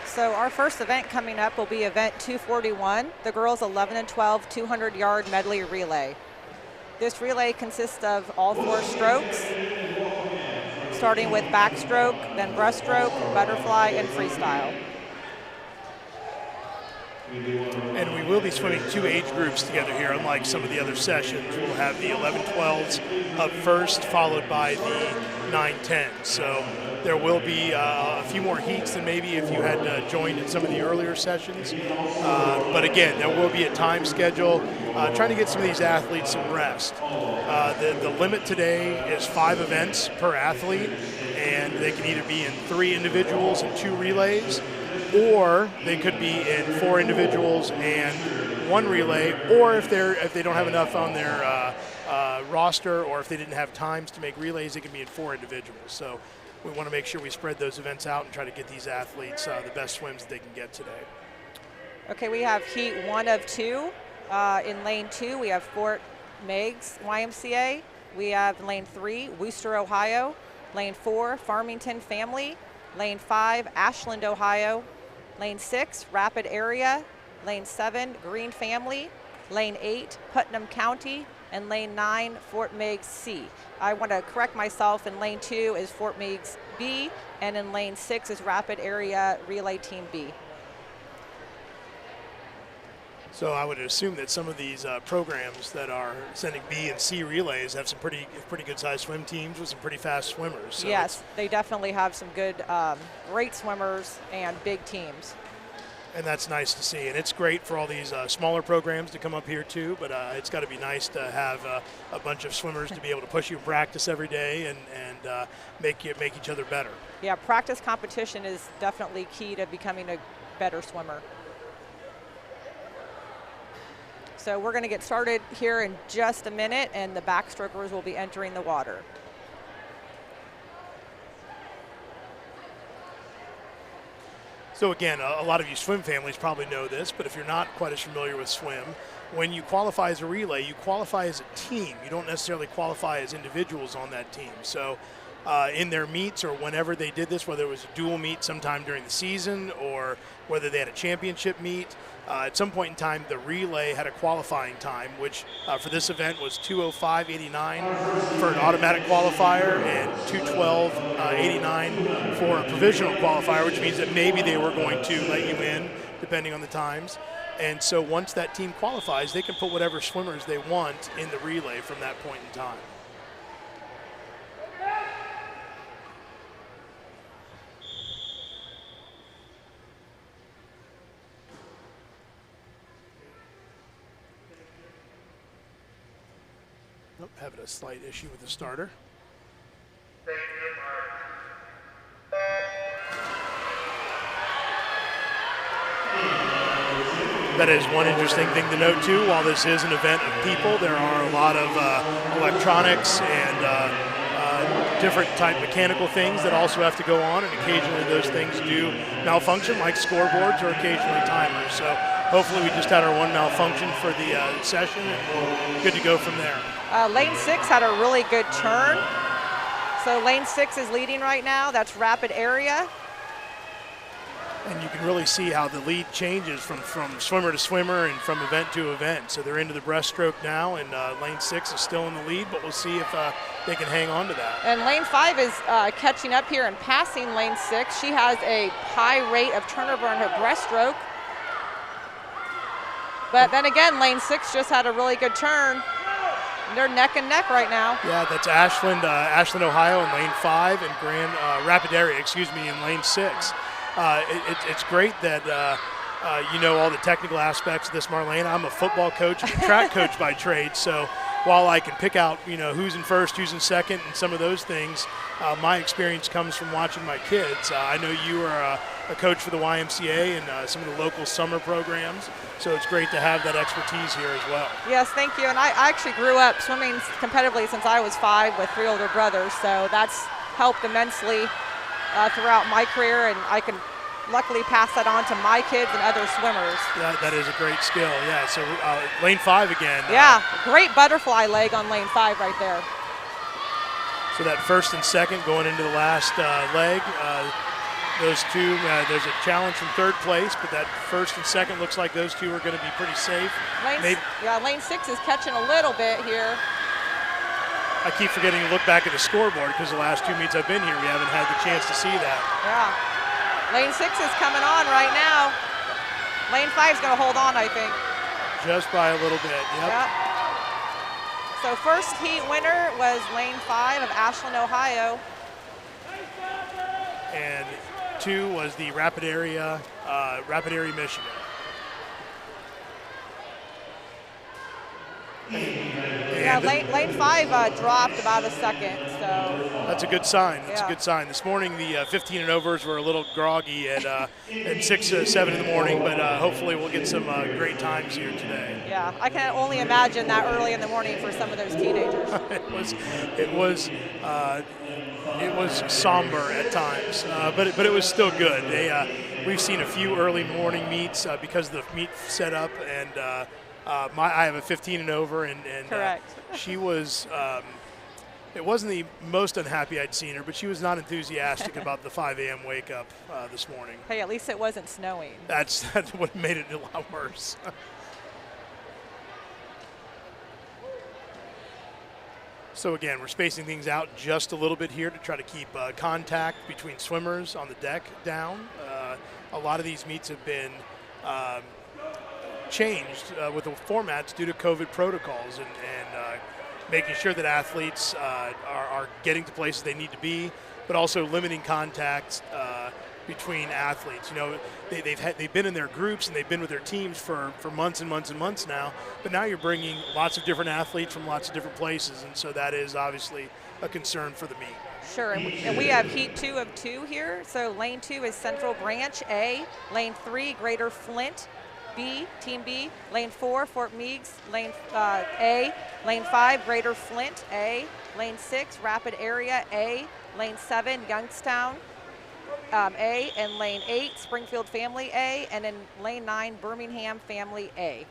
So our first event coming up will be event 241, the girls 11 and 12 200-yard medley relay. This relay consists of all 4 strokes, starting with backstroke, then breaststroke, butterfly, and freestyle. And we will be swimming 2 age groups together here, unlike some of the other sessions. We'll have the 11-12s up first, followed by the 9-10s. So there will be a few more heats than maybe if you had joined in some of the earlier sessions. But again, there will be a time schedule, trying to get some of these athletes some rest. The limit today is 5 events per athlete, and they can either be in 3 individuals and 2 relays, or they could be in 4 individuals and 1 relay, or if they don't have enough on their roster, or if they didn't have times to make relays, they can be in 4 individuals. So we want to make sure we spread those events out and try to get these athletes the best swims that they can get today. Okay, we have heat 1 of 2. In lane 2, we have Fort Meigs YMCA. We have lane 3, Wooster, Ohio. Lane 4, Farmington Family. Lane 5, Ashland, Ohio. Lane 6, Rapid Area. Lane 7, Green Family. Lane 8, Putnam County. And lane 9, Fort Meigs C. I want to correct myself. In lane 2 is Fort Meigs B, and in lane 6 is Rapid Area Relay Team B. So I would assume that some of these programs that are sending B and C relays have some pretty good sized swim teams with some pretty fast swimmers. So yes, they definitely have some good, great swimmers and big teams. And that's nice to see. And it's great for all these smaller programs to come up here too, but it's got to be nice to have a bunch of swimmers to be able to push you in practice every day and make each other better. Yeah, practice competition is definitely key to becoming a better swimmer. So we're going to get started here in just a minute, and the backstrokers will be entering the water. So again, a lot of you swim families probably know this, but if you're not quite as familiar with swim, when you qualify as a relay, you qualify as a team. You don't necessarily qualify as individuals on that team. So in their meets or whenever they did this, whether it was a dual meet sometime during the season or whether they had a championship meet, at some point in time, the relay had a qualifying time, which for this event was 2:05.89 for an automatic qualifier and 2:12.89 for a provisional qualifier, which means that maybe they were going to let you in, depending on the times. And so once that team qualifies, they can put whatever swimmers they want in the relay from that point in time. Nope, having a slight issue with the starter. That is one interesting thing to note too. While this is an event of people, there are a lot of electronics and different type mechanical things that also have to go on, and occasionally those things do malfunction, like scoreboards or occasionally timers. So hopefully we just had our one malfunction for the session, and we're good to go from there. Lane 6 had a really good turn. So lane 6 is leading right now. That's Rapid Area. And you can really see how the lead changes from swimmer to swimmer and from event to event. So they're into the breaststroke now, and lane 6 is still in the lead, but we'll see if they can hang on to that. And lane 5 is catching up here and passing lane 6. She has a high rate of turnover in her breaststroke. But then again, lane 6 just had a really good turn. They're neck and neck right now. Yeah, that's Ashland, Ohio in lane 5, and Rapid Area, in lane 6. It's great that you know all the technical aspects of this, Marlene. I'm a football coach and a track coach by trade, so while I can pick out who's in first, who's in second, and some of those things, my experience comes from watching my kids. I know you are a coach for the YMCA and some of the local summer programs, so it's great to have that expertise here as well. Yes, thank you. And I actually grew up swimming competitively since I was 5 with 3 older brothers, so that's helped immensely throughout my career, and I can luckily pass that on to my kids and other swimmers. That is a great skill, yeah. So lane 5 again. Yeah, great butterfly leg on lane 5 right there. So that first and second going into the last leg. Those two, there's a challenge from third place, but that first and second looks like those two are going to be pretty safe. Lane 6 is catching a little bit here. I keep forgetting to look back at the scoreboard because the last 2 meets I've been here, we haven't had the chance to see that. Yeah. Lane 6 is coming on right now. Lane 5 is going to hold on, I think. Just by a little bit, yep. So first heat winner was Lane 5 of Ashland, Ohio. And 2 was the Rapid Area, Michigan. Yeah, lane 5 dropped about a second, so. That's a good sign. That's a good sign. This morning, the 15 and overs were a little groggy at 6, 7 in the morning, but hopefully we'll get some great times here today. Yeah, I can only imagine that early in the morning for some of those teenagers. It was somber at times, but it was still good. We've seen a few early morning meets because of the meet setup, and I have a 15 and over, and correct. She was. It wasn't the most unhappy I'd seen her, but she was not enthusiastic about the 5 a.m. wake up this morning. Hey, at least it wasn't snowing. That's what made it a lot worse. So again, we're spacing things out just a little bit here to try to keep contact between swimmers on the deck down. A lot of these meets have been changed with the formats due to COVID protocols and making sure that athletes are getting to places they need to be, but also limiting contacts between athletes. You know, they've been in their groups and they've been with their teams for months and months and months now, but now you're bringing lots of different athletes from lots of different places, and so that is obviously a concern for the meet. Sure, and we have heat 2 of 2 here. So lane 2 is Central Branch A, lane 3 Greater Flint B, Team B, lane 4 Fort Meigs, lane A, lane 5 Greater Flint A, lane 6 Rapid Area A, lane 7 Youngstown A, and lane 8 Springfield Family A, and in lane 9 Birmingham Family A.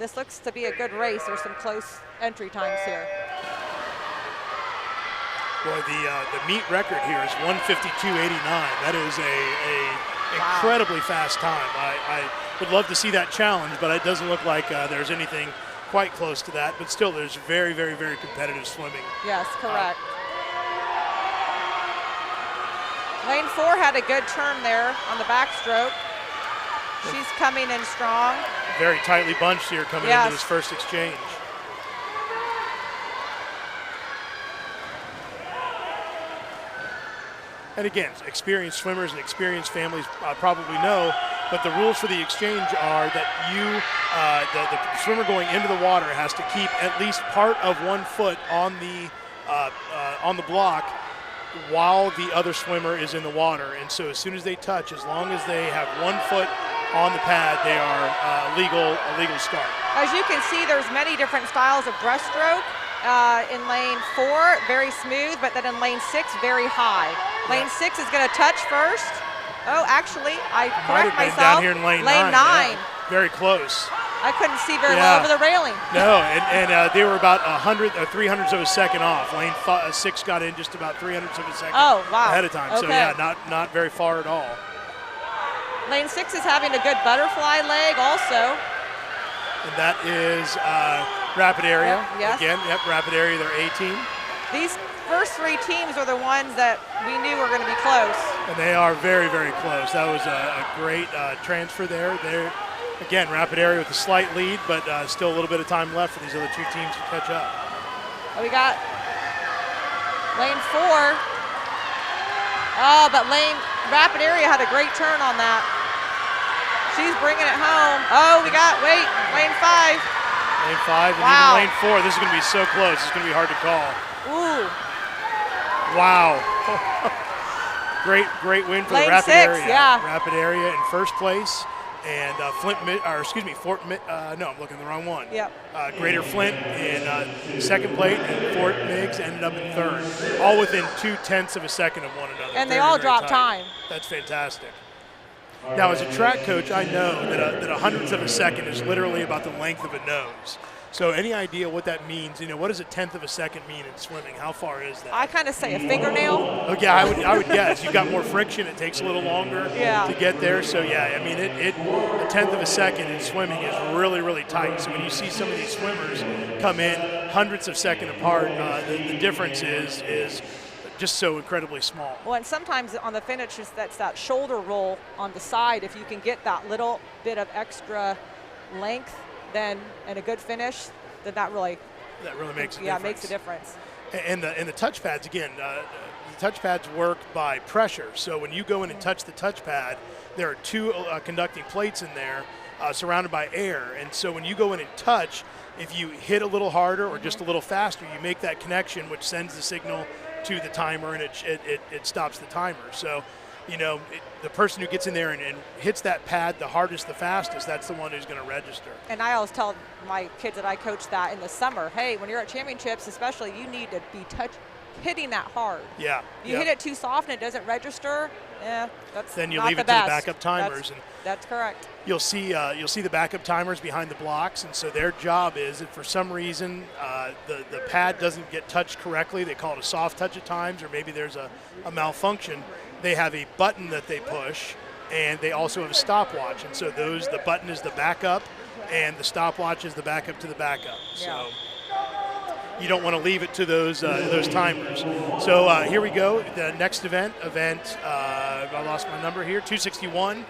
This looks to be a good race. There's some close entry times here. Well, the meet record here is 1:52.89. That is a incredibly fast time. I would love to see that challenge, but it doesn't look like there's anything quite close to that. But still, there's very, very, very competitive swimming. Yes, correct. Lane 4 had a good turn there on the backstroke. She's coming in strong. Very tightly bunched here coming into this first exchange. And again, experienced swimmers and experienced families probably know, but the rules for the exchange are that the swimmer going into the water has to keep at least part of one foot on the block while the other swimmer is in the water. And so as soon as they touch, as long as they have 1 foot on the pad, they are a legal start. As you can see, there's many different styles of breaststroke. In lane 4, very smooth, but then in lane 6, very high. Lane 6 is going to touch first. Oh, actually, I correct myself. Down here in lane 9. Yeah, very close. I couldn't see very well over the railing. No, and they were about 300ths of a second off. Lane 6 got in just about 300ths of a second ahead of time. Okay. So yeah, not very far at all. Lane 6 is having a good butterfly leg also. And that is Rapid Area. Yes. Again, Rapid Area, they're A team. These first 3 teams are the ones that we knew were going to be close. And they are very, very close. That was a great transfer there. Again, Rapid Area with a slight lead, but still a little bit of time left for these other 2 teams to catch up. We got lane 4. Oh, but Rapid Area had a great turn on that. She's bringing it home. Oh, we got, lane 5. Lane 5 and even lane 4. This is going to be so close. It's going to be hard to call. Ooh. Wow. Great win for lane the Rapid 6, Area. Yeah. Rapid Area in first place. And I'm looking at the wrong one. Yep. Greater Flint in second place, and Fort Meigs ended up in third. All within 0.2 of a second of one another. And they all dropped time. That's fantastic. Now, as a track coach, I know that a 100th of a second is literally about the length of a nose. So any idea what that means? You know, what does a 1/10 of a second mean in swimming? How far is that? I kind of say a fingernail. Oh yeah, I would guess. You've got more friction. It takes a little longer to get there. So yeah, I mean, a 1/10 of a second in swimming is really, really tight. So when you see some of these swimmers come in hundredths of second apart, the difference is just so incredibly small. Well, and sometimes on the finish, that's that shoulder roll on the side. If you can get that little bit of extra length, then and a good finish, then that really makes a difference. Yeah, makes a difference. And the touch pads, again, the touch pads work by pressure. So when you go in and touch the touch pad, there are two conducting plates in there surrounded by air. And so when you go in and touch, if you hit a little harder or just a little faster, you make that connection, which sends the signal to the timer, and it stops the timer. So, you know, the person who gets in there and hits that pad the hardest, the fastest, that's the one who's going to register. And I always tell my kids that I coach that in the summer, hey, when you're at championships especially, you need to be hitting that hard. Yeah. You hit it too soft and it doesn't register, that's then you not leave the it to the best. backup timers. That's correct. You'll see the backup timers behind the blocks, and so their job is if for some reason the pad doesn't get touched correctly, they call it a soft touch at times, or maybe there's a malfunction, they have a button that they push, and they also have a stopwatch. And so the button is the backup, and the stopwatch is the backup to the backup. So you don't want to leave it to those timers. So here we go. The next event, I lost my number here, 261.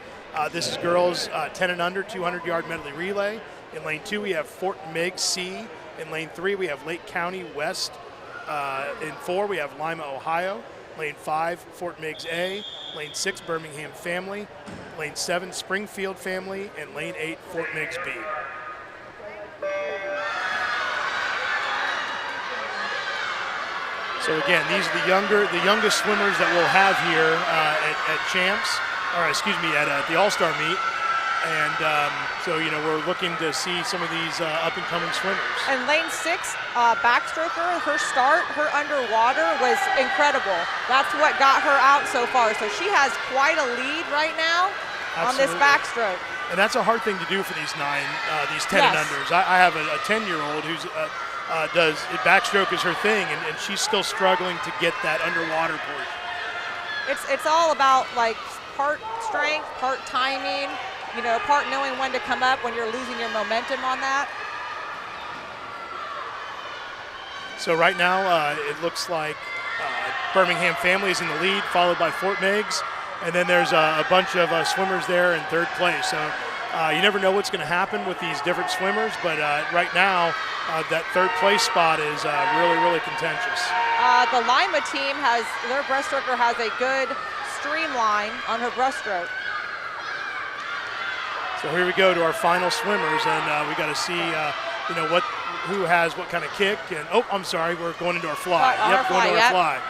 This is girls 10 and under, 200-yard medley relay. In lane 2, we have Fort Meigs C. In lane 3, we have Lake County West. In 4, we have Lima, Ohio. Lane 5, Fort Meigs A. Lane 6, Birmingham Family. Lane 7, Springfield Family. And lane 8, Fort Meigs B. So again, these are the youngest swimmers that we'll have here at champs, or excuse me, at the All-Star meet. And so, you know, we're looking to see some of these up-and-coming swimmers. And lane 6, backstroker, her underwater was incredible. That's what got her out so far. So she has quite a lead right now on this backstroke. And that's a hard thing to do for these 10 and unders. I have a 10-year-old who's backstroke is her thing, and she's still struggling to get that underwater portion. It's all about like part strength, part timing, you know, part knowing when to come up when you're losing your momentum on that. So right now it looks like Birmingham Family is in the lead, followed by Fort Meigs, and then there's a bunch of swimmers there in third place. So you never know what's going to happen with these different swimmers, but right now that third place spot is really, really contentious. The Lima team their breaststroker has a good streamline on her breaststroke. So here we go to our final swimmers, and we got to see, you know, who has what kind of kick. And oh, I'm sorry, we're going into our fly. Going to our fly.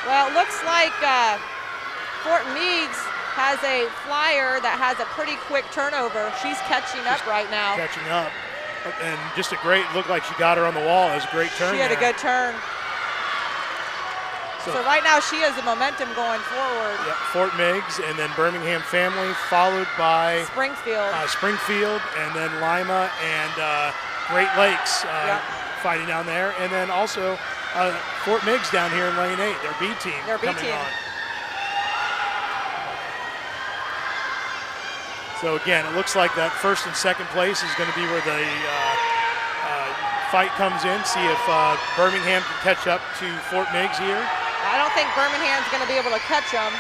Well, it looks like Fort Meigs has a flyer that has a pretty quick turnover. She's catching up right now. Catching up, and just looked like she got her on the wall. It was a great turn. She had a good turn. So right now she has the momentum going forward. Yep, Fort Meigs, and then Birmingham Family, followed by Springfield, and then Lima and Great Lakes fighting down there, and then also Fort Meigs down here in lane 8, their B team coming on. So again, it looks like that first and second place is going to be where the fight comes in. See if Birmingham can catch up to Fort Meigs here. I don't think Birmingham's going to be able to catch them.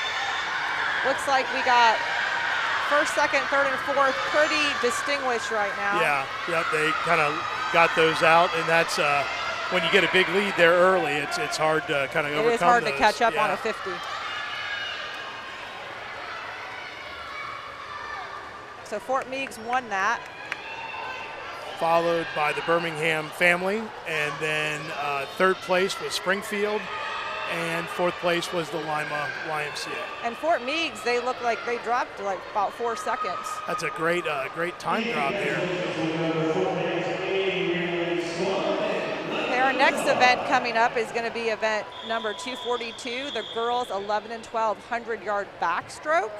Looks like we got first, second, third, and fourth pretty distinguished right now. Yeah, they kind of got those out, and that's when you get a big lead there early, it's hard to kind of overcome those. It is hard to catch up on a 50. So Fort Meigs won that. Followed by the Birmingham Family, and then third place was Springfield, and fourth place was the Lima YMCA. And Fort Meigs, they look like they dropped like about 4 seconds. That's a great time drop there. Okay, our next event coming up is going to be event number 242, the girls 11 and 12 100-yard backstroke.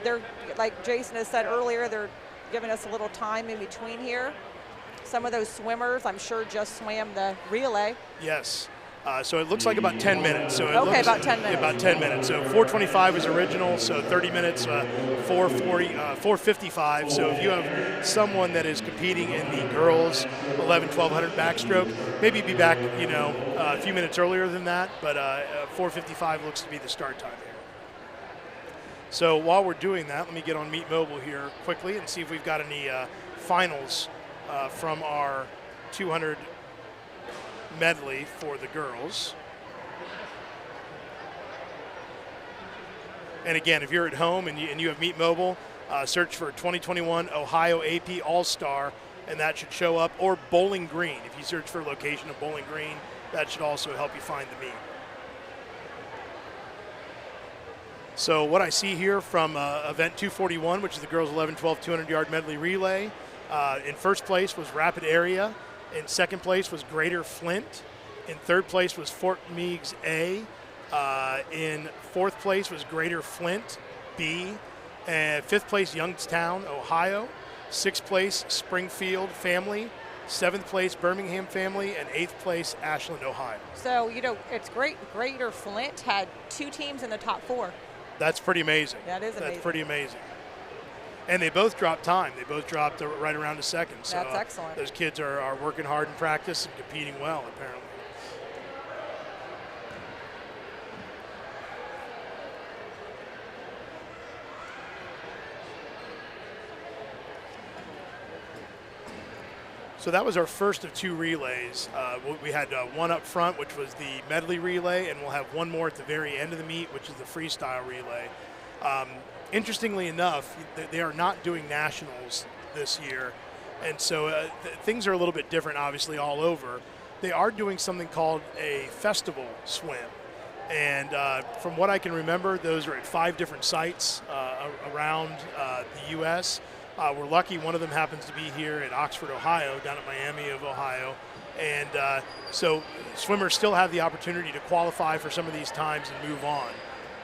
They're, like Jason has said earlier, they're giving us a little time in between here. Some of those swimmers, I'm sure, just swam the relay. Yes. So it looks like about 10 minutes. So Okay, about 10 minutes. About 10 minutes. So 4:25 is original, so 30 minutes, 4:55. So if you have someone that is competing in the girls 11-1200 backstroke, maybe be back, a few minutes earlier than that, but 4:55 looks to be the start time here. So while we're doing that, let me get on Meet Mobile here quickly and see if we've got any finals from our 200 medley for the girls. And again, if you're at home and you have Meet Mobile, search for 2021 Ohio AP All-Star, and that should show up, or Bowling Green. If you search for location of Bowling Green, that should also help you find the meet. So what I see here from event 241, which is the girls 11-12 200-yard medley relay, in first place was Rapid Area. In second place was Greater Flint. In third place was Fort Meigs A. In fourth place was Greater Flint B. And fifth place, Youngstown, Ohio. Sixth place, Springfield Family. Seventh place, Birmingham Family. And eighth place, Ashland, Ohio. So, it's great. Greater Flint had 2 teams in the top 4. That's pretty amazing. That is amazing. That's pretty amazing. And they both dropped time. They both dropped right around a second. So that's excellent. Those kids are working hard in practice and competing well, apparently. So that was our first of 2 relays. We had one up front, which was the medley relay, and we'll have one more at the very end of the meet, which is the freestyle relay. Interestingly enough, they are not doing nationals this year, and so things are a little bit different, obviously, all over. They are doing something called a festival swim, and from what I can remember, those are at 5 different sites around the U.S. We're lucky one of them happens to be here at Oxford, Ohio, down at Miami of Ohio, and so swimmers still have the opportunity to qualify for some of these times and move on.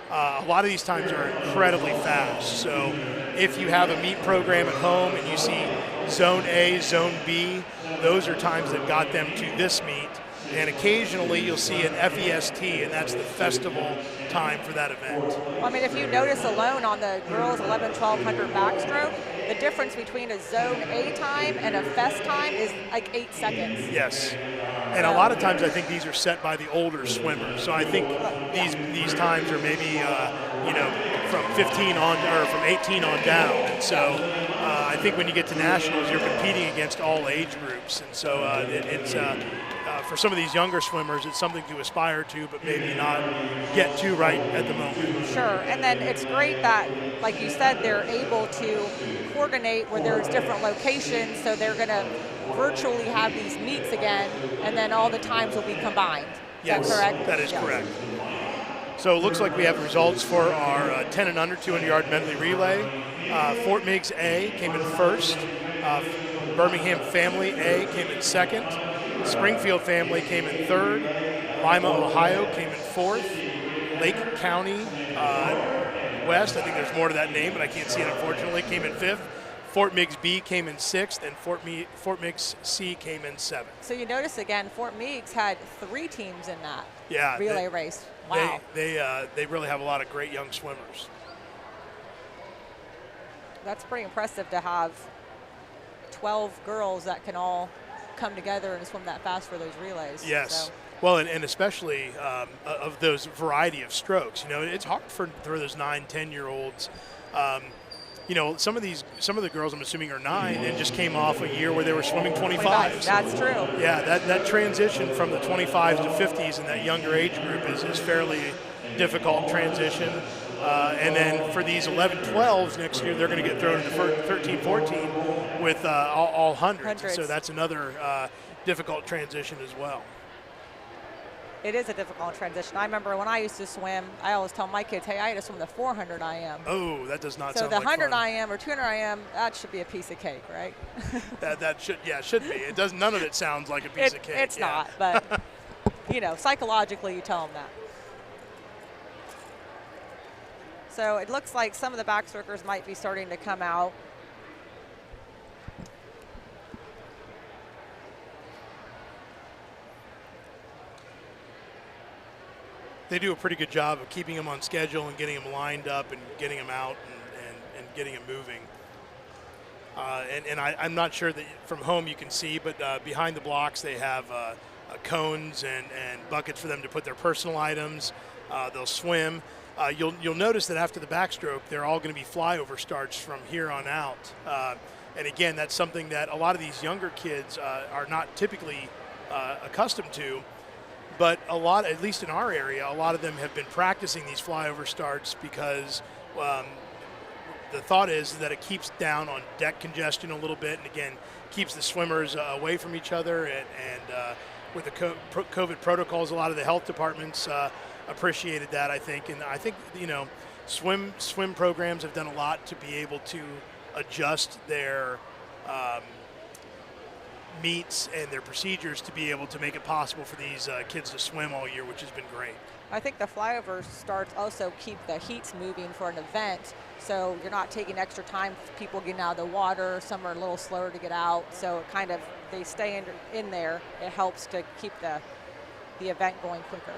A lot of these times are incredibly fast. So if you have a meet program at home and you see Zone A, Zone B, those are times that got them to this meet. And occasionally you'll see an FEST, and that's the festival time for that event. Well, I mean, if you notice alone on the girls 11-1200 backstroke, the difference between a Zone A time and a FEST time is like 8 seconds. Yes. And a lot of times I think these are set by the older swimmers. So I think these times are maybe, from 15 on, or from 18 on down. And so I think when you get to nationals, you're competing against all age groups. And so it's for some of these younger swimmers, it's something to aspire to, but maybe not get to right at the moment. Sure, and then it's great that, like you said, they're able to coordinate where there's different locations, so they're going to virtually have these meets again, and then all the times will be combined. Yes, is that correct? That is correct. So it looks like we have results for our 10 and under 200-yard medley relay. Fort Meigs A came in first. Birmingham Family A came in second. Springfield Family came in third. Lima, Ohio came in fourth. Lake County West, I think there's more to that name, but I can't see it unfortunately, came in fifth. Fort Meigs B came in sixth, and Fort Meigs C came in seventh. So you notice again, Fort Meigs had 3 teams in that relay race. Wow. They really have a lot of great young swimmers. That's pretty impressive to have 12 girls that can all come together and swim that fast for those relays. Yes. So. Well, and especially of those variety of strokes. It's hard for those 9, 10-year-olds. Some of the girls, I'm assuming, are 9 and just came off a year where they were swimming 25s. That's true. Yeah, that transition from the 25s to 50s in that younger age group is fairly difficult transition. And then for these 11-12s next year, they're going to get thrown into 13-14 with all hundreds. So that's another difficult transition as well. It is a difficult transition. I remember when I used to swim, I always tell my kids, hey, I had to swim the 400 IM. Oh, that does not sound like fun. So the 100 IM or 200 IM, that should be a piece of cake, right? that should be. It does. None of it sounds like a piece of cake. It's not, but psychologically you tell them that. So it looks like some of the backstrokers might be starting to come out. They do a pretty good job of keeping them on schedule and getting them lined up and getting them out and getting them moving. I'm not sure that from home you can see, but behind the blocks they have cones and buckets for them to put their personal items. They'll swim. You'll notice that after the backstroke, they're all going to be flyover starts from here on out. And again, that's something that a lot of these younger kids are not typically accustomed to. But a lot, at least in our area, a lot of them have been practicing these flyover starts because the thought is that it keeps down on deck congestion a little bit, and again, keeps the swimmers away from each other. And with the COVID protocols, a lot of the health departments appreciated that, I think. And I think, swim programs have done a lot to be able to adjust their meets and their procedures to be able to make it possible for these kids to swim all year, which has been great. I think the flyover starts also keep the heats moving for an event, so you're not taking extra time for people getting out of the water. Some are a little slower to get out, so it kind of, they stay in there. It helps to keep the event going quicker.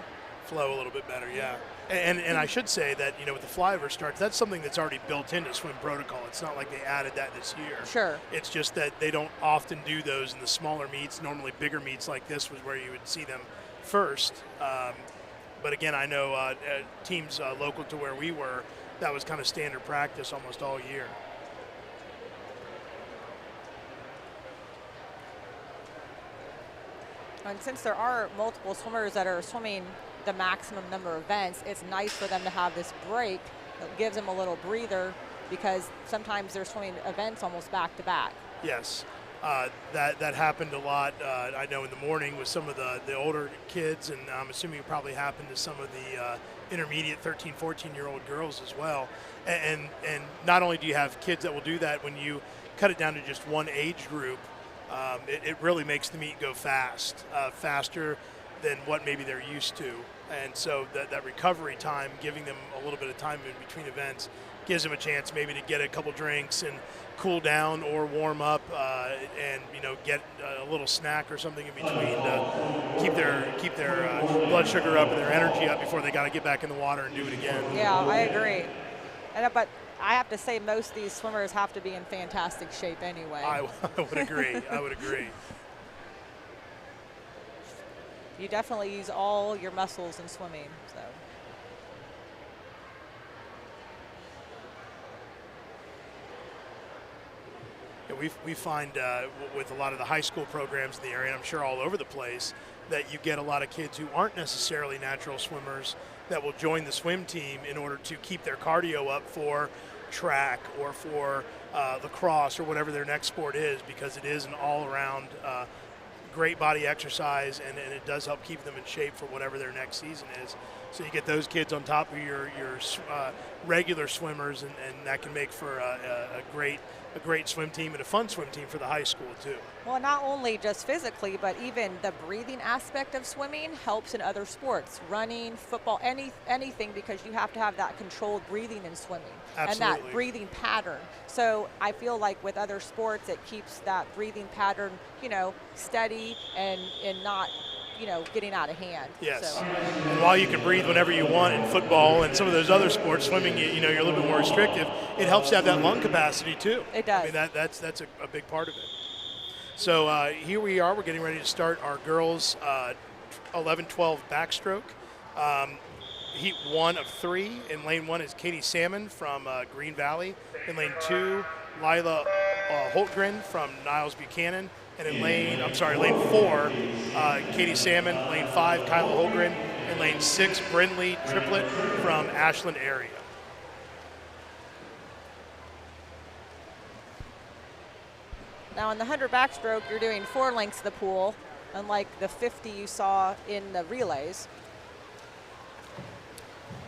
Flow a little bit better, yeah. And I should say that, with the flyover starts, that's something that's already built into swim protocol. It's not like they added that this year. Sure. It's just that they don't often do those in the smaller meets. Normally bigger meets like this was where you would see them first. But again, I know teams local to where we were, that was kind of standard practice almost all year. And since there are multiple swimmers that are swimming the maximum number of events, it's nice for them to have this break. It gives them a little breather because sometimes they're swimming events almost back to back. Yes, that happened a lot. I know in the morning with some of the older kids, and I'm assuming it probably happened to some of the intermediate 13, 14-year-old girls as well. And not only do you have kids that will do that, when you cut it down to just one age group, it really makes the meet go faster than what maybe they're used to. And so that recovery time, giving them a little bit of time in between events, gives them a chance maybe to get a couple drinks and cool down or warm up and get a little snack or something in between to keep their blood sugar up and their energy up before they got to get back in the water and do it again. Yeah, I agree. But I have to say most of these swimmers have to be in fantastic shape anyway. I would agree. I would agree. You definitely use all your muscles in swimming. So. Yeah, we find with a lot of the high school programs in the area, and I'm sure all over the place, that you get a lot of kids who aren't necessarily natural swimmers that will join the swim team in order to keep their cardio up for track or for lacrosse or whatever their next sport is, because it is an all-around great body exercise, and it does help keep them in shape for whatever their next season is. So you get those kids on top of your regular swimmers, and that can make for a great swim team and a fun swim team for the high school too. Well, not only just physically, but even the breathing aspect of swimming helps in other sports, running, football, anything, because you have to have that controlled breathing in swimming. Absolutely. And that breathing pattern. So I feel like with other sports, it keeps that breathing pattern, steady and not, getting out of hand. Yes. So. And while you can breathe whenever you want in football and some of those other sports, swimming, you're a little bit more restrictive. It helps to have that lung capacity too. It does. I mean, that's a big part of it. So here we are. We're getting ready to start our girls 11-12 backstroke. Heat 1 of 3. In lane 1 is Katie Salmon from Green Valley. In lane 2, Lila Holtgren from Niles Buchanan. And in lane 4, Katie Salmon. Lane 5, Kyla Holgren. And lane 6, Brindley Triplett from Ashland area. Now in the 100 backstroke, you're doing 4 lengths of the pool, unlike the 50 you saw in the relays.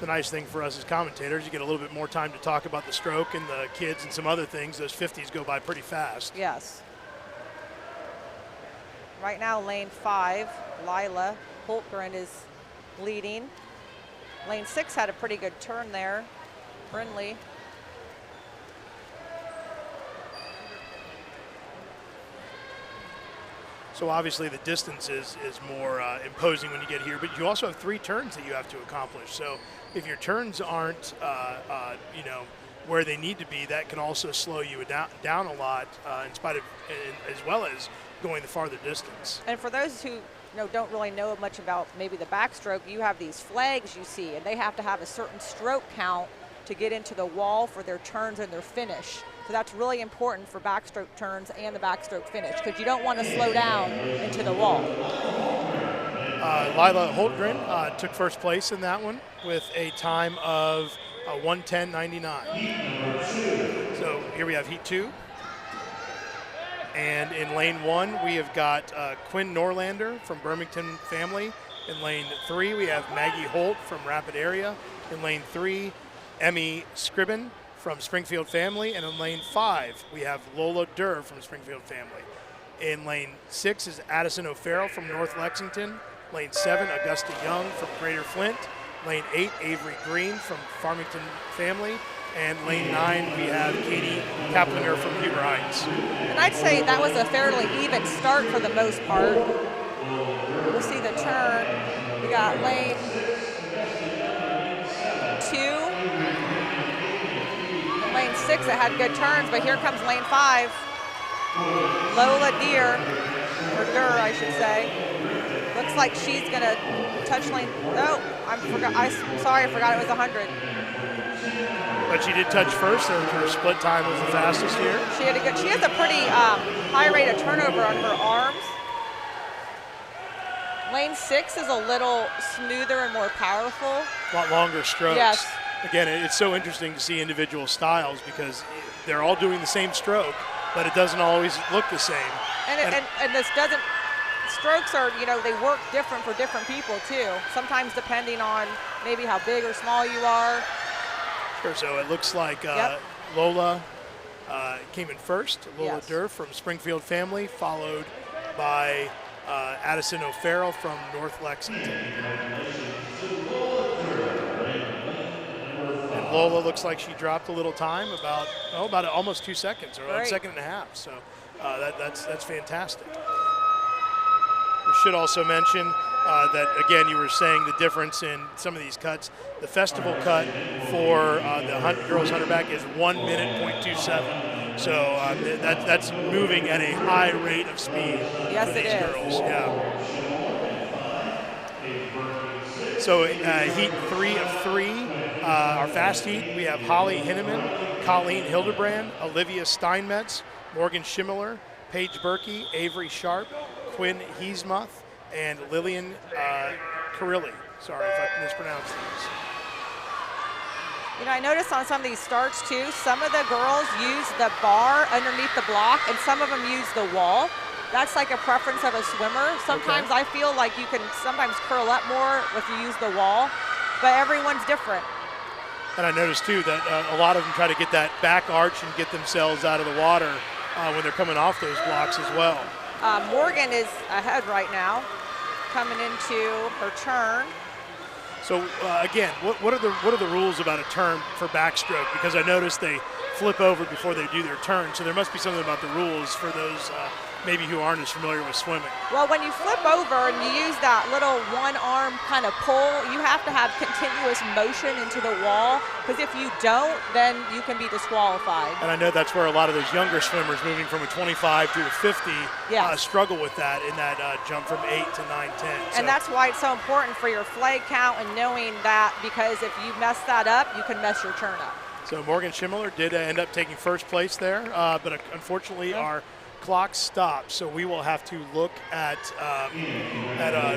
The nice thing for us as commentators, you get a little bit more time to talk about the stroke and the kids and some other things. Those 50s go by pretty fast. Yes. Right now, lane 5, Lila Holtgren is leading. Lane 6 had a pretty good turn there. Brindley. So obviously the distance is more imposing when you get here, but you also have 3 turns that you have to accomplish. So if your turns aren't, you know, where they need to be, that can also slow you down a lot, in spite of, as well as going the farther distance. And for those who don't really know much about maybe the backstroke, you have these flags you see, and they have to have a certain stroke count to get into the wall for their turns and their finish. So that's really important for backstroke turns and the backstroke finish, because you don't want to slow down into the wall. Lila Holtgren took first place in that one with a time of 1:10.99. So here we have heat 2. And in lane 1, we have got Quinn Norlander from Birmingham Family. In lane 3, we have Maggie Holt from Rapid Area. In lane 3, Emmy Scribben from Springfield Family. And in lane 5, we have Lola Durr from Springfield Family. In lane 6 is Addison O'Farrell from North Lexington. Lane 7, Augusta Young from Greater Flint. Lane 8, Avery Green from Farmington Family. And lane 9, we have Katie Kaplinger from Huber Heights. And I'd say that was a fairly even start for the most part. We'll see the turn. We got lane 2. And lane 6 that had good turns, but here comes lane 5. Lola Durr, I should say. Looks like she's gonna touch lane, oh, I'm sorry, I forgot it was 100. But she did touch first. Her split time was the fastest here. She has a pretty high rate of turnover on her arms. Lane 6 is a little smoother and more powerful. A lot longer strokes. Yes. Again, it's so interesting to see individual styles because they're all doing the same stroke, but it doesn't always look the same. And this doesn't, strokes are, they work different for different people too. Sometimes depending on maybe how big or small you are. Sure, so it looks like Lola came in first. Lola Durr from Springfield Family, followed by Addison O'Farrell from North Lexington. And Lola looks like she dropped a little time, about almost 2 seconds, or a second and a half. So that's fantastic. We should also mention that, again, you were saying the difference in some of these cuts. The festival cut for the girls 100 back is 1 minute .27. So that's moving at a high rate of speed for these girls. Yeah. So heat 3 of 3, our fast heat, we have Holly Hinneman, Colleen Hildebrand, Olivia Steinmetz, Morgan Schimmler, Paige Berkey, Avery Sharp, Quinn Heesmuth, and Lillian Carilli. Sorry if I mispronounced these. I noticed on some of these starts too, some of the girls use the bar underneath the block and some of them use the wall. That's like a preference of a swimmer. Sometimes I feel like you can sometimes curl up more if you use the wall, but everyone's different. And I noticed too that a lot of them try to get that back arch and get themselves out of the water when they're coming off those blocks as well. Morgan is ahead right now, coming into her turn. So again, what are the rules about a turn for backstroke? Because I noticed they flip over before they do their turn, so there must be something about the rules for those maybe who aren't as familiar with swimming. Well, when you flip over and you use that little one arm kind of pull, you have to have continuous motion into the wall, because if you don't, then you can be disqualified. And I know that's where a lot of those younger swimmers moving from a 25 to a 50 struggle with that in that jump from 8 to 9, 10. And that's why it's so important for your flag count and knowing that, because if you mess that up, you can mess your turn up. So Morgan Schimmler did end up taking first place there, but unfortunately our clock stopped, so we will have to look at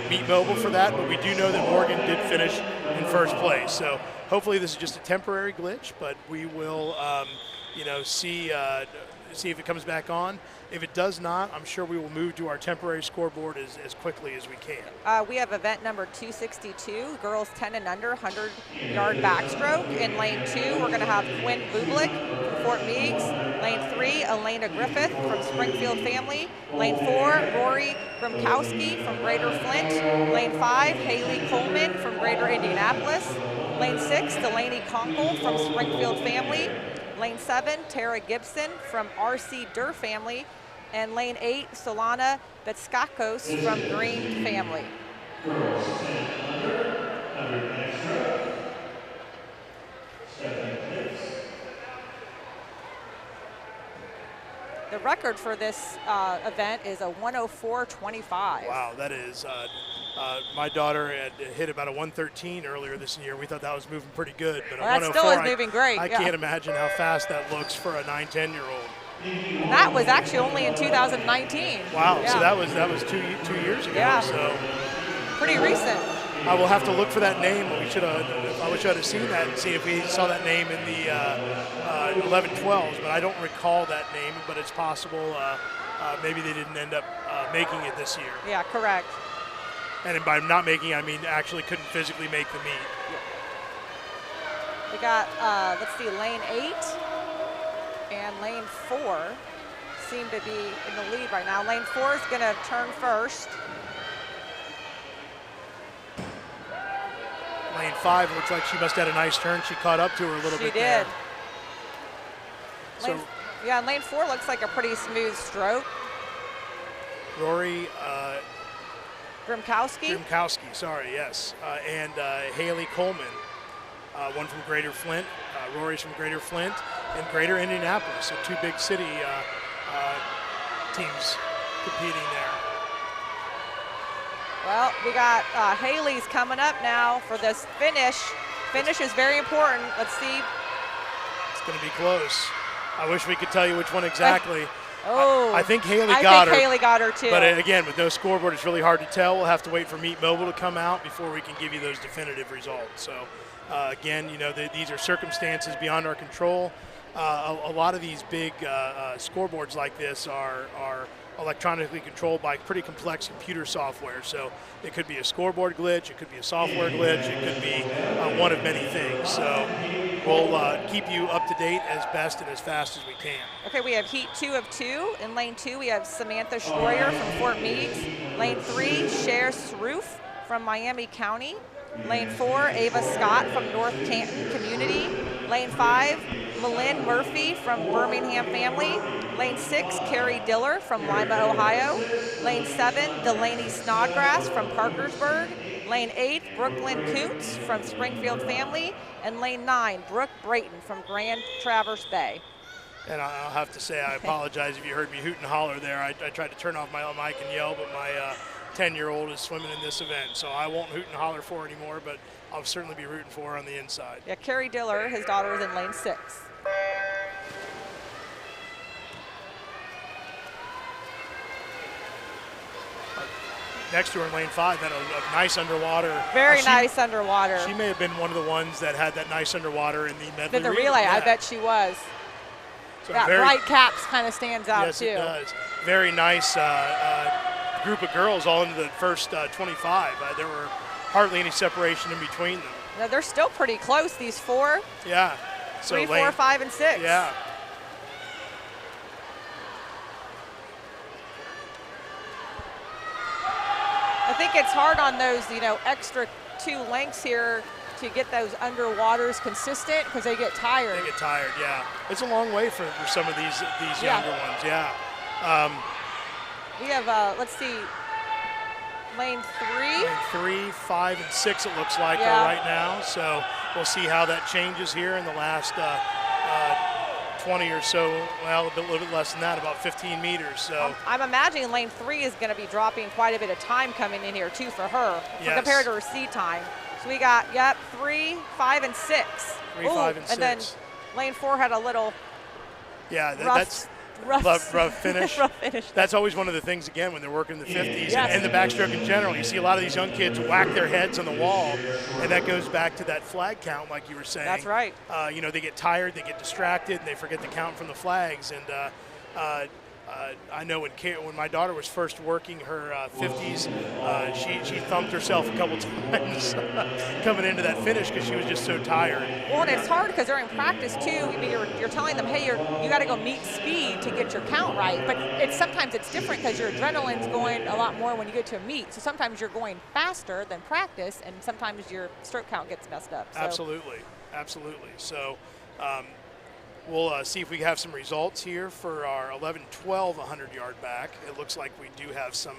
Meet Mobile for that, but we do know that Morgan did finish in first place. So hopefully this is just a temporary glitch, but we will see if it comes back on. If it does not, I'm sure we will move to our temporary scoreboard as quickly as we can. We have event number 262, girls 10 and under, 100-yard backstroke. In lane 2, we're going to have Quinn Bublik from Fort Meigs. Lane 3, Elena Griffith from Springfield Family. Lane 4, Rory Grimkowski from Greater Flint. Lane 5, Haley Coleman from Greater Indianapolis. Lane 6, Delaney Conkle from Springfield Family. Lane 7, Tara Gibson from RC Durr Family. And lane 8, Solana Betskakos from Green family. Girls 10 under backstroke. Stephanie Cliffs. The record for this event is a 104.25. Wow, that is. My daughter had hit about a 113 earlier this year. We thought that was moving pretty good, but well, a that 104, still is moving great. I can't imagine how fast that looks for a 9, 10-year-old. And that was actually only in 2019. Wow, yeah. so that was two years ago. Yeah. So pretty recent. I will have to look for that name. I wish I'd have seen that and see if we saw that name in the 11-12s, but I don't recall that name, but it's possible maybe they didn't end up making it this year. Yeah, correct. And by not making it, I mean actually couldn't physically make the meet. We got, let's see, lane 8 and lane 4 seem to be in the lead right now. Lane 4 is going to turn first. Lane 5 looks like she must have had a nice turn. She caught up to her a little bit there. She did. Yeah, lane 4 looks like a pretty smooth stroke. Rory Grimkowski, sorry, yes. And Haley Coleman, one from Greater Flint. Rory's from Greater Flint and Greater Indianapolis, so two big city teams competing there. Well, we got Haley's coming up now for this finish. Finish is very important. Let's see. It's going to be close. I wish we could tell you which one exactly. Oh, I think Haley got her. Haley got her too. But again, with no scoreboard, it's really hard to tell. We'll have to wait for Meet Mobile to come out before we can give you those definitive results. So again, you know, these are circumstances beyond our control. A lot of these big scoreboards like this are electronically controlled by pretty complex computer software. So it could be a scoreboard glitch, it could be a software glitch, it could be one of many things. So we'll keep you up to date as best and as fast as we can. Okay, we have heat 2 of 2. In lane 2, we have Samantha Schroyer from Fort Meade. Lane 3, Cher Sroof from Miami County. Lane 4, Ava Scott from North Canton Community. Lane 5, Malin Murphy from Birmingham Family. Lane 6, Carrie Diller from Lima, Ohio. Lane 7, Delaney Snodgrass from Parkersburg. Lane 8, Brooklyn Koontz from Springfield Family. And lane 9, Brooke Brayton from Grand Traverse Bay. And I'll have to say, I apologize if you heard me hoot and holler there. I tried to turn off my mic and yell, but my 10-year-old is swimming in this event, so I won't hoot and holler for her anymore, but I'll certainly be rooting for her on the inside. Yeah, Carrie Diller, his daughter, is in lane 6. Next to her in lane 5, had a nice underwater. Very nice underwater. She may have been one of the ones that had that nice underwater in the Medley Relay. Yeah. I bet she was. So that bright caps kind of stands out yes, too. Yes, it does. Very nice group of girls all into the first 25. There were hardly any separation in between them. No, they're still pretty close, these 4. Yeah. So 3, 4, 5, and 6. Yeah. I think it's hard on those, extra 2 lengths here to get those underwaters consistent because they get tired. They get tired, yeah. It's a long way for some of these younger ones, yeah. We have, let's see, lane 3. Lane 3, 5, and 6 it looks like right now. So we'll see how that changes here in the last 20 or so, well, a little bit less than that, about 15 meters. So I'm imagining lane 3 is going to be dropping quite a bit of time coming in here too for her compared to her seed time. So we got, 3, 5, and 6. 3, 5, and 6. And then lane 4 had a little that's rough finish. rough finish. That's always one of the things, again, when they're working in the 50s and the backstroke in general. You see a lot of these young kids whack their heads on the wall, and that goes back to that flag count, like you were saying. That's right. They get tired, they get distracted, and they forget to count from the flags. And I know when my daughter was first working her 50s, she thumped herself a couple times coming into that finish because she was just so tired. Well, and it's hard because they're in practice too. I mean, you're telling them, hey, you got to go meet speed to get your count right. But sometimes it's different because your adrenaline's going a lot more when you get to a meet. So sometimes you're going faster than practice, and sometimes your stroke count gets messed up. So. Absolutely. So. We'll see if we have some results here for our 11-12 100-yard back. It looks like we do have some.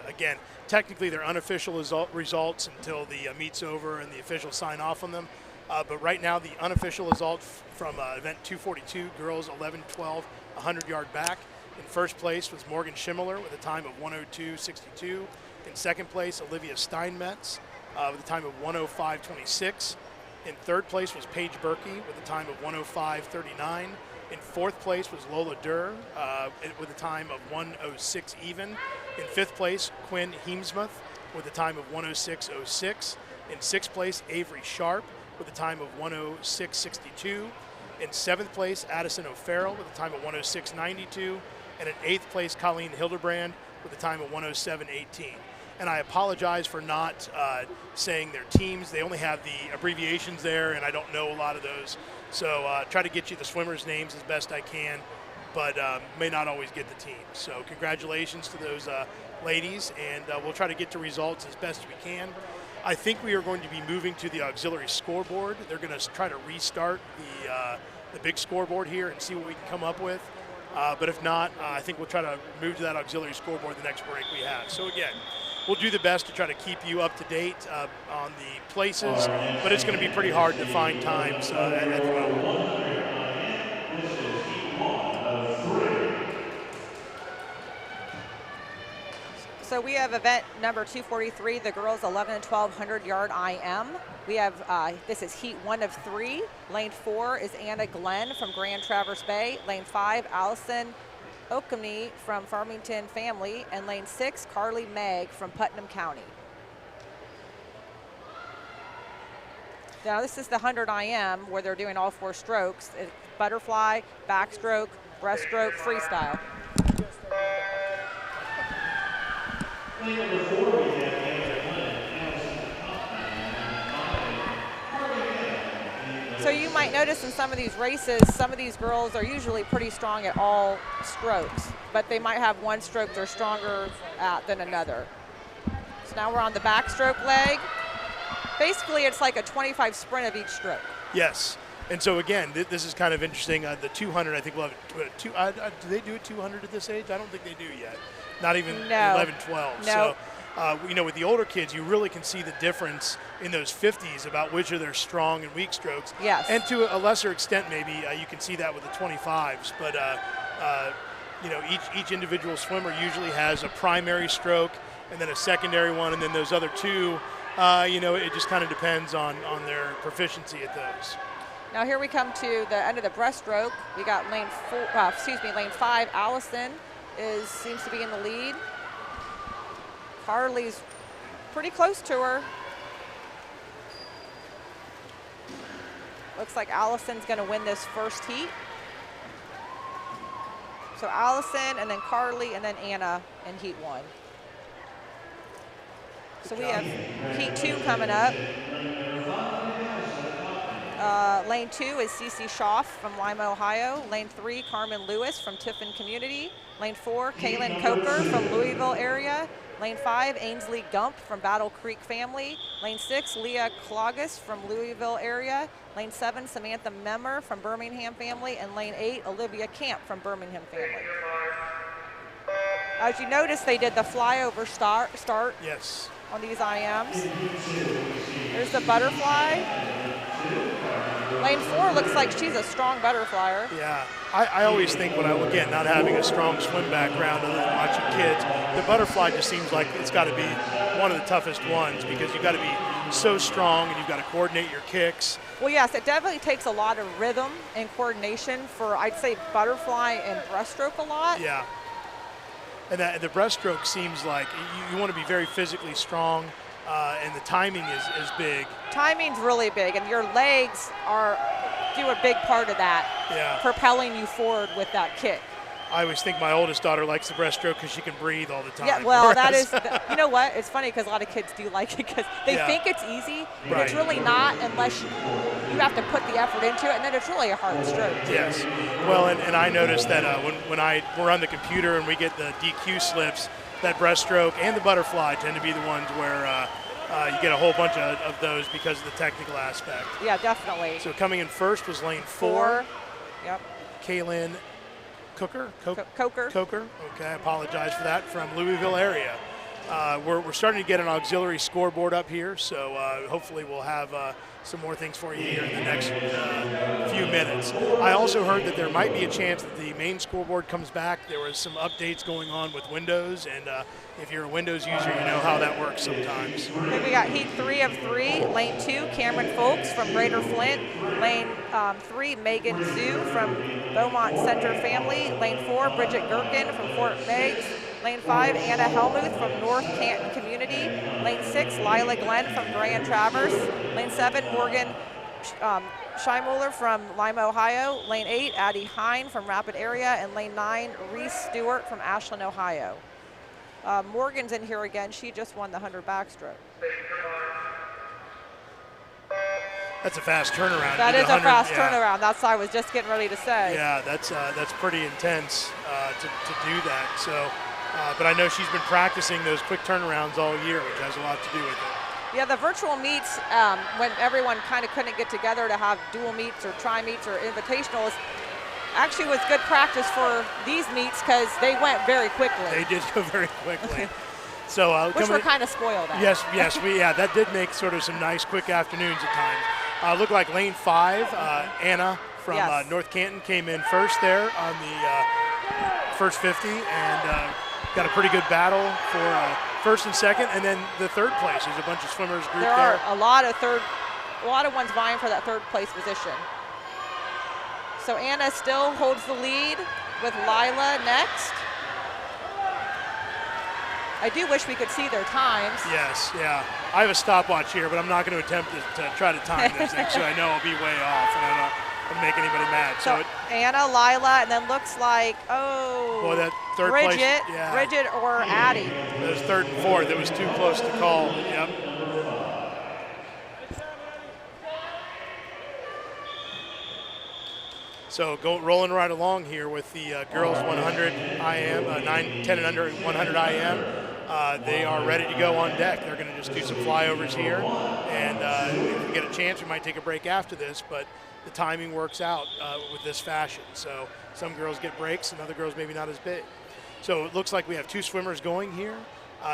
Again, technically they're unofficial results until the meet's over and the officials sign off on them. But right now the unofficial result from event 242, girls 11-12 100-yard back. In first place was Morgan Schimmeler with a time of 102.62. In second place, Olivia Steinmetz with a time of 105.26. In third place was Paige Berkey with a time of 105.39. In fourth place was Lola Durr with a time of 106 even. In fifth place, Quinn Heemsmuth with a time of 106.06. In sixth place, Avery Sharp with a time of 106.62. In seventh place, Addison O'Farrell with a time of 106.92. And in eighth place, Colleen Hildebrand with a time of 107.18. And I apologize for not saying their teams. They only have the abbreviations there, and I don't know a lot of those. So try to get you the swimmers' names as best I can, but may not always get the teams. So congratulations to those ladies, and we'll try to get to results as best we can. I think we are going to be moving to the auxiliary scoreboard. They're going to try to restart the big scoreboard here and see what we can come up with. But if not, I think we'll try to move to that auxiliary scoreboard the next break we have. So again, we'll do the best to try to keep you up to date on the places, but it's going to be pretty hard to find times at the moment. So we have event number 243, the girls 11 and 1200 yard IM. We have, this is heat 1 of 3. Lane 4 is Anna Glenn from Grand Traverse Bay. Lane 5, Allison Okamey from Farmington Family. And lane 6, Carly Meg from Putnam County. Now this is the 100 IM where they're doing all 4 strokes. It's butterfly, backstroke, breaststroke, freestyle. Lane number 4, we have So you might notice in some of these races, some of these girls are usually pretty strong at all strokes, but they might have one stroke they're stronger at than another. So now we're on the backstroke leg. Basically, it's like a 25 sprint of each stroke. Yes. And so again, this is kind of interesting. The 200, I think we'll have two. Do they do a 200 at this age? I don't think they do yet. Not even 11, 12. No. So, with the older kids, you really can see the difference in those 50s about which are their strong and weak strokes. Yes. And to a lesser extent, maybe you can see that with the 25s. But each individual swimmer usually has a primary stroke and then a secondary one, and then those other two. It just kind of depends on their proficiency at those. Now here we come to the end of the breaststroke. We got lane 5. Allison seems to be in the lead. Carly's pretty close to her. Looks like Allison's going to win this first heat. So Allison, and then Carly, and then Anna in heat 1. So we have heat 2 coming up. Lane 2 is Cece Schaff from Lima, Ohio. Lane 3, Carmen Lewis from Tiffin Community. Lane 4, Kaylin Coker from Louisville area. Lane 5, Ainsley Gump from Battle Creek Family. Lane 6, Leah Clogus from Louisville area. Lane 7, Samantha Memmer from Birmingham Family. And Lane 8, Olivia Camp from Birmingham Family. As you notice, they did the flyover start Yes. on these IMs. There's the butterfly. Lane 4 looks like she's a strong butterflyer. Yeah, I always think when again, not having a strong swim background other than watching kids, the butterfly just seems like it's got to be one of the toughest ones because you've got to be so strong and you've got to coordinate your kicks. Well, yes, it definitely takes a lot of rhythm and coordination for, I'd say, butterfly and breaststroke a lot. Yeah, and the breaststroke seems like you want to be very physically strong. And the timing is big. Timing's really big, and your legs do a big part of that, propelling you forward with that kick. I always think my oldest daughter likes the breaststroke because she can breathe all the time. Yeah, well, that is, you know what? It's funny because a lot of kids do like it because they think it's easy, but it's really not unless you have to put the effort into it, and then it's really a hard stroke. Yes. Well, and I noticed that when we're on the computer and we get the DQ slips, that breaststroke and the butterfly tend to be the ones where you get a whole bunch of those because of the technical aspect. Yeah, definitely. So coming in first was lane 4. Yep. Kaylin Coker. Coker. Coker. Okay, I apologize for that. From Louisville area. We're starting to get an auxiliary scoreboard up here, so hopefully we'll have some more things for you here in the next few minutes. I also heard that there might be a chance that the main scoreboard comes back. There was some updates going on with Windows, and if you're a Windows user, you know how that works sometimes. Okay, we got heat 3 of 3, lane 2, Cameron Folks from Greater Flint, lane 3, Megan Zhu from Beaumont Center Family, lane 4, Bridget Gherkin from Fort Meigs, lane 5, Anna Helmuth from North Canton Community, lane 6, Lila Glenn from Grand Traverse, lane 7, Morgan Scheimuller from Lima, Ohio, lane 8, Addie Hine from Rapid Area, and lane 9, Reese Stewart from Ashland, Ohio. Morgan's in here again. She just won the 100 backstroke. That's a fast turnaround. That is a fast turnaround. That's what I was just getting ready to say. Yeah, that's pretty intense to do that. So, but I know she's been practicing those quick turnarounds all year, which has a lot to do with it. Yeah, the virtual meets, when everyone kind of couldn't get together to have dual meets or tri-meets or invitationals, actually was good practice for these meets because they went very quickly. They did go very quickly. So, which we're kind of spoiled at. Yes, that did make sort of some nice quick afternoons at times. Looked like lane 5, Anna from North Canton came in first there on the first 50 and got a pretty good battle for first and second, and then the third place. There's a bunch of swimmers grouped there. There are a lot of ones vying for that third place position. So Anna still holds the lead with Lila next. I do wish we could see their times. Yes, yeah. I have a stopwatch here, but I'm not going to attempt to try to time this thing, so I know I'll be way off, and I'm not going to make anybody mad. So Anna, Lila, and then looks like, boy, that third Bridget, place, yeah. Bridget or Addie. It was third and fourth. It was too close to call. Yep. So rolling right along here with the girls 100 IM, 9, 10 and under 100 IM. They are ready to go on deck. They're going to just do some flyovers here, and if we get a chance, we might take a break after this, but the timing works out with this fashion. So some girls get breaks and other girls maybe not as big. So it looks like we have 2 swimmers going here.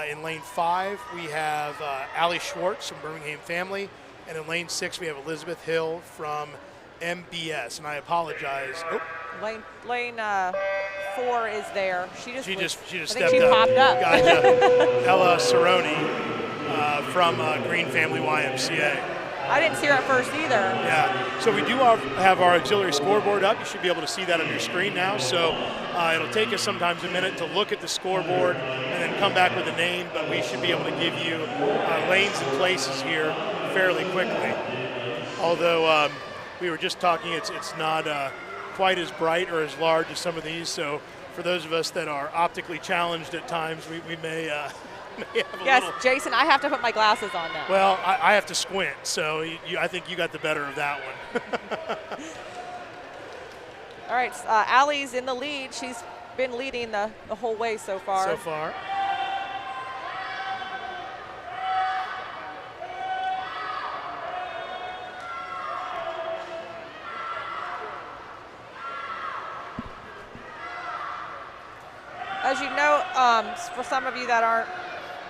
In lane 5, we have Allie Schwartz from Birmingham Family, and in lane 6, we have Elizabeth Hill from MBS, and I apologize. Oh. Lane 4 is there. She just stepped think she up. Popped up. Gotcha. Ella Cerrone from Green Family YMCA. I didn't see her at first either. Yeah, so we do have our auxiliary scoreboard up. You should be able to see that on your screen now. So it'll take us sometimes a minute to look at the scoreboard and then come back with a name, but we should be able to give you lanes and places here fairly quickly. Although we were just talking, it's not quite as bright or as large as some of these. So for those of us that are optically challenged at times, we may have yes, little. Jason, I have to put my glasses on now. Well, I have to squint, so I think you got the better of that one. All right, Allie's in the lead. She's been leading the whole way so far. As you know, for some of you that aren't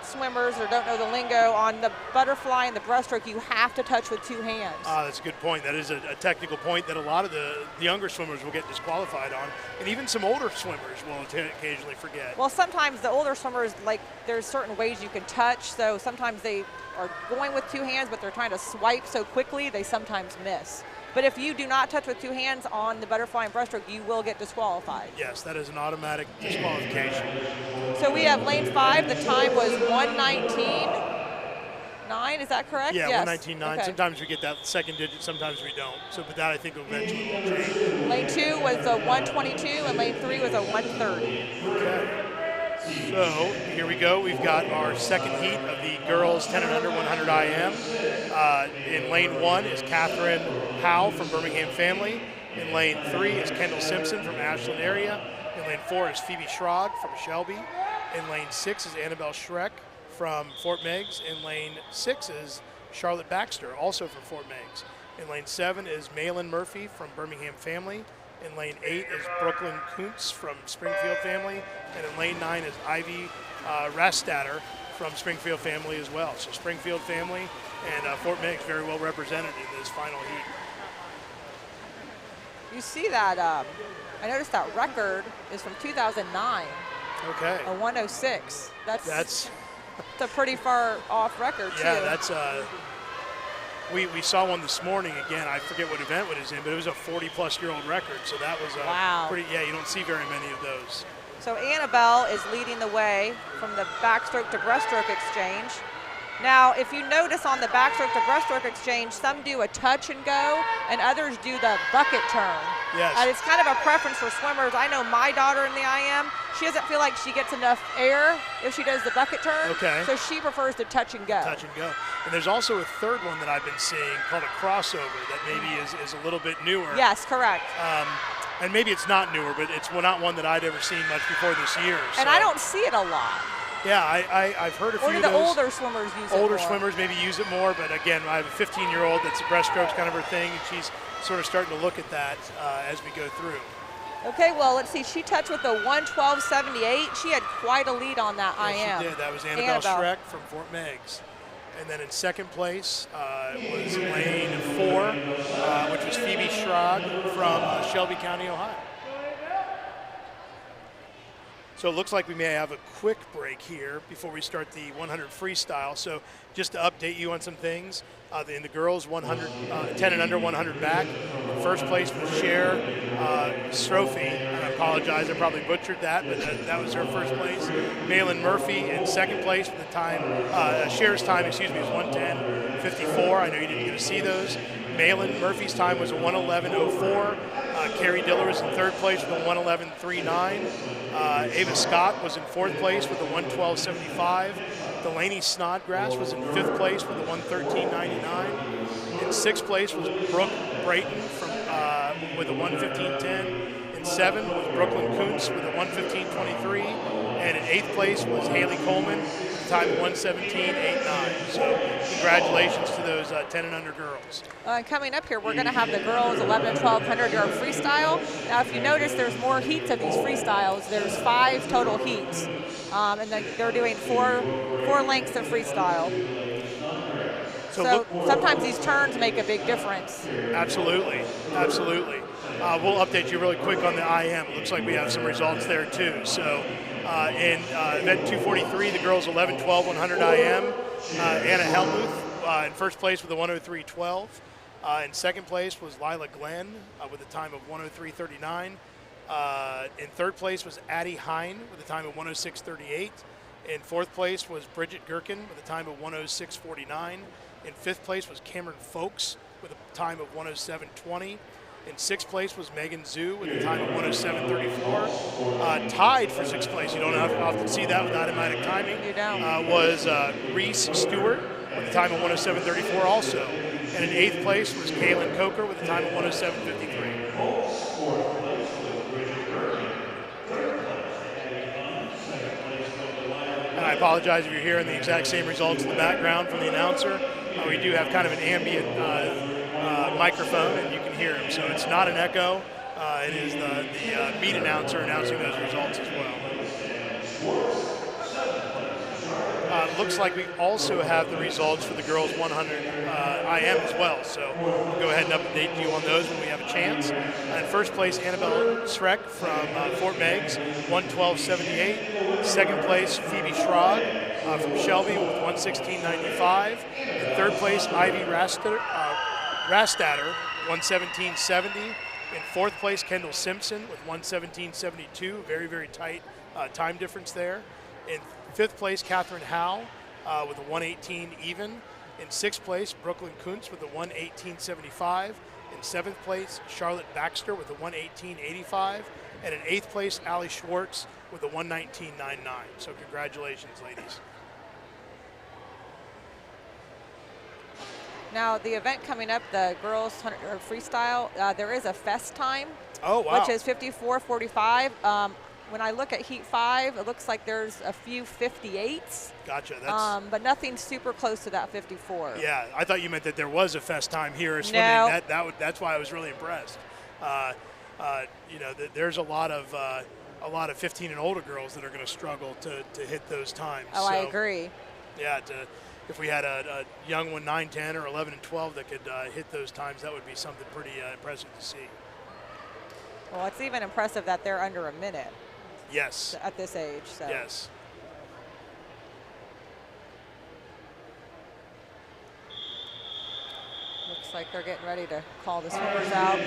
swimmers or don't know the lingo, on the butterfly and the breaststroke, you have to touch with 2 hands. That's a good point. That is a technical point that a lot of the younger swimmers will get disqualified on, and even some older swimmers will occasionally forget. Well, sometimes the older swimmers, like, there's certain ways you can touch, so sometimes they are going with 2 hands, but they're trying to swipe so quickly, they sometimes miss. But if you do not touch with 2 hands on the butterfly and breaststroke, you will get disqualified. Yes, that is an automatic disqualification. So we have lane 5. The time was 1:19.9. Is that correct? Yeah, yes. 1:19.9. Okay. Sometimes we get that second digit, sometimes we don't. So, but that I think eventually will change. Lane 2 was a 1:22, and lane 3 was a 1:30. Okay. So here we go. We've got our second heat of the girls 10 and under 100 IM. In lane 1 is Catherine Howe from Birmingham Family. In lane 3 is Kendall Simpson from Ashland area. In lane 4 is Phoebe Schrog from Shelby. In lane 6 is Annabelle Schreck from Fort Meigs. In lane 6 is Charlotte Baxter, also from Fort Meigs. In lane 7 is Malin Murphy from Birmingham Family. In lane 8 is Brooklyn Kuntz from Springfield family. And in lane 9 is Ivy Rastatter from Springfield family as well. So Springfield family and Fort Meigs very well represented in this final heat. You see that, I noticed that record is from 2009. Okay. A 106. That's a pretty far off record, too. Yeah, that's we saw one this morning again. I forget what event it was in, but it was a 40-plus-year-old record. So that was wow. Pretty. Yeah, you don't see very many of those. So Annabelle is leading the way from the backstroke to breaststroke exchange. Now, if you notice on the backstroke to breaststroke exchange, some do a touch and go, and others do the bucket turn. Yes. And it's kind of a preference for swimmers. I know my daughter in the IM, she doesn't feel like she gets enough air if she does the bucket turn. Okay. So she prefers to touch and go. Touch and go. And there's also a third one that I've been seeing called a crossover that maybe is a little bit newer. Yes, correct. And maybe it's not newer, but it's not one that I'd ever seen much before this year. And so. I don't see it a lot. Yeah, I've heard a few of those. Or do the older swimmers use it more? Older swimmers maybe use it more, but again, I have a 15-year-old that's a breaststroke's kind of her thing, and she's sort of starting to look at that as we go through. Okay, well, let's see. She touched with a 112.78. She had quite a lead on that IM. She did. That was Annabelle Schreck from Fort Meigs. And then in second place was lane 4, which was Phoebe Schrag from Shelby County, Ohio. So it looks like we may have a quick break here before we start the 100 freestyle. So just to update you on some things, in the girls 100, 10 and under 100 back. In first place was Cher Strophy. And I apologize, I probably butchered that, but that was her first place. Malin Murphy in second place with the time, Cher's time, is 110.54. I know you didn't get to see those. Malin Murphy's time was a 111.04. Carrie Diller was in third place with a 111.39. Ava Scott was in fourth place with a 112.75. Delaney Snodgrass was in fifth place with a 113.99. In sixth place was Brooke Brayton with a 115.10. In seventh was Brooklyn Kuntz with a 115.23. And in eighth place was Haley Coleman with a time of 117.89. So congratulations to those 10 and under girls. Coming up here, we're going to have the girls 11 and 1200 yard freestyle. Now, if you notice, there's more heats of these freestyles. There's 5 total heats, and they're doing four lengths of freestyle. So sometimes these turns make a big difference. Absolutely, absolutely. We'll update you really quick on the IM. It looks like we have some results there too. So in event 243, the girls 11, 12, 100 IM. Anna Helmuth in first place with a 103.12. In second place was Lila Glenn with a time of 103.39. In third place was Addie Hine with a time of 106.38. In fourth place was Bridget Gherkin with a time of 106.49. In fifth place was Cameron Folks with a time of 107.20. In sixth place was Megan Zhu with a time of 107.34. Tied for sixth place, you don't often see that with automatic timing, you don't. Was Reese Stewart with a time of 107.34 also. And in eighth place was Kaylin Coker with a time of 107.53. And I apologize if you're hearing the exact same results in the background from the announcer. We do have kind of an ambient microphone, and you can hear him. So it's not an echo. It is the meet announcer announcing those results as well. Looks like we also have the results for the girls 100 IM as well. So we'll go ahead and update you on those when we have a chance. In first place, Annabelle Schreck from Fort Meigs, 112.78. Second place, Phoebe Schrag from Shelby with 116.95. In third place, Ivy Rastatter, 117.70. In fourth place, Kendall Simpson with 117.72. Very, very tight time difference there. In fifth place, Catherine Howe with a 118 even. In sixth place, Brooklyn Kuntz with a 118.75. In seventh place, Charlotte Baxter with a 118.85. And in eighth place, Allie Schwartz with a 119.99. So congratulations, ladies. Now, the event coming up, the girls 100 freestyle, there is a fest time. Oh, wow. Which is 54.45. When I look at Heat 5, it looks like there's a few 58s. Gotcha. But nothing super close to that 54. Yeah, I thought you meant that there was a fest time here swimming. No. That's why I was really impressed. there's a lot of 15 and older girls that are going to struggle to hit those times. Oh, so, I agree. Yeah, if we had a young one, 9, 10, or 11 and 12 that could hit those times, that would be something pretty impressive to see. Well, it's even impressive that they're under a minute. Yes. At this age. So. Yes. Looks like they're getting ready to call the swimmers out.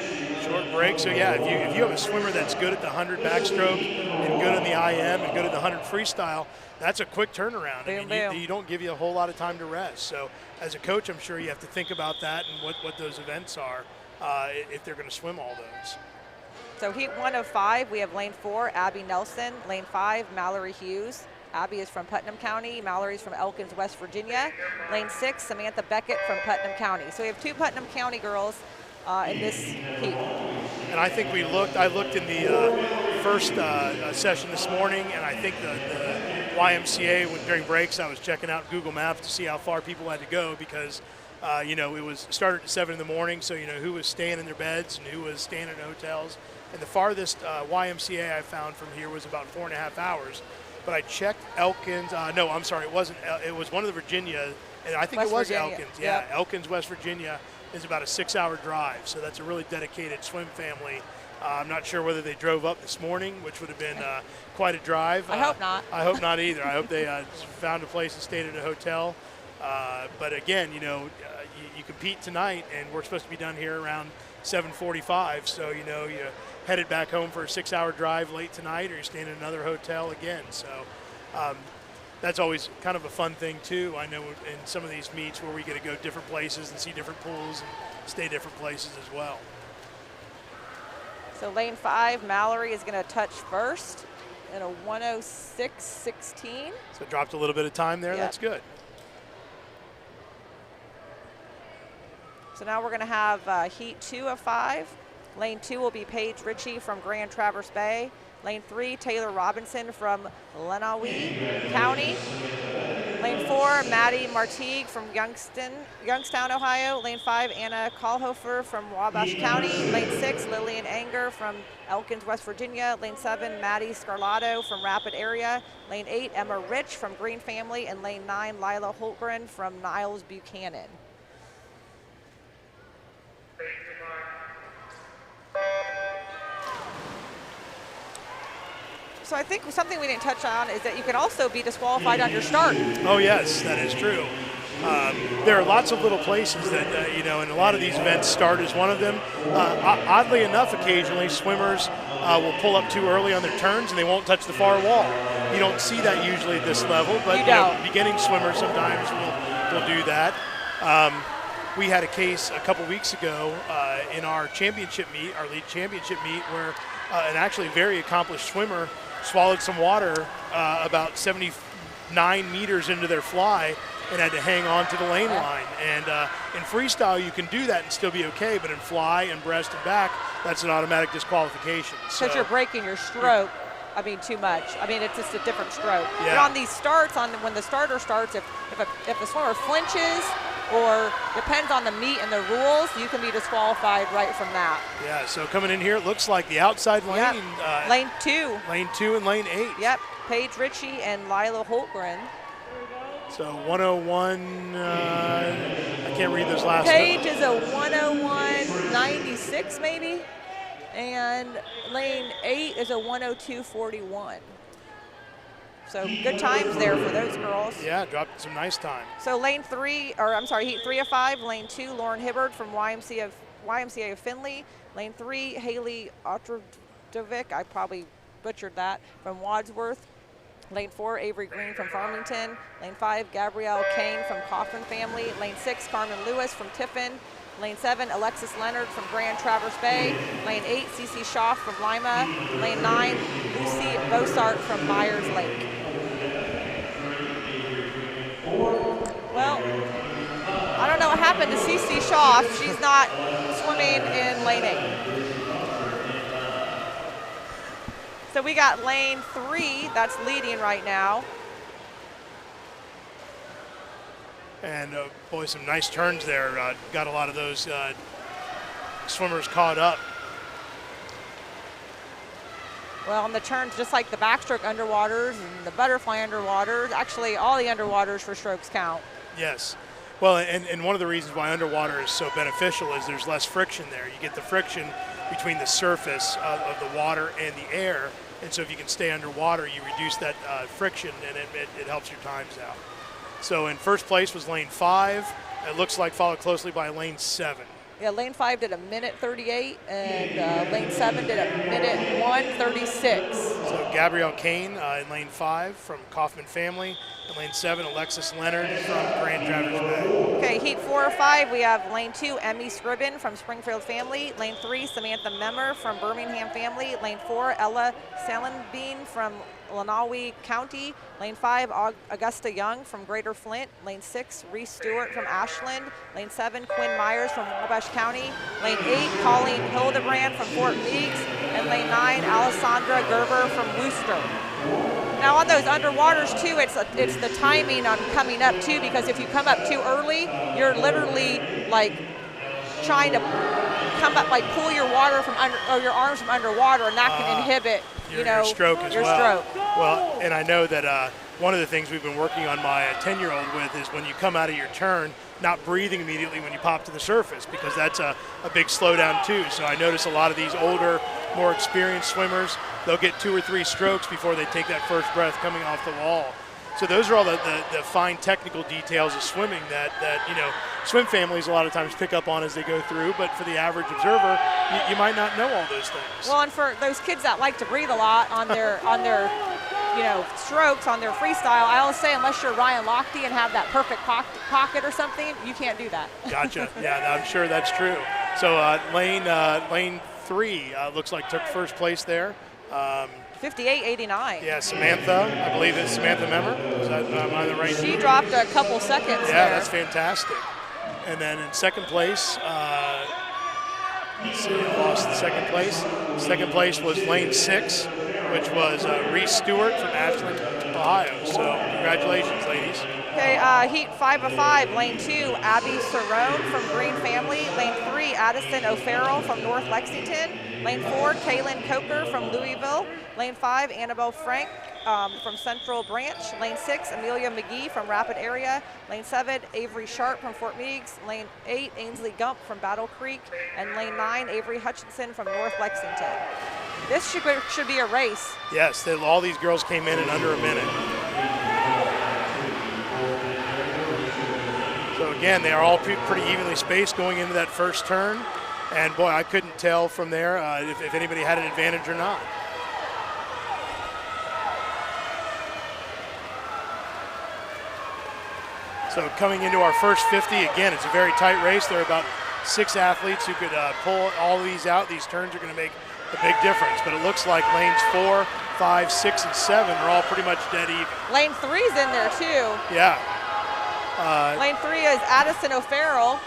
Short break. So yeah, if you have a swimmer that's good at the 100 backstroke and good in the IM and good at the 100 freestyle, that's a quick turnaround. Boom, I mean, you don't give you a whole lot of time to rest. So as a coach, I'm sure you have to think about that and what those events are if they're going to swim all those. So heat 1 of 5, we have lane 4, Abby Nelson. Lane 5, Mallory Hughes. Abby is from Putnam County. Mallory's from Elkins, West Virginia. Lane 6, Samantha Beckett from Putnam County. So we have 2 Putnam County girls in this heat. And I think I looked in the first session this morning, and I think the YMCA, during breaks, I was checking out Google Maps to see how far people had to go because, it was started at 7 in the morning, so, who was staying in their beds and who was staying in hotels. And the farthest YMCA I found from here was about 4.5 hours. But I checked Elkins. No, I'm sorry, it wasn't. It was one of the Virginia, and I think it was Virginia. Elkins. Yeah, yep. Elkins, West Virginia is about a 6-hour drive. So that's a really dedicated swim family. I'm not sure whether they drove up this morning, which would have been quite a drive. I hope not. I hope not either. I hope they found a place and stayed at a hotel. But again, you compete tonight, and we're supposed to be done here around 7:45. So you headed back home for a 6-hour drive late tonight, or you're staying in another hotel again. So that's always kind of a fun thing too. I know in some of these meets where we get to go different places and see different pools and stay different places as well. So lane 5, Mallory is going to touch first in a 106.16. So dropped a little bit of time there. Yep. That's good. So now we're going to have heat 2 of 5. Lane 2 will be Paige Ritchie from Grand Traverse Bay. Lane 3, Taylor Robinson from Lenawee County. Lane 4, Maddie Martigue from Youngstown, Ohio. Lane 5, Anna Kalhofer from Wabash County. Lane 6, Lillian Anger from Elkins, West Virginia. Lane 7, Maddie Scarlato from Rapid Area. Lane 8, Emma Rich from Green Family. And Lane 9, Lila Holtgren from Niles Buchanan. So I think something we didn't touch on is that you can also be disqualified on your start. Oh yes, that is true. There are lots of little places that, and a lot of these events, start as one of them. Oddly enough, occasionally swimmers will pull up too early on their turns and they won't touch the far wall. You don't see that usually at this level, but beginning swimmers sometimes will do that. We had a case a couple weeks ago in our championship meet, our league championship meet, where an actually very accomplished swimmer swallowed some water about 79 meters into their fly and had to hang on to the lane line. And in freestyle, you can do that and still be okay, but in fly and breast and back, that's an automatic disqualification. Because you're breaking your stroke. Too much. It's just a different stroke. Yeah. But on these starts, when the starter starts, if the swimmer flinches or depends on the meet and the rules, you can be disqualified right from that. Yeah, so coming in here, it looks like the outside lane. Yep. Lane 2. Lane 2 and lane 8. Yep, Paige Ritchie and Lila Holtgren. So 101, I can't read those last Paige is a 101.96 maybe. And lane 8 is a 102.41. So good times there for those girls. Yeah, dropped some nice time. So heat 3 of 5, lane 2, Lauren Hibbard from YMCA of Findlay. Lane 3, Haley Otrodovic, I probably butchered that, from Wadsworth. Lane 4, Avery Green from Farmington. Lane 5, Gabrielle Kane from Coffin Family. Lane 6, Carmen Lewis from Tiffin. Lane 7, Alexis Leonard from Grand Traverse Bay. Lane 8, Cece Schaff from Lima. Lane 9, Lucy Bossart from Myers Lake. Well, I don't know what happened to Cece Schaff. She's not swimming in lane 8. So we got lane 3 that's leading right now. And boy, some nice turns there. Got a lot of those swimmers caught up. Well, on the turns, just like the backstroke underwaters and the butterfly underwaters, actually all the underwaters for strokes count. Yes. Well, and one of the reasons why underwater is so beneficial is there's less friction there. You get the friction between the surface of the water and the air, and so if you can stay underwater, you reduce that friction, and it helps your times out. So in first place was lane 5. It looks like followed closely by lane 7. Yeah, lane 5 did a minute 38, and lane 7 did a minute 1:36. So Gabrielle Kane in lane 5 from Kaufman Family. In lane 7, Alexis Leonard from Grand Traverse Bay. Okay, heat 4 or 5, we have lane 2, Emmy Scribbin from Springfield Family. Lane 3, Samantha Memmer from Birmingham Family. Lane 4, Ella Salenbean from Lenawe County. Lane 5, Augusta Young from Greater Flint. Lane 6, Reese Stewart from Ashland. Lane 7, Quinn Myers from Wabash County. Lane 8, Colleen Hildebrand from Fort Meigs. And lane 9, Alessandra Gerber from Worcester. Now on those underwaters too, it's the timing on coming up too, because if you come up too early, you're literally like trying to come up, like pull your water from under, or your arms from underwater, and that can inhibit your stroke as your well. stroke. Well, and I know that one of the things we've been working on my 10-year-old with is when you come out of your turn, not breathing immediately when you pop to the surface, because that's a big slowdown too. So I notice a lot of these older, more experienced swimmers, they'll get 2 or 3 strokes before they take that first breath coming off the wall. So those are all the fine technical details of swimming that swim families a lot of times pick up on as they go through, but for the average observer, you might not know all those things. Well, and for those kids that like to breathe a lot on their strokes, on their freestyle, I always say unless you're Ryan Lochte and have that perfect pocket or something, you can't do that. Gotcha. Yeah, I'm sure that's true. So lane 3 looks like took first place there. 58.89. Yeah, Samantha, I believe it's Samantha Memmer. Is that am I the right? She dropped a couple seconds there. Yeah, that's fantastic. And then in second place, let's see, I lost the second place. Second place was lane 6, which was Reese Stewart from Ashland, Ohio. So congratulations, ladies. Okay, heat 5 of 5, lane 2, Abby Cerrone from Green Family. Lane 3, Addison O'Farrell from North Lexington. Lane 4, Kaylin Coker from Louisville. Lane 5, Annabelle Frank from Central Branch. Lane 6, Amelia McGee from Rapid Area. Lane 7, Avery Sharp from Fort Meigs. Lane 8, Ainsley Gump from Battle Creek. And lane 9, Avery Hutchinson from North Lexington. This should be a race. Yes, all these girls came in under a minute. So again, they are all pretty evenly spaced going into that first turn. And boy, I couldn't tell from there if anybody had an advantage or not. So coming into our first 50, again, it's a very tight race. There are about 6 athletes who could pull all these out. These turns are going to make a big difference. But it looks like lanes 4, 5, 6, and 7 are all pretty much dead even. Lane 3's in there too. Yeah. Lane 3 is Addison O'Farrell.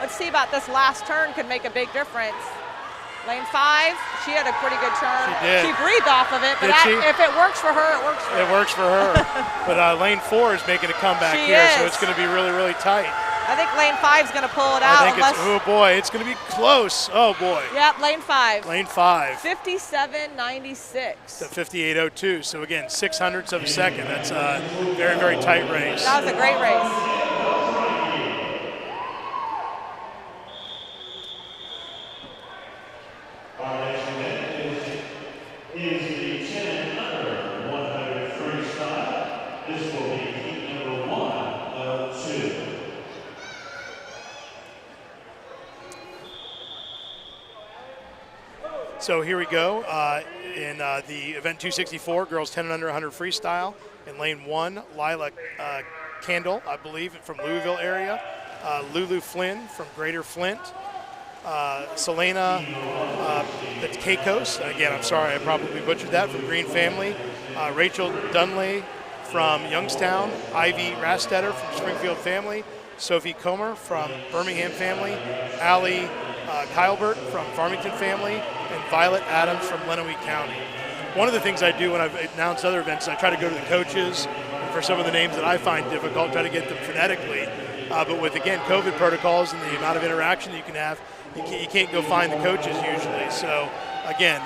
Let's see about this last turn, could make a big difference. Lane 5, she had a pretty good turn. She did. She breathed off of it, but if it works for her, it works for her. It works for her. But lane 4 is making a comeback here, so it's going to be really, really tight. I think lane 5 is going to pull it out. I think oh boy, it's going to be close. Oh boy. Yep, lane 5. Lane 5. 57.96. To 58.02. So again, 600ths of a second. That's a very, very tight race. That was a great race. Our next event is the 10 under 100 freestyle. This will be heat number 1 of 2. So here we go in the event 264, girls 10 and under 100 freestyle. In lane 1, Lila Candle, I believe, from Louisville area. Lulu Flynn from Greater Flint. Selena Caicos, again, I'm sorry, I probably butchered that, from Green Family. Rachel Dunley from Youngstown. Ivy Rastetter from Springfield Family. Sophie Comer from Birmingham Family. Allie Kylebert from Farmington Family. And Violet Adams from Lenawee County. One of the things I do when I've announced other events is I try to go to the coaches, and for some of the names that I find difficult, try to get them phonetically. But with, again, COVID protocols and the amount of interaction that you can have, you can't go find the coaches usually. So, again,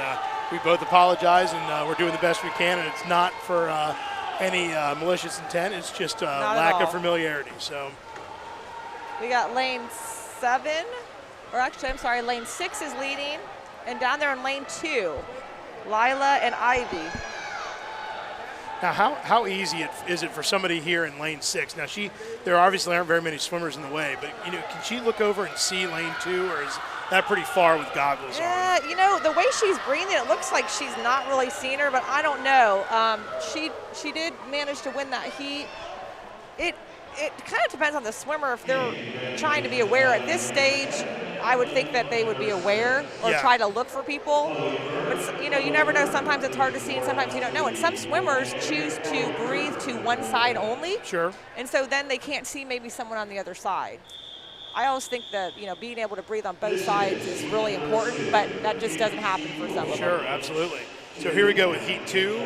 we both apologize, and we're doing the best we can, and it's not for any malicious intent. It's just lack of familiarity. So we got lane 7, or actually, I'm sorry, lane 6 is leading, and down there in lane 2, Lila and Ivy. Now, how easy is it for somebody here in lane 6? Now, there obviously aren't very many swimmers in the way, but can she look over and see lane 2, or is that pretty far with goggles on? Yeah, the way she's breathing, it looks like she's not really seeing her, but I don't know. She did manage to win that heat. It kind of depends on the swimmer if they're trying to be aware. At this stage, I would think that they would be aware or try to look for people. But, you never know. Sometimes it's hard to see and sometimes you don't know. And some swimmers choose to breathe to one side only. Sure. And so then they can't see maybe someone on the other side. I always think that, being able to breathe on both sides is really important, but that just doesn't happen for some of them. Sure, absolutely. So here we go with Heat 2.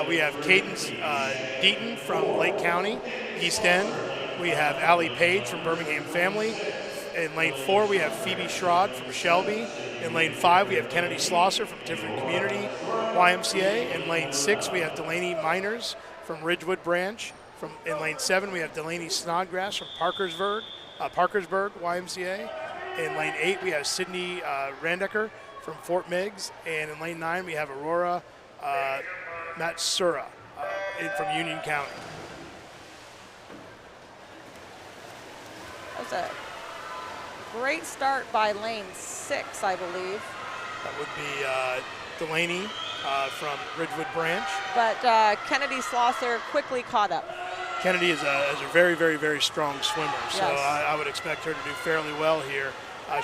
We have Cadence Deaton from Lake County, East End. We have Allie Page from Birmingham Family. In lane 4, we have Phoebe Schrod from Shelby. In lane 5, we have Kennedy Slosser from Tiffin Community YMCA. In lane 6, we have Delaney Miners from Ridgewood Branch. In lane 7, we have Delaney Snodgrass from Parkersburg YMCA. In lane 8, we have Sydney Randecker from Fort Meigs. And in lane 9, we have Aurora Matsura from Union County. That was a great start by lane 6, I believe. That would be Delaney from Ridgewood Branch. But Kennedy Slosser quickly caught up. Kennedy is a very, very, very strong swimmer, so Yes. I would expect her to do fairly well here.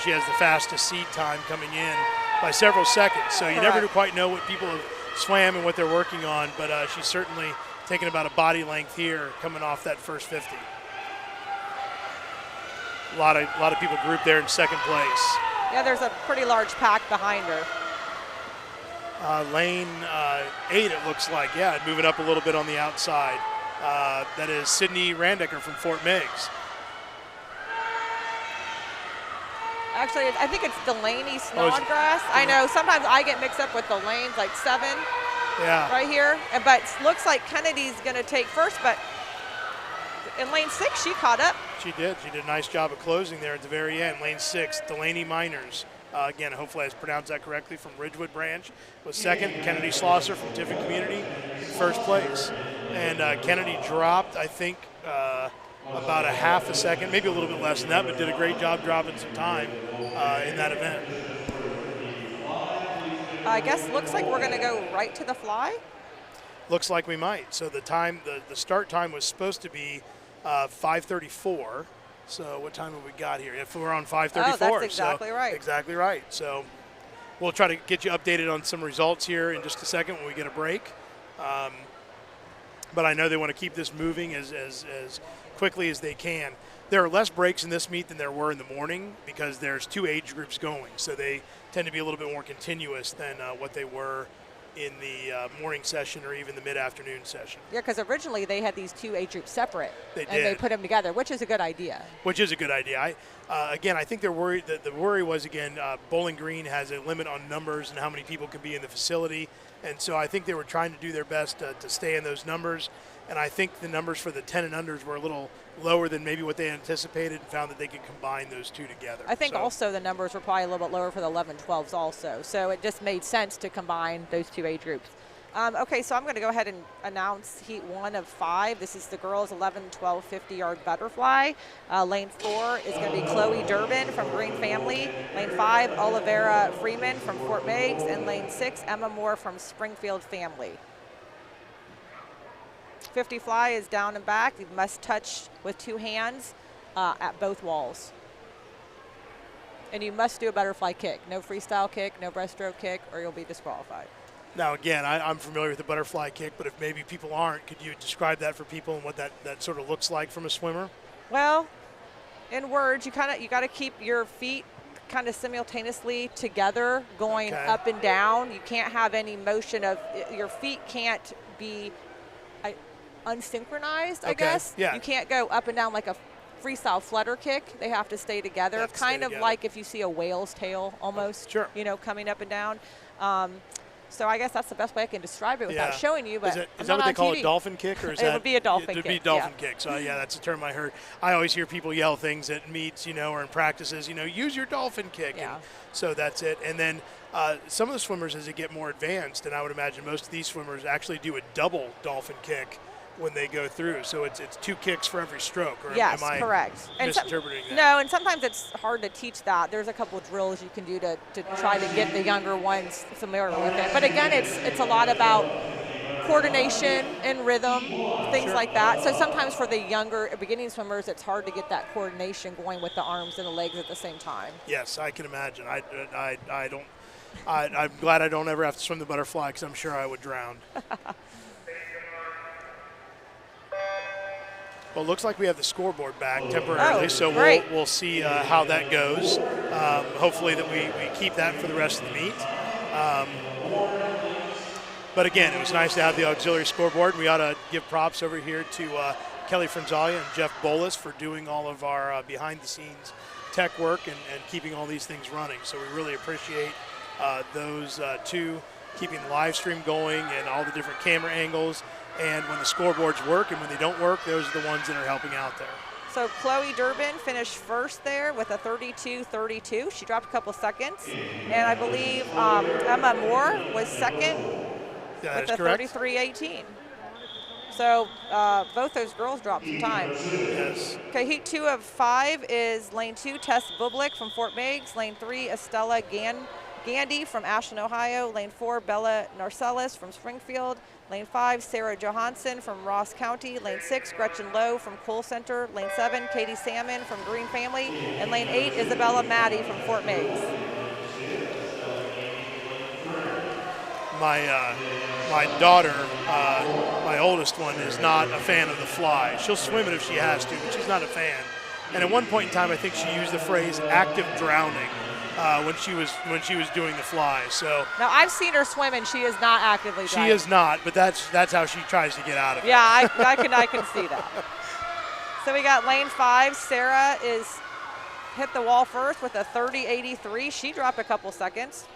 She has the fastest seed time coming in by several seconds, so you never quite know what people have swam and what they're working on, but she's certainly taking about a body length here coming off that first 50. A lot of people grouped there in second place. Yeah, there's a pretty large pack behind her. Lane 8, it looks like, moving up a little bit on the outside. That is Sydney Randecker from Fort Meigs. Actually, I think it's Delaney Snodgrass. I know, sometimes I get mixed up with the lanes, like 7 right here. But it looks like Kennedy's going to take first, but in lane 6, she caught up. She did. She did a nice job of closing there at the very end. Lane 6, Delaney Miners. Again, hopefully I pronounced that correctly, from Ridgewood Branch was second. Kennedy Slosser from Tiffin Community in first place. And Kennedy dropped, I think, about a half a second, maybe a little bit less than that, but did a great job dropping some time in that event. I guess looks like we're going to go right to the fly. Looks like we might. So the start time was supposed to be 5:34. So what time have we got here? If we're on 5:34. Oh, that's exactly right. Exactly right. So we'll try to get you updated on some results here in just a second when we get a break. But I know they want to keep this moving as quickly as they can. There are less breaks in this meet than there were in the morning because there's 2 age groups going. So they tend to be a little bit more continuous than what they were in the morning session or even the mid-afternoon session. Yeah, because originally they had these 2 age groups separate. They did. And they put them together, which is a good idea. Which is a good idea. Again, I think they're worried. The worry was, again, Bowling Green has a limit on numbers and how many people can be in the facility. And so I think they were trying to do their best to stay in those numbers. And I think the numbers for the 10 and unders were a little lower than maybe what they anticipated, and found that they could combine those 2 together. I think also the numbers were probably a little bit lower for the 11-12s also. So it just made sense to combine those 2 age groups. Okay, so I'm going to go ahead and announce Heat 1 of 5. This is the girls 11, 12, 50-yard butterfly. Lane 4 is going to be Chloe Durbin from Green Family. Lane 5, Olivera Freeman from Fort Meigs. And lane 6, Emma Moore from Springfield Family. 50 fly is down and back. You must touch with 2 hands at both walls. And you must do a butterfly kick. No freestyle kick, no breaststroke kick, or you'll be disqualified. Now, again, I'm familiar with the butterfly kick, but if maybe people aren't, could you describe that for people and what that sort of looks like from a swimmer? Well, in words, you got to keep your feet kind of simultaneously together, going up and down. You can't have any motion of your feet can't be unsynchronized, I guess. Yeah. You can't go up and down like a freestyle flutter kick. They have to stay together, kind of like if you see a whale's tail almost, coming up and down. So I guess that's the best way I can describe it without showing you. But is that what they call a dolphin kick, or is it would be a dolphin kick? It would be a dolphin kick. So yeah, that's a term I heard. I always hear people yell things at meets, or in practices, use your dolphin kick. Yeah. And so that's it. And then some of the swimmers, as they get more advanced, and I would imagine most of these swimmers actually do a double dolphin kick when they go through. So it's 2 kicks for every stroke. Or yes, am I correct. misinterpreting that? No, and sometimes it's hard to teach that. There's a couple of drills you can do to try to get the younger ones familiar with it. But again, it's a lot about coordination and rhythm, things like that. So sometimes for the younger beginning swimmers, it's hard to get that coordination going with the arms and the legs at the same time. Yes, I can imagine. I'm glad I don't ever have to swim the butterfly, because I'm sure I would drown. Well, it looks like we have the scoreboard back temporarily, so we'll see how that goes. Hopefully that we keep that for the rest of the meet. But again, it was nice to have the auxiliary scoreboard. We ought to give props over here to Kelly Franzalia and Jeff Bolus for doing all of our behind-the-scenes tech work and keeping all these things running. So we really appreciate those two, keeping the live stream going and all the different camera angles. And when the scoreboards work and when they don't work, those are the ones that are helping out there. So Chloe Durbin finished first there with a 32.32. She dropped a couple seconds. And I believe Emma Moore was second with a 33.18. So both those girls dropped some time. Yes. Okay, heat 2 of 5 is lane 2, Tess Bublik from Fort Meigs. Lane 3, Estella Gandy from Ashland, Ohio. Lane 4, Bella Narcellus from Springfield. Lane 5, Sarah Johansson from Ross County. Lane 6, Gretchen Lowe from Cole Center. Lane 7, Katie Salmon from Green Family. And lane 8, Isabella Maddie from Fort Meigs. My daughter, my oldest one, is not a fan of the fly. She'll swim it if she has to, but she's not a fan. And at one point in time, I think she used the phrase "active drowning" when she was doing the fly. So now I've seen her swim, and she is not actively drowning. She is not, but that's how she tries to get out of it. Yeah, I can see that. So we got lane 5. Sarah hit the wall first with a 30.83. She dropped a couple seconds.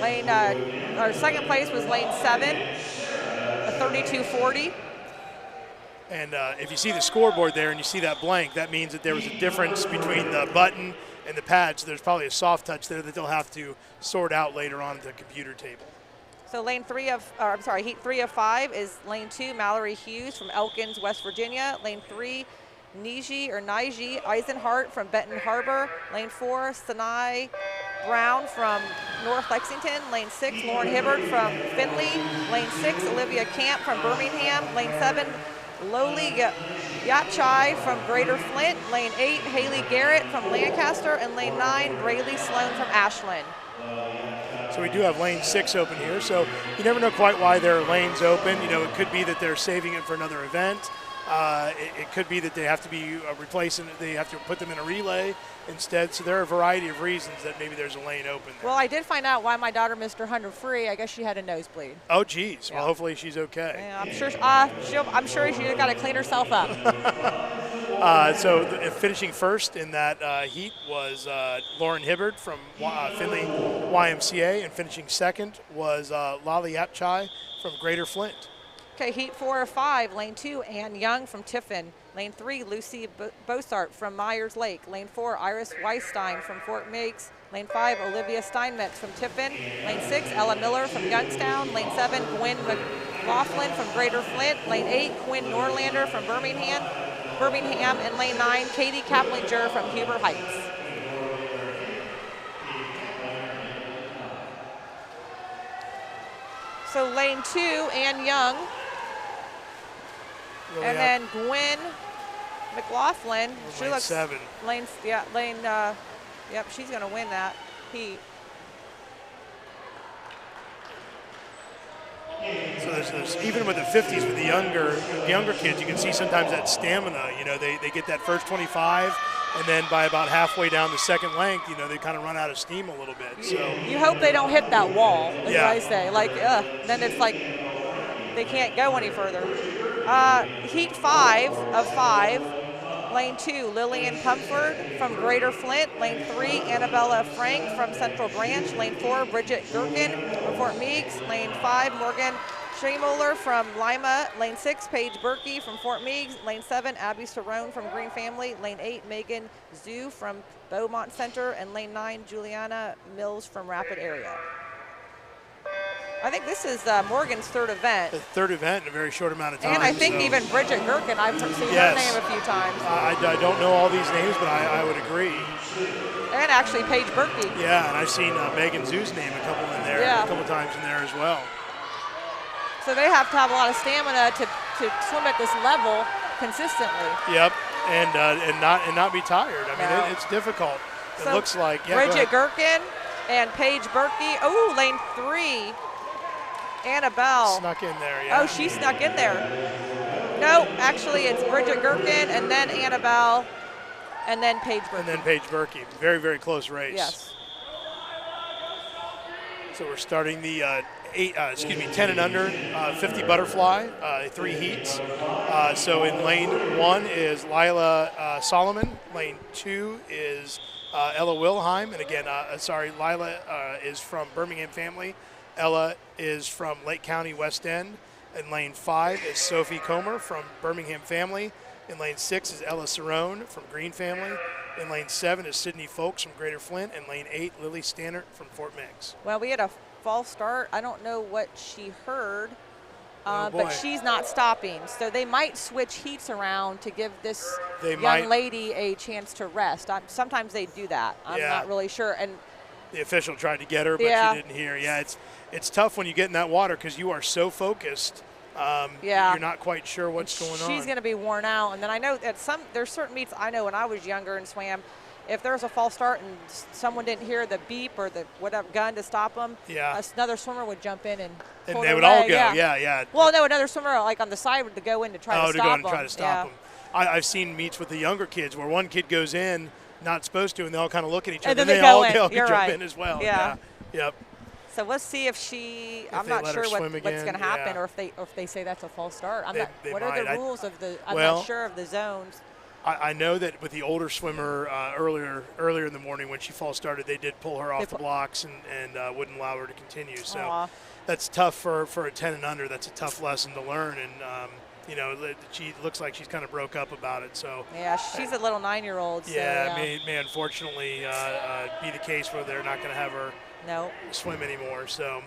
Our second place was lane 7, a 32.40. And if you see the scoreboard there and you see that blank, that means that there was a difference between the button and the pad. So there's probably a soft touch there that they'll have to sort out later on at the computer table. So heat 3 of 5 is lane 2, Mallory Hughes from Elkins, West Virginia. Lane 3, Niji Eisenhart from Benton Harbor. Lane 4, Sanai Brown from North Lexington. Lane 6, Lauren Hibbert from Findlay. Lane 6, Olivia Camp from Birmingham. Lane 7, Loli Yachai from Greater Flint. Lane 8, Haley Garrett from Lancaster. And lane 9, Braylee Sloan from Ashland. So we do have lane 6 open here. So you never know quite why there are lanes open. It could be that they're saving it for another event. It could be that they have to be replacing, they have to put them in a relay instead. So there are a variety of reasons that maybe there's a lane open there. Well, I did find out why my daughter missed her 100 free. I guess she had a nosebleed. Oh, geez. Yeah. Well, hopefully she's okay. Yeah, I'm sure she's got to clean herself up. Finishing first in that heat was Lauren Hibbert from Findlay YMCA, and finishing second was Lali Yapchai from Greater Flint. Okay, heat 4 of 5, lane 2, Ann Young from Tiffin. Lane 3, Lucy Bossart from Myers Lake. Lane 4, Iris Weistein from Fort Meigs. Lane 5, Olivia Steinmetz from Tiffin. Lane 6, Ella Miller from Youngstown. Lane 7, Gwen McLaughlin from Greater Flint. Lane 8, Quinn Norlander from Birmingham. And lane 9, Katie Kaplinger from Huber Heights. So lane 2, Ann Young. And then Gwen McLaughlin. She looks 7. She's going to win that heat. So there's even with the 50s, with the younger kids, you can see sometimes that stamina. They get that first 25, and then by about halfway down the second length, they kind of run out of steam a little bit. So you hope they don't hit that wall, as I say. Then it's like they can't go any further. Heat 5 of 5, lane 2, Lillian Pumford from Greater Flint. Lane 3, Annabella Frank from Central Branch. Lane 4, Bridget Gherkin Fort Meigs. Lane 5, Morgan Schreemuller from Lima. Lane 6, Paige Berkey from Fort Meigs. Lane 7, Abby Cerrone from Green Family. Lane 8, Megan Zhu from Beaumont Center. And lane 9, Juliana Mills from Rapid Area. I think this is Morgan's third event. The third event in a very short amount of time. And I think even Bridget Gherkin, I've seen her name a few times. I don't know all these names, but I would agree. And actually Paige Berkey. Yeah, and I've seen Megan Zhu's name a couple in there, a couple times in there as well. So they have to have a lot of stamina to swim at this level consistently. Yep, and not be tired. I mean, it's difficult. It looks like Bridget Gherkin and Paige Berkey. Oh, lane 3. Annabelle. Snuck in there, yeah. Oh, she snuck in there. No, actually it's Bridget Gherkin and then Annabelle and then Paige Berkey. And then Paige Berkey. Very, very close race. Yes. So we're starting the 10 and under 50 butterfly, 3 heats. So in lane 1 is Lila Solomon. Lane 2 is Ella Wilhelm. And again, Lila is from Birmingham Family. Ella is from Lake County, West End. In lane 5 is Sophie Comer from Birmingham Family. In lane 6 is Ella Cerrone from Green Family. In lane 7 is Sydney Folks from Greater Flint. And lane 8, Lily Stannert from Fort Meigs. Well, we had a false start. I don't know what she heard, but she's not stopping. So they might switch heats around to give this young lady a chance to rest. Sometimes they do that. I'm not really sure. And the official tried to get her, but she didn't hear. Yeah, it's tough when you get in that water because you are so focused. You're not quite sure what's going on. She's going to be worn out. And then I know that there's certain meets I know when I was younger and swam, if there's a false start and someone didn't hear the beep or the whatever gun to stop them, another swimmer would jump in and pull they their would leg. all go. Yeah. Well, no, another swimmer like on the side would go in to try to stop them. Oh, to go in and try to stop them. I've seen meets with the younger kids where one kid goes in, not supposed to, and they all kind of look at each other. And then they all go jump in as well. Yeah. Yep. So let's see if I'm not sure what's going to happen, or if they say that's a false start. What are the rules of the? I'm not sure of the zones. I know that with the older swimmer earlier in the morning when she false started, they did pull her off the blocks and wouldn't allow her to continue. So that's tough for a 10 and under. That's a tough lesson to learn, and she looks like she's kind of broke up about it. So yeah, she's a little 9-year-old. So, may unfortunately be the case where they're not going to have her swim anymore. So.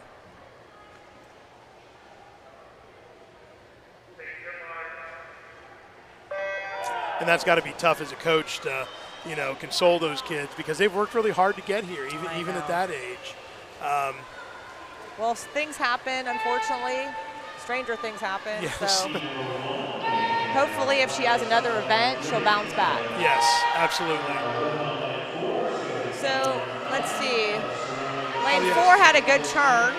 And that's got to be tough as a coach to, console those kids because they've worked really hard to get here, even at that age. Well, things happen, unfortunately. Stranger things happen. Yes. So hopefully if she has another event, she'll bounce back. Yes, absolutely. So let's see. Lane 4 had a good turn.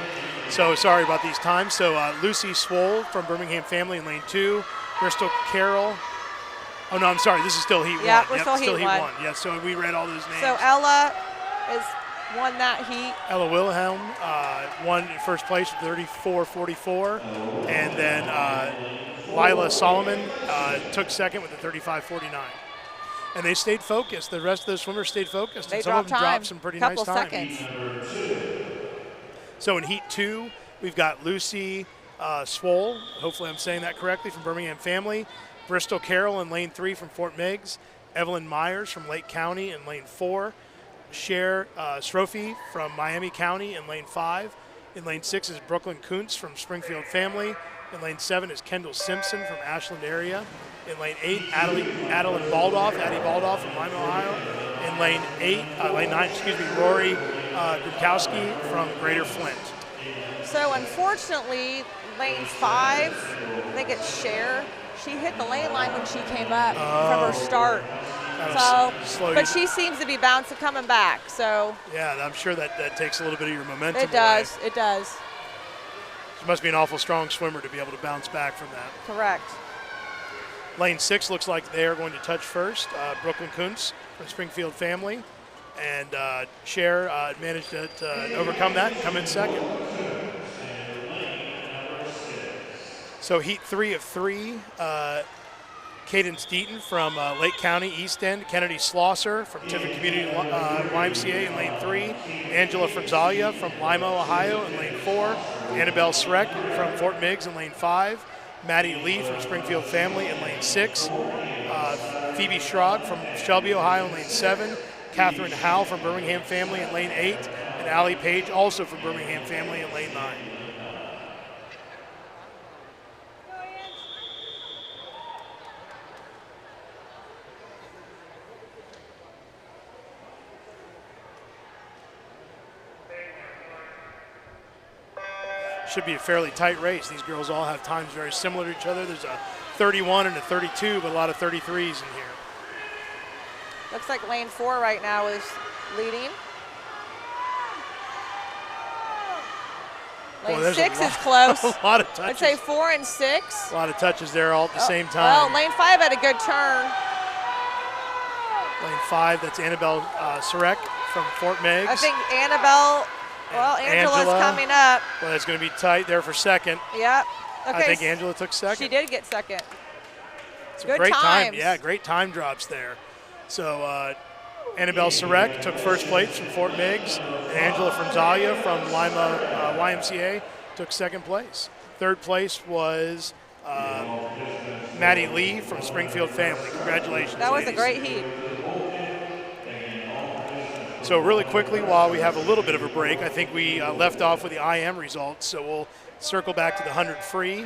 So sorry about these times. So Lucy Swoll from Birmingham Family in lane 2. Bristol Carroll. Oh, no, I'm sorry. This is still heat 1. Yeah, we're still heat 1. Yeah, so we read all those names. So Ella won that heat. Ella Wilhelm won in first place with 34.44. And then Lila Solomon took second with a 35.49. And they stayed focused. The rest of those swimmers stayed focused. They some of them dropped some pretty nice times. Seconds. So in heat 2, we've got Lucy Swoll, hopefully I'm saying that correctly, from Birmingham Family. Bristol Carroll in lane 3 from Fort Meigs. Evelyn Myers from Lake County in lane 4. Cher Strophy from Miami County in lane 5. In lane 6 is Brooklyn Kuntz from Springfield Family. In lane 7 is Kendall Simpson from Ashland area. In lane 8, Addie Baldoff from Lima, Ohio. In lane 9, Rory Grubkowski from Greater Flint. So unfortunately, lane 5, I think it's Cher. She hit the lane line when she came up from her start. But she seems to be coming back. So yeah, I'm sure that takes a little bit of your momentum. It does. It does. She must be an awful strong swimmer to be able to bounce back from that. Correct. Lane 6 looks like they are going to touch first. Brooklyn Kuntz from Springfield Family, and Cher managed to overcome that and come in second. So heat 3 of 3. Cadence Deaton from Lake County, East End. Kennedy Slosser from Tiffin Community YMCA in lane 3. Angela Franzalia from Lima, Ohio in lane 4. Annabelle Srek from Fort Meigs in lane 5. Maddie Lee from Springfield Family in lane 6. Phoebe Schrog from Shelby, Ohio in lane 7. Catherine Howe from Birmingham Family in lane 8. And Allie Page also from Birmingham Family in lane 9. Should be a fairly tight race. These girls all have times very similar to each other. There's a 31 and a 32, but a lot of 33s in here. Looks like lane 4 right now is leading. Lane 6 is close. A lot of touches. I'd say 4 and 6. A lot of touches there all at the same time. Well, lane 5 had a good turn. Lane 5, that's Annabelle Sarek from Fort Meigs. I think Annabelle, well, Angela's coming up. Well, it's going to be tight there for second. Yep. Okay. I think Angela took second. She did get second. Good great time. Yeah, great time drops there. So Annabelle Sarek took first place from Fort Meigs, and Angela Franzalia from Lima YMCA took second place. Third place was Maddie Lee from Springfield Family. Congratulations, That was ladies. a great heat. So really quickly, while we have a little bit of a break, I think we left off with the IM results, so we'll circle back to the 100 free.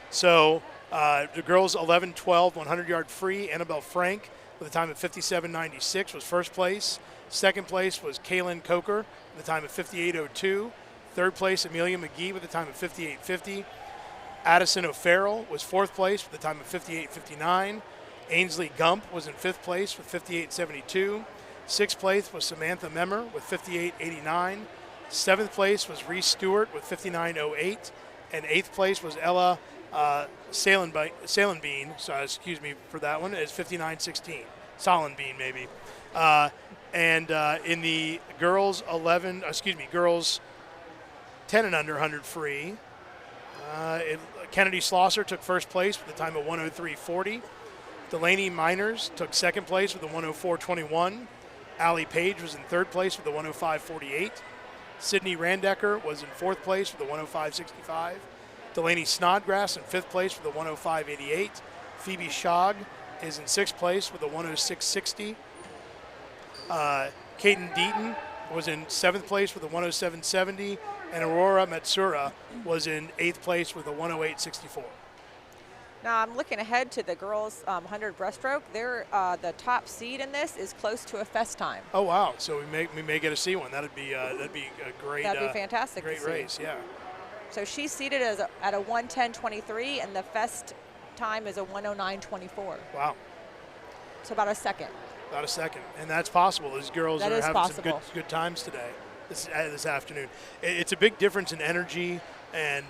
So the girls 11-12 100-yard free. Annabelle Frank with a time of 57.96 was first place. Second place was Kaylin Coker with a time of 58.02. Third place, Amelia McGee with a time of 58.50. Addison O'Farrell was fourth place with a time of 58.59. Ainsley Gump was in fifth place with 58.72. Sixth place was Samantha Memmer with 58.89. Seventh place was Reese Stewart with 59.08. And eighth place was Ella Salenbean, so excuse me for that one, is 59.16. Salenbean maybe. And in the girls 10 and under 100 free, Kennedy Slosser took first place with a time of 103.40. Delaney Miners took second place with a 104.21. Allie Page was in third place with a 105.48. Sydney Randecker was in fourth place with a 105.65. Delaney Snodgrass in fifth place with a 105.88. Phoebe Schog is in sixth place with a 106.60. Kaden Deaton was in seventh place with a 107.70. And Aurora Matsura was in eighth place with a 108.64. Now I'm looking ahead to the girls 100 breaststroke. They're the top seed in this is close to a fest time. Oh wow! So we may get to see one. That'd be a great. That'd be fantastic. Great race, yeah. So she's seated at a 110.23, and the fest time is a 109.24. Wow. So about a second. About a second, and that's possible. These girls are having possible. some good times today, this afternoon. It's a big difference in energy and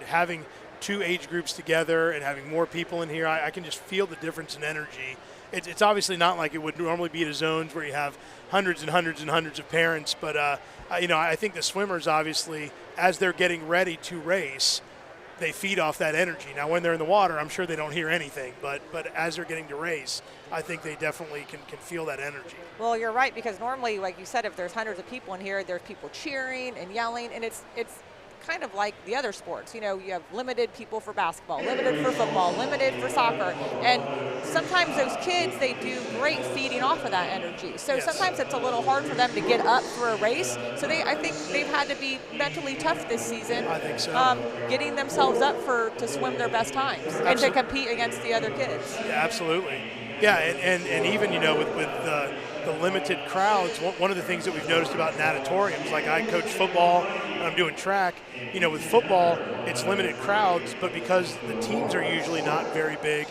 having two age groups together and having more people in here. I can just feel the difference in energy. It's obviously not like it would normally be at a zones where you have hundreds and hundreds and hundreds of parents, but I think the swimmers obviously, as they're getting ready to race, they feed off that energy. Now, when they're in the water, I'm sure they don't hear anything, but as they're getting to race, I think they definitely can feel that energy. Well, you're right, because normally, like you said, if there's hundreds of people in here, there's people cheering and yelling, and it's kind of like the other sports. You know, you have limited people for basketball, limited for football, limited for soccer, and sometimes those kids, they do great feeding off of that energy. So yes. Sometimes it's a little hard for them to get up for a race. So I think they've had to be mentally tough this season. I think so. Getting themselves up to swim their best times and to compete against the other kids. Yeah, absolutely. Yeah, and even with the limited crowds, one of the things that we've noticed about natatoriums, like I coach football and I'm doing track, with football, it's limited crowds, but because the teams are usually not very big,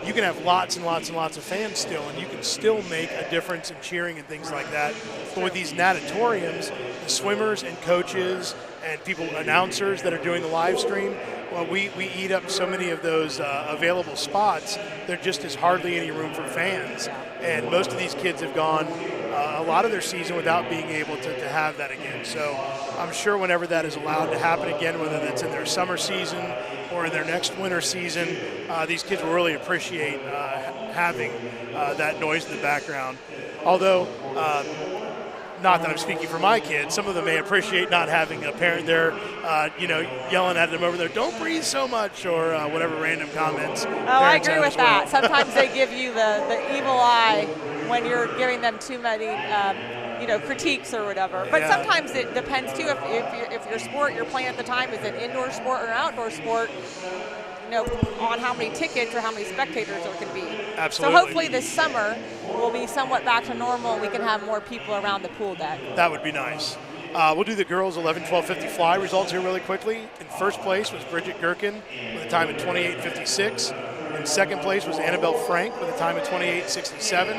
you can have lots and lots and lots of fans still, and you can still make a difference in cheering and things like that. But with these natatoriums, the swimmers and coaches and announcers that are doing the live stream, well, we eat up so many of those available spots, there just is hardly any room for fans. And most of these kids have gone a lot of their season without being able to have that again. So I'm sure whenever that is allowed to happen again, whether that's in their summer season or in their next winter season, these kids will really appreciate having that noise in the background. Although, not that I'm speaking for my kids, some of them may appreciate not having a parent there, yelling at them over there, "Don't breathe so much," or whatever random comments. Oh, I agree with that. Sometimes they give you the evil eye when you're giving them too many, critiques or whatever. But sometimes it depends too. If your sport you're playing at the time is an indoor sport or an outdoor sport, on how many tickets or how many spectators there can be. Absolutely. So hopefully this summer will be somewhat back to normal and we can have more people around the pool deck. That would be nice. We'll do the girls 11-12-50 fly results here really quickly. In first place was Bridget Gherkin with a time of 28:56. In second place was Annabelle Frank with a time of 28:67.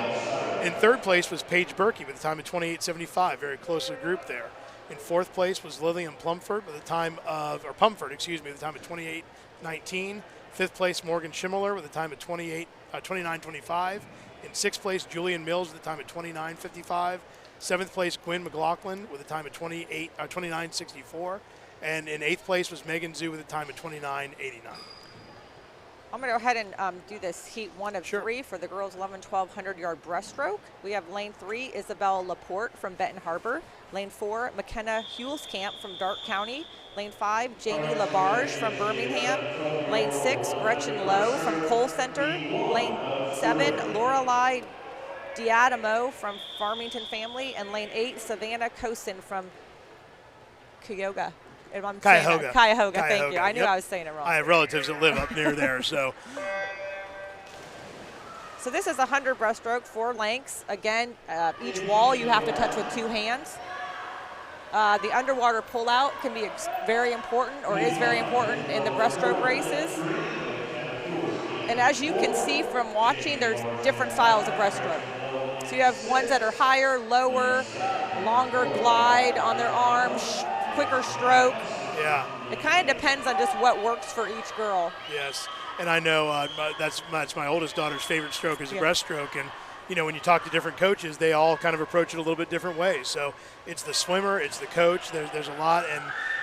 In third place was Paige Berkey with a time of 28:75, very close to the group there. In fourth place was Lillian Pumford with a time of 28:19. Fifth place, Morgan Schimmeler with a time of 29:25. In sixth place, Julian Mills with a time of 29:55. Seventh place, Gwen McLaughlin with a time of 29:64. And in eighth place was Megan Zhu with a time of 29:89. I'm going to go ahead and do this heat 1 of 3 for the girls 11-12 100-yard breaststroke. We have lane 3, Isabel Laporte from Benton Harbor. Lane 4, McKenna Hulskamp from Darke County. Lane 5, Jamie Labarge from Birmingham. Lane 6, Gretchen Lowe from Cole Center. Lane 7, Lorelei Diadamo from Farmington Family. And lane 8, Savannah Cosin from Cuyahoga. Cuyahoga, thank you. I knew I was saying it wrong. I have relatives that live up near there, so. So this is a 100 breaststroke, 4 lengths. Again, each wall you have to touch with 2 hands. The underwater pullout can be very important, or is very important in the breaststroke races. And as you can see from watching, there's different styles of breaststroke. So you have ones that are higher, lower, longer glide on their arms, quicker stroke. Yeah. It kind of depends on just what works for each girl. Yes, and I know that's my oldest daughter's favorite stroke is the breaststroke, and when you talk to different coaches, they all kind of approach it a little bit different ways. So it's the swimmer, it's the coach. There's a lot,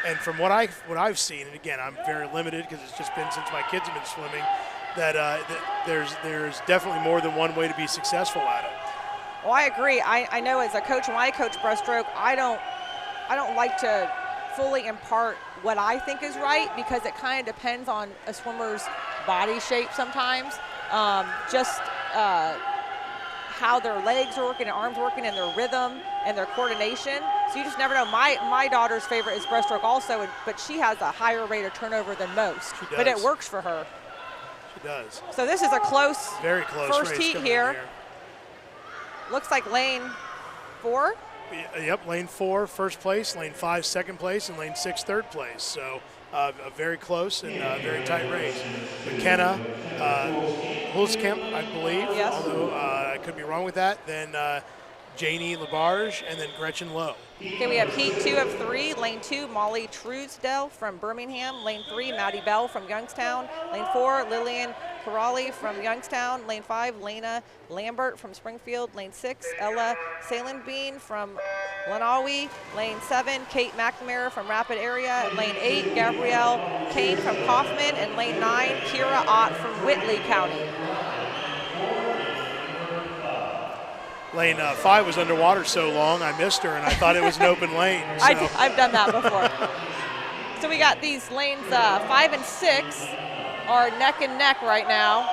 and from what I've seen, and again, I'm very limited because it's just been since my kids have been swimming, that there's definitely more than one way to be successful at it. Well, I agree. I know as a coach, when I coach breaststroke, I don't like to fully impart what I think is right because it kind of depends on a swimmer's body shape sometimes. How their legs are working and arms working and their rhythm and their coordination. So you just never know. My daughter's favorite is breaststroke also, but she has a higher rate of turnover than most. She does. But it works for her. She does. So this is a very close first heat here. Looks like lane 4. Yep, lane 4, first place, lane 5, second place, and lane 6, third place. So a very close and very tight race. McKenna Hulskamp, I believe, although I could be wrong with that. Then Janie Labarge, and then Gretchen Lowe. Okay, we have heat 2 of 3. Lane 2, Molly Truesdell from Birmingham. Lane 3, Maddie Bell from Youngstown. Lane 4, Lillian Corrali from Youngstown. Lane 5, Lena Lambert from Springfield. Lane 6, Ella Salenbean from Lenawi. Lane 7, Kate McNamara from Rapid Area. Lane 8, Gabrielle Kane from Kaufman. And lane 9, Kira Ott from Whitley County. Lane 5 was underwater so long, I missed her, and I thought it was an open lane. So. I've done that before. So we got these lanes 5 and 6 are neck and neck right now,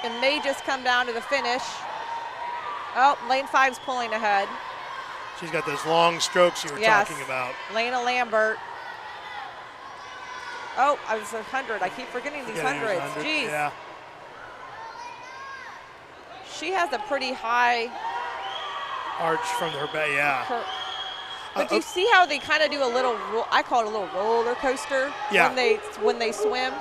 and they just come down to the finish. Oh, lane 5's pulling ahead. She's got those long strokes you were talking about. Lena Lambert. Oh, I was 100. I keep forgetting these hundreds. Jeez. Yeah. She has a pretty high arch from her back, yeah. But do you see how they kind of do a little, I call it a little roller coaster when they swim?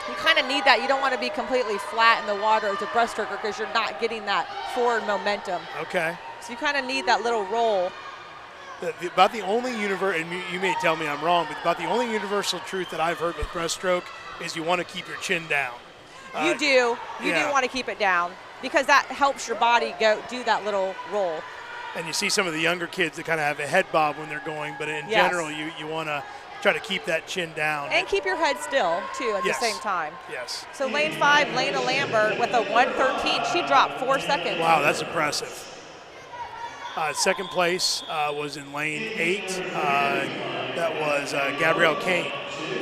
You kind of need that. You don't want to be completely flat in the water as a breaststroker because you're not getting that forward momentum. Okay. So you kind of need that little roll. About the only and you may tell me I'm wrong, but about the only universal truth that I've heard with breaststroke is you want to keep your chin down. You do want to keep it down, because that helps your body do that little roll. And you see some of the younger kids that kind of have a head bob when they're going, but in general, you want to try to keep that chin down. And keep your head still, too, at the same time. Yes. So lane 5, Lena Lambert with a 1:13. She dropped 4 seconds. Wow, that's impressive. Second place was in lane 8. That was Gabrielle Kane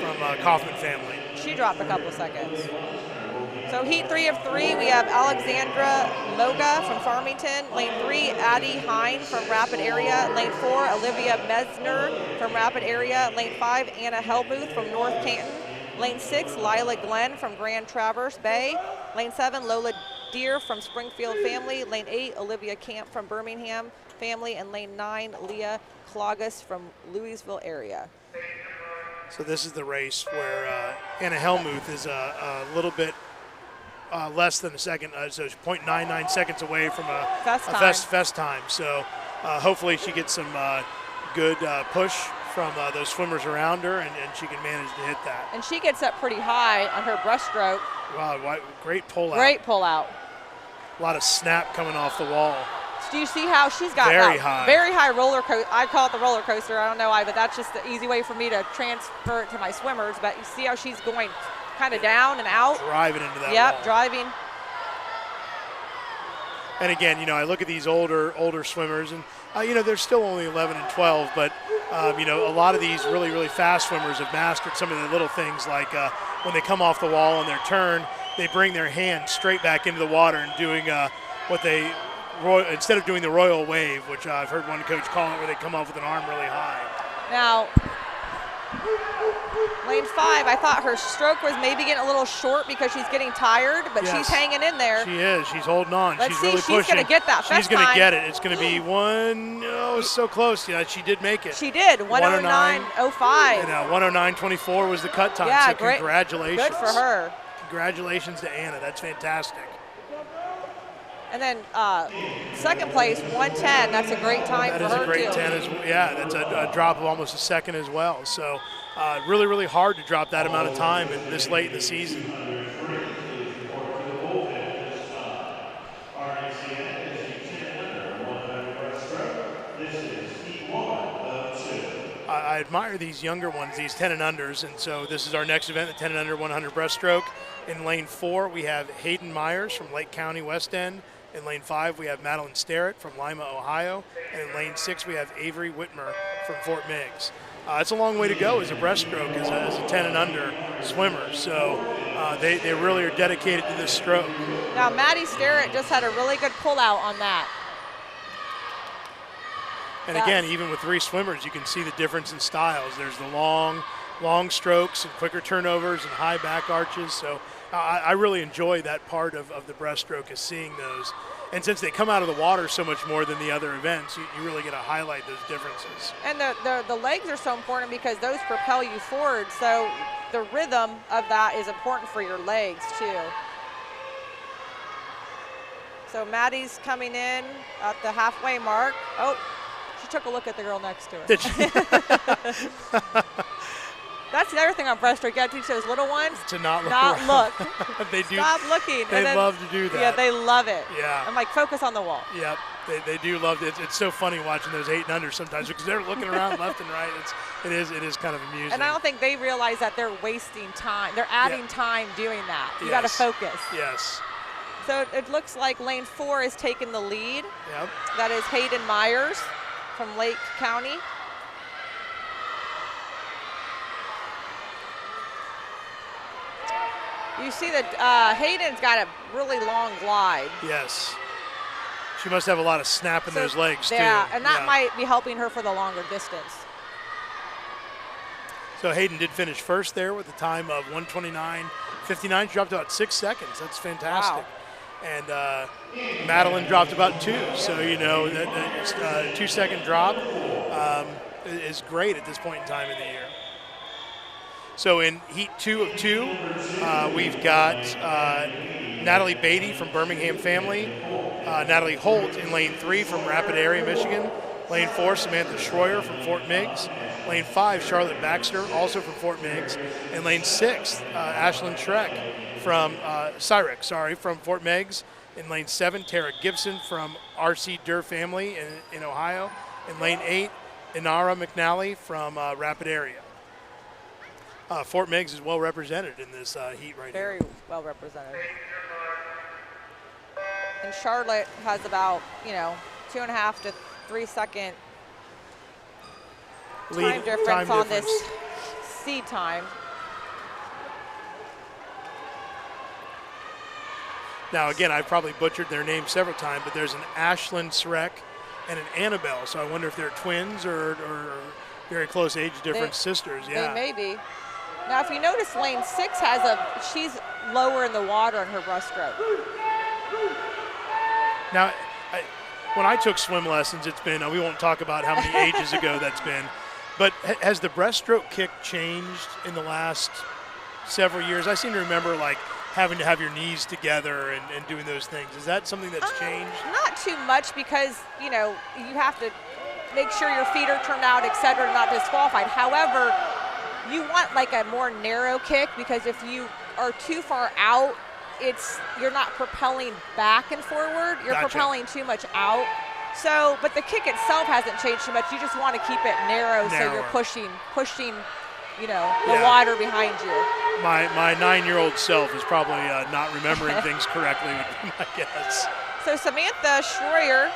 from Kaufman family. She dropped a couple seconds. So heat 3 of 3, we have Alexandra Moga from Farmington. Lane 3, Addie Hine from Rapid Area. Lane 4, Olivia Mesner from Rapid Area. Lane 5, Anna Hellbooth from North Canton. Lane 6, Lila Glenn from Grand Traverse Bay. Lane 7, Lola Deer from Springfield family. Lane 8, Olivia Camp from Birmingham family. And lane 9, Leah Clogus from Louisville area. So this is the race where Anna Hellmuth is a little bit less than a second, so she's 0.99 seconds away from a fest time. So hopefully she gets some good push from those swimmers around her, and she can manage to hit that. And she gets up pretty high on her breaststroke. Wow, great pull out. Great pull out. A lot of snap coming off the wall. So do you see how she's got very high roller coaster? I call it the roller coaster. I don't know why, but that's just the easy way for me to transfer it to my swimmers. But you see how she's going kind of down and out. Driving into that Yep, wall. driving. And again, I look at these older swimmers, and they're still only 11 and 12, but a lot of these really, really fast swimmers have mastered some of the little things, like when they come off the wall on their turn, they bring their hand straight back into the water and doing instead of doing the royal wave, which I've heard one coach call it, where they come off with an arm really high. Now, lane 5, I thought her stroke was maybe getting a little short because she's getting tired, but she's hanging in there. She is. She's holding on. Let's she's see, really pushing. She's going to get that She's going to get it. It's going to be so close. She did make it. She did. 109.05. And 109.24 was the cut time. Yeah, so great. Congratulations. Good for her. Congratulations to Anna. That's fantastic. And then second place, 110. That's a great time for her, too. That is a great 10. That's a drop of almost a second as well. So really, really hard to drop that amount of time this late in the season. I admire these younger ones, these 10 and unders, and so this is our next event, the 10 and under 100 breaststroke. In lane 4, we have Hayden Myers from Lake County West End. In lane 5, we have Madeline Starrett from Lima, Ohio. And in lane 6, we have Avery Whitmer from Fort Meigs. It's a long way to go as a breaststroke, as a 10 and under swimmer. So they really are dedicated to this stroke. Now, Maddie Starrett just had a really good pull out on that. And again, even with 3 swimmers, you can see the difference in styles. There's the long strokes and quicker turnovers and high back arches. So I really enjoy that part of the breaststroke, is seeing those. And since they come out of the water so much more than the other events, you really get to highlight those differences. And the legs are so important because those propel you forward. So the rhythm of that is important for your legs, too. So Maddie's coming in at the halfway mark. Oh, she took a look at the girl next to her. Did she? That's the other thing on breaststroke. You got to teach those little ones to not look. They do. Stop looking. They love to do that. Yeah, they love it. Yeah. I'm like, focus on the wall. Yep, they do love it. It's so funny watching those 8 and unders sometimes because they're looking around left and right. It is kind of amusing. And I don't think they realize that they're wasting time. They're adding time doing that. You got to focus. Yes. So it looks like lane 4 is taking the lead. Yep. That is Hayden Myers from Lake County. You see that Hayden's got a really long glide. Yes. She must have a lot of snap in those legs, too. Yeah, and that might be helping her for the longer distance. So Hayden did finish first there with a time of 1:29.59. She dropped about 6 seconds. That's fantastic. Wow. And Madeline dropped about 2. So, that 2-second drop is great at this point in time in the year. So in heat 2 of 2, we've got Natalie Beatty from Birmingham family, Natalie Holt in lane 3 from Rapid Area, Michigan, lane 4, Samantha Schroyer from Fort Meigs, lane 5, Charlotte Baxter, also from Fort Meigs, and lane 6, Ashlyn Schreck from from Fort Meigs, In lane 7, Tara Gibson from RC Durr Family in Ohio. In lane 8, Inara McNally from Rapid Area. Fort Meigs is well represented in this heat right Very here. well represented. And Charlotte has about, 2.5 to 3 second time difference on this seed time. Now, again, I've probably butchered their names several times, but there's an Ashlyn Srek and an Annabelle, so I wonder if they're twins or very close age difference sisters. Yeah, they may be. Now, if you notice, lane 6 she's lower in the on her breaststroke. Now, when I took swim lessons, it's been, we won't talk about how many ages ago that's been, but has the breaststroke kick changed in the last several years? I seem to remember like having to have your knees together and doing those things. Is that something that's changed? Not too much because, you have to make sure your feet are turned out, et cetera, not disqualified. However, you want like a more narrow kick because if you are too far out, you're not propelling back and forward. You're propelling too much out. So, but the kick itself hasn't changed too much. You just want to keep it narrow so you're pushing, the water behind you. My 9-year-old self is probably not remembering things correctly, would be my guess. So Samantha Schroyer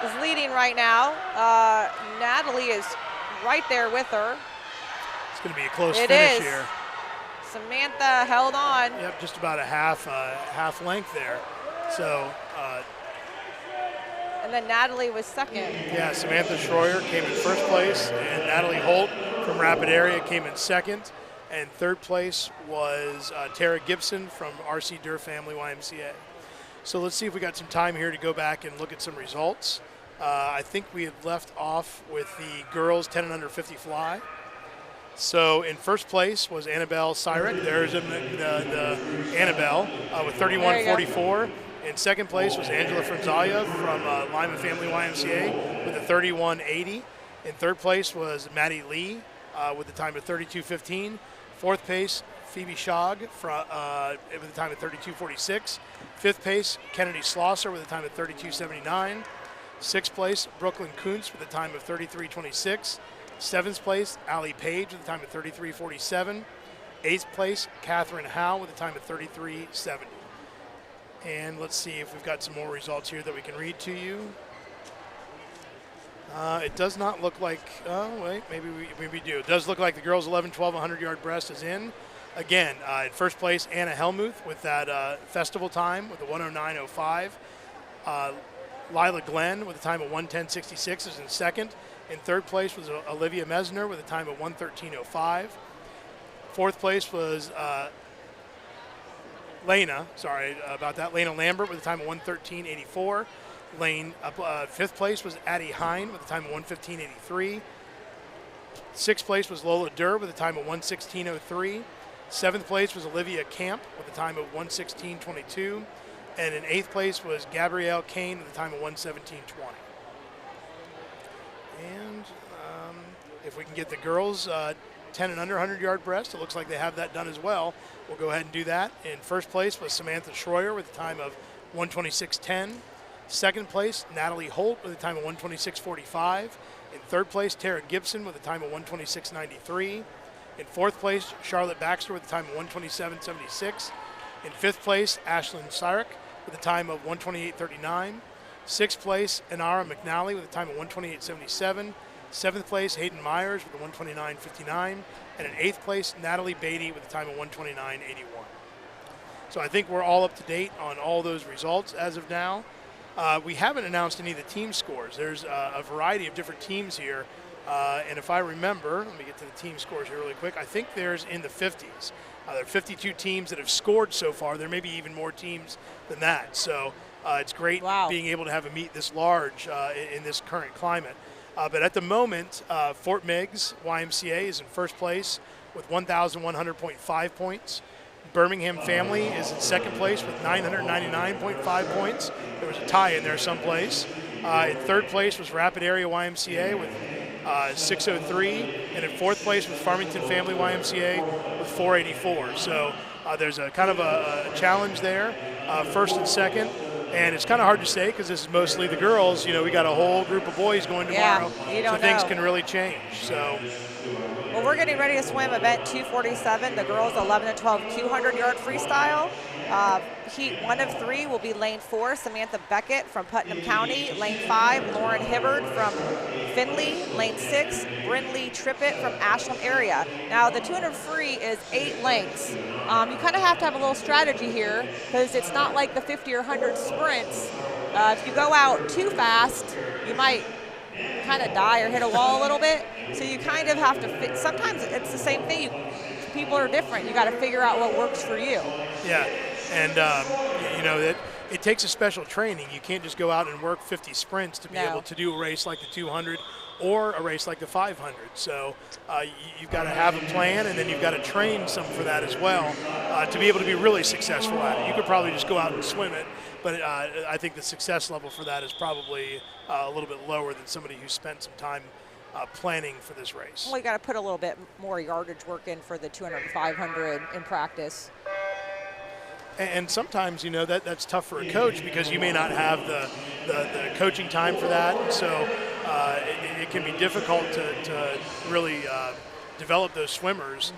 is leading right now. Natalie is right there with her. It's going to be a close finish here. Samantha held on. Yep, just about a half length there. So. And then Natalie was second. Yeah, Samantha Schroyer came in first place, and Natalie Holt from Rapid Area came in second. And third place was Tara Gibson from RC Durr Family YMCA. So let's see if we got some time here to go back and look at some results. I think we had left off with the girls 10 and under 50 fly. So in first place was Annabelle Syrek. There's the Annabelle with 31.44. In second place was Angela Franzalia from Lima Family YMCA with a 31.80. In third place was Maddie Lee with a time of 32.15. Fourth place, Phoebe Shogg with a time of 32.46. Fifth place, Kennedy Schlosser with a time of 32.79. Sixth place, Brooklyn Kuntz with a time of 33.26. Seventh place, Allie Page with a time of 33.47. Eighth place, Catherine Howe with a time of 33.70. And let's see if we've got some more results here that we can read to you. It does not look like, maybe we do. It does look like the girls 11, 12, 100-yard breast is in. Again, in first place, Anna Helmuth with that festival time with a 109.05. Lila Glenn with a time of 110.66 is in second. In third place was Olivia Mesner with a time of 113.05. Fourth place was Lena Lambert with a time of 113.84. Fifth place was Addie Hine with a time of 115.83. Sixth place was Lola Durr with a time of 116.03. Seventh place was Olivia Camp with a time of 116.22. And in eighth place was Gabrielle Kane with a time of 117.20. And if we can get the girls 10 and under 100-yard breast, it looks like they have that done as well. We'll go ahead and do that. In first place was Samantha Schroyer with a time of 126.10. Second place, Natalie Holt with a time of 126.45. In third place, Tara Gibson with a time of 126.93. In fourth place, Charlotte Baxter with a time of 127.76. In fifth place, Ashlyn Syrek with a time of 128.39. Sixth place, Inara McNally with a time of 128.77. Seventh place, Hayden Myers with a 129.59. And in eighth place, Natalie Beatty with a time of 129.81. So I think we're all up to date on all those results as of now. We haven't announced any of the team scores. There's a variety of different teams here. And if I remember, let me get to the team scores here really quick. I think there's in the 50s. There are 52 teams that have scored so far. There may be even more teams than that. So it's great being able to have a meet this large in this current climate. But at the moment, Fort Meigs YMCA is in first place with 1,100.5 points. Birmingham Family is in second place with 999.5 points. There was a tie in there someplace. In third place was Rapid Area YMCA with 603, and in fourth place was Farmington Family YMCA with 484. So there's a kind of a challenge there, first and second. And it's kind of hard to say because this is mostly the girls. You know, we got a whole group of boys going tomorrow, you don't so things know. can really change. So, well, we're getting ready to swim event 247, the girls 11 and 12 200-yard freestyle. Heat 1 of 3 will be lane 4, Samantha Beckett from Putnam County. Lane 5, Lauren Hibbard from Findlay. Lane 6, Brindley Trippett from Ashland area. Now, the 200 free is 8 lengths. You kind of have to have a little strategy here because it's not like the 50 or 100 sprints. If you go out too fast, you might kind of die or hit a wall a little bit. So you kind of have to fit. Sometimes it's the same thing. People are different. You got to figure out what works for you. Yeah, and you know that it takes a special training. You can't just go out and work 50 sprints to be able to do a race like the 200 or a race like the 500. So you've got to have a plan, and then you've got to train some for that as well to be able to be really successful at it. You could probably just go out and swim it, but I think the success level for that is probably a little bit lower than somebody who spent some time planning for this race. Well, you got to put a little bit more yardage work in for the 200 and 500 in practice. And sometimes, you know, that's tough for a coach because you may not have the coaching time for that. So it can be difficult to really develop those swimmers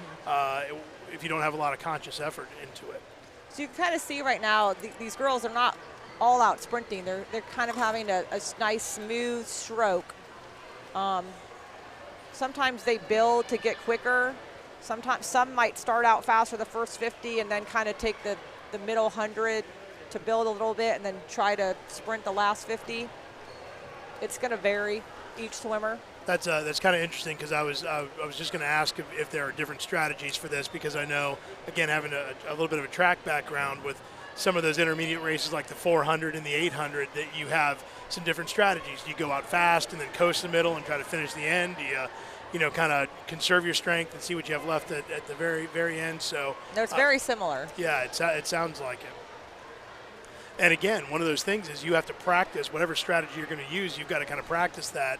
if you don't have a lot of conscious effort into it. So you can kind of see right now these girls are not all out sprinting. They're kind of having a nice smooth stroke. Sometimes they build to get quicker. Sometimes some might start out fast for the first 50 and then kind of take the middle 100 to build a little bit and then try to sprint the last 50. It's going to vary each swimmer. That's kind of interesting because I was just going to ask if there are different strategies for this because I know, again, having a little bit of a track background with some of those intermediate races like the 400 and the 800 that you have some different strategies. Do you go out fast and then coast the middle and try to finish the end? Do you kind of conserve your strength and see what you have left at the very, very end? So no, it's very similar. Yeah, it sounds like it. And again, one of those things is you have to practice whatever strategy you're going to use. You've got to kind of practice that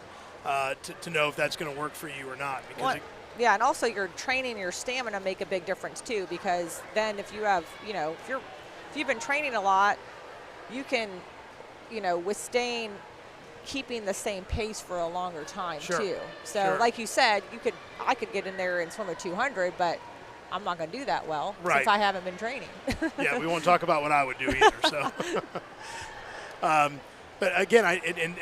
to know if that's going to work for you or not. Because and also your training, your stamina make a big difference too. Because then if you have, if you've been training a lot, you can, withstand keeping the same pace for a longer time too. So like you said, I could get in there and swim a 200, but I'm not going to do that well since I haven't been training. Yeah, we won't talk about what I would do either. So, but again,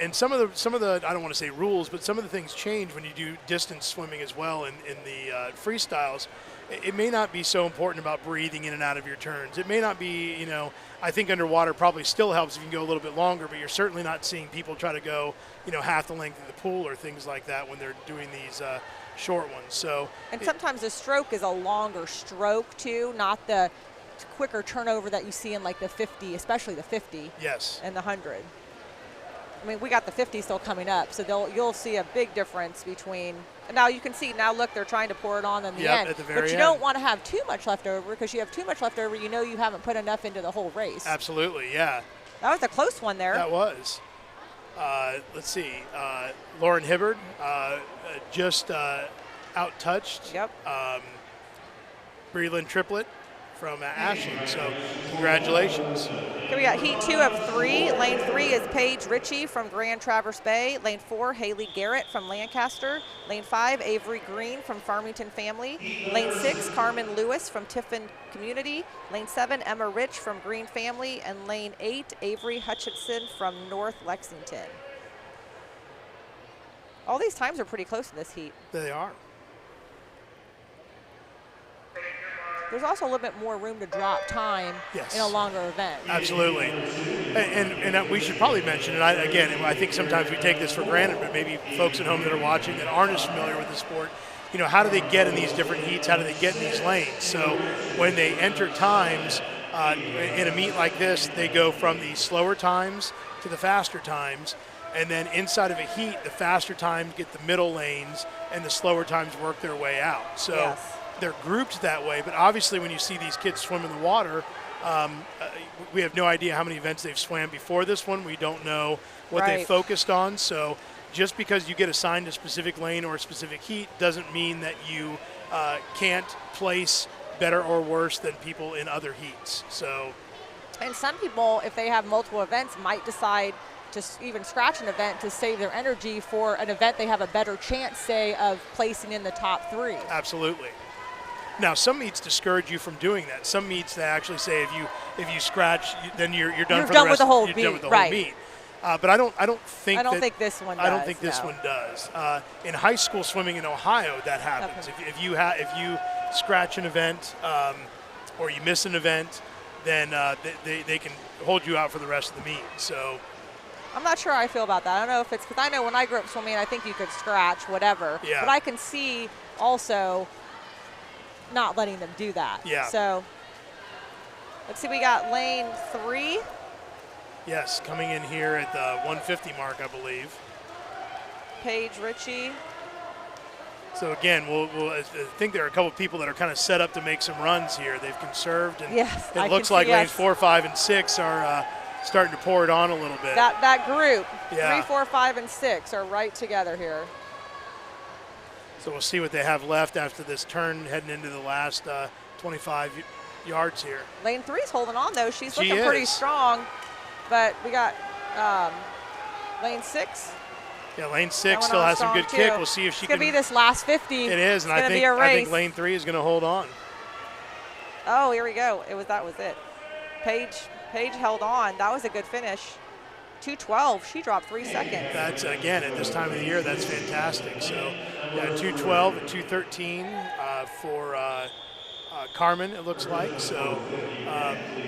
and some of the I don't want to say rules, but some of the things change when you do distance swimming as well in the freestyles. It may not be so important about breathing in and out of your turns. It may not be, I think underwater probably still helps if you can go a little bit longer, but you're certainly not seeing people try to go, half the length of the pool or things like that when they're doing these short ones. So, and sometimes the stroke is a longer stroke too, not the quicker turnover that you see in like the 50, especially the 50. Yes. And the 100. I mean, we got the 50 still coming up, so you'll see a big difference between. And now you can see, look, they're trying to pour it on in the end. At the very but you end. don't want to have too much left over because you have too much left over, you haven't put enough into the whole race. Absolutely, yeah. That was a close one there. That was. Let's see. Lauren Hibbard just out-touched. Yep. Breland Triplett from Ashland, so congratulations. Here we got heat 2 of 3. Lane 3 is Paige Ritchie from Grand Traverse Bay. Lane 4, Haley Garrett from Lancaster. Lane 5, Avery Green from Farmington Family. Lane 6, Carmen Lewis from Tiffin Community. Lane 7, Emma Rich from Green Family. And Lane 8, Avery Hutchinson from North Lexington. All these times are pretty close in this heat. They are. There's also a little bit more room to drop time in a longer event. Absolutely. And we should probably mention, and I think sometimes we take this for granted, but maybe folks at home that are watching that aren't as familiar with the sport, how do they get in these different heats? How do they get in these lanes? So when they enter times in a meet like this, they go from the slower times to the faster times. And then inside of a heat, the faster times get the middle lanes and the slower times work their way out. So they're grouped that way, but obviously when you see these kids swim in the water, we have no idea how many events they've swam before this one. We don't know what they focused on. So just because you get assigned a specific lane or a specific heat doesn't mean that you can't place better or worse than people in other heats. So, and some people, if they have multiple events, might decide to even scratch an event to save their energy for an event they have a better chance, say, of placing in the top 3. Absolutely. Now, some meets discourage you from doing that. Some meets they actually say if you scratch, then you're done You're for done the rest. with the whole you're meet, done with the right. whole meet. But I don't think. I don't think this one does. I don't think this one does. In high school swimming in Ohio, that happens. Okay. If you scratch an event or you miss an event, then they can hold you out for the rest of the meet. So. I'm not sure how I feel about that. I don't know if it's because I know when I grew up swimming, I think you could scratch whatever. Yeah. But I can see also not letting them do that. Yeah. So let's see, we got lane 3. Yes, coming in here at the 150 mark, I believe. Paige Ritchie. So again, I think there are a couple of people that are kind of set up to make some runs here. They've conserved, and yes, it looks like lanes 4, 5, and 6 are starting to pour it on a little bit. That group, yeah. 3, 4, 5, and 6 are right together here. So we'll see what they have left after this turn, heading into the last 25 yards here. Lane 3's holding on, though. She's She looking pretty is. strong. But we got lane 6. Yeah, lane 6 still has some good too. kick. We'll see if she it's can. It's going to be this last 50. It is, and I think lane 3 is going to hold on. Oh, here we go. That was it. Paige held on. That was a good finish. 2:12. She dropped 3 seconds. That's, again, at this time of the year, that's fantastic. So, yeah, 2:12 and 2:13 for Carmen, it looks like. So,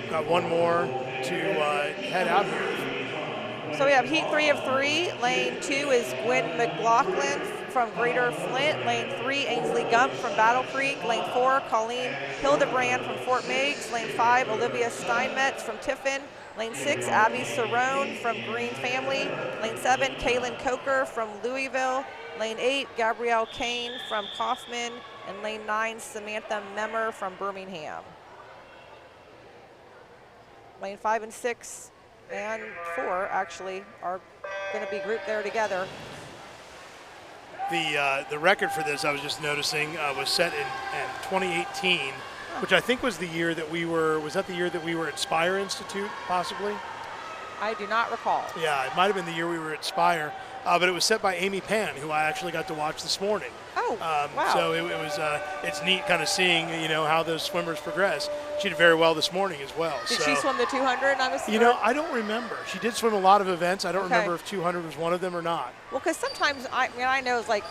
got one more to head out here. So we have heat 3 of 3. Lane 2 is Gwen McLaughlin from Greater Flint. Lane 3, Ainsley Gump from Battle Creek. Lane 4, Colleen Hildebrand from Fort Meigs. Lane 5, Olivia Steinmetz from Tiffin. Lane 6, Abby Cerrone from Green Family. Lane 7, Kaylin Coker from Louisville. Lane 8, Gabrielle Kane from Kaufman. And lane 9, Samantha Memmer from Birmingham. Lane 5 and 6 and 4 actually are going to be grouped there together. The record for this, I was just noticing, was set in 2018, which I think was the year that was that the year that we were at Spire Institute, possibly? I do not recall. Yeah, it might have been the year we were at Spire, but it was set by Amy Pan, who I actually got to watch this morning. Oh, wow. So it's neat kind of seeing, how those swimmers progress. She did very well this morning as well. Did she swim the 200? I don't remember. She did swim a lot of events. I don't remember if 200 was one of them or not. Well, because sometimes, I know it's like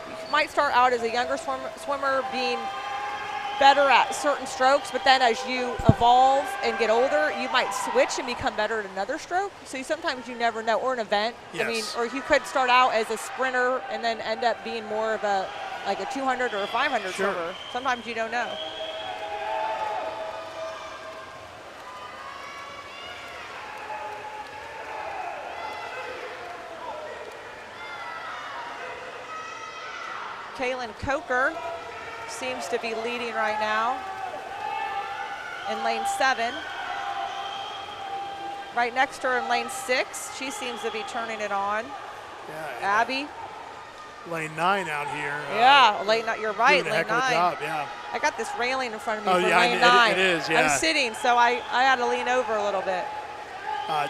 you might start out as a younger swimmer being better at certain strokes, but then as you evolve and get older, you might switch and become better at another stroke. So sometimes you never know, or an event. Yes. Or you could start out as a sprinter and then end up being more of a 200 or a 500 Sure. swimmer. Sometimes you don't know. Kaylin Coker seems to be leading right now in lane 7. Right next to her in lane 6, she seems to be turning it on. Yeah. Abby. Lane 9 out here. You're right, doing a lane heck 9. of a job, yeah. I got this railing in front of me Oh, for yeah, lane 9. it is, yeah. I'm sitting, so I had to lean over a little bit.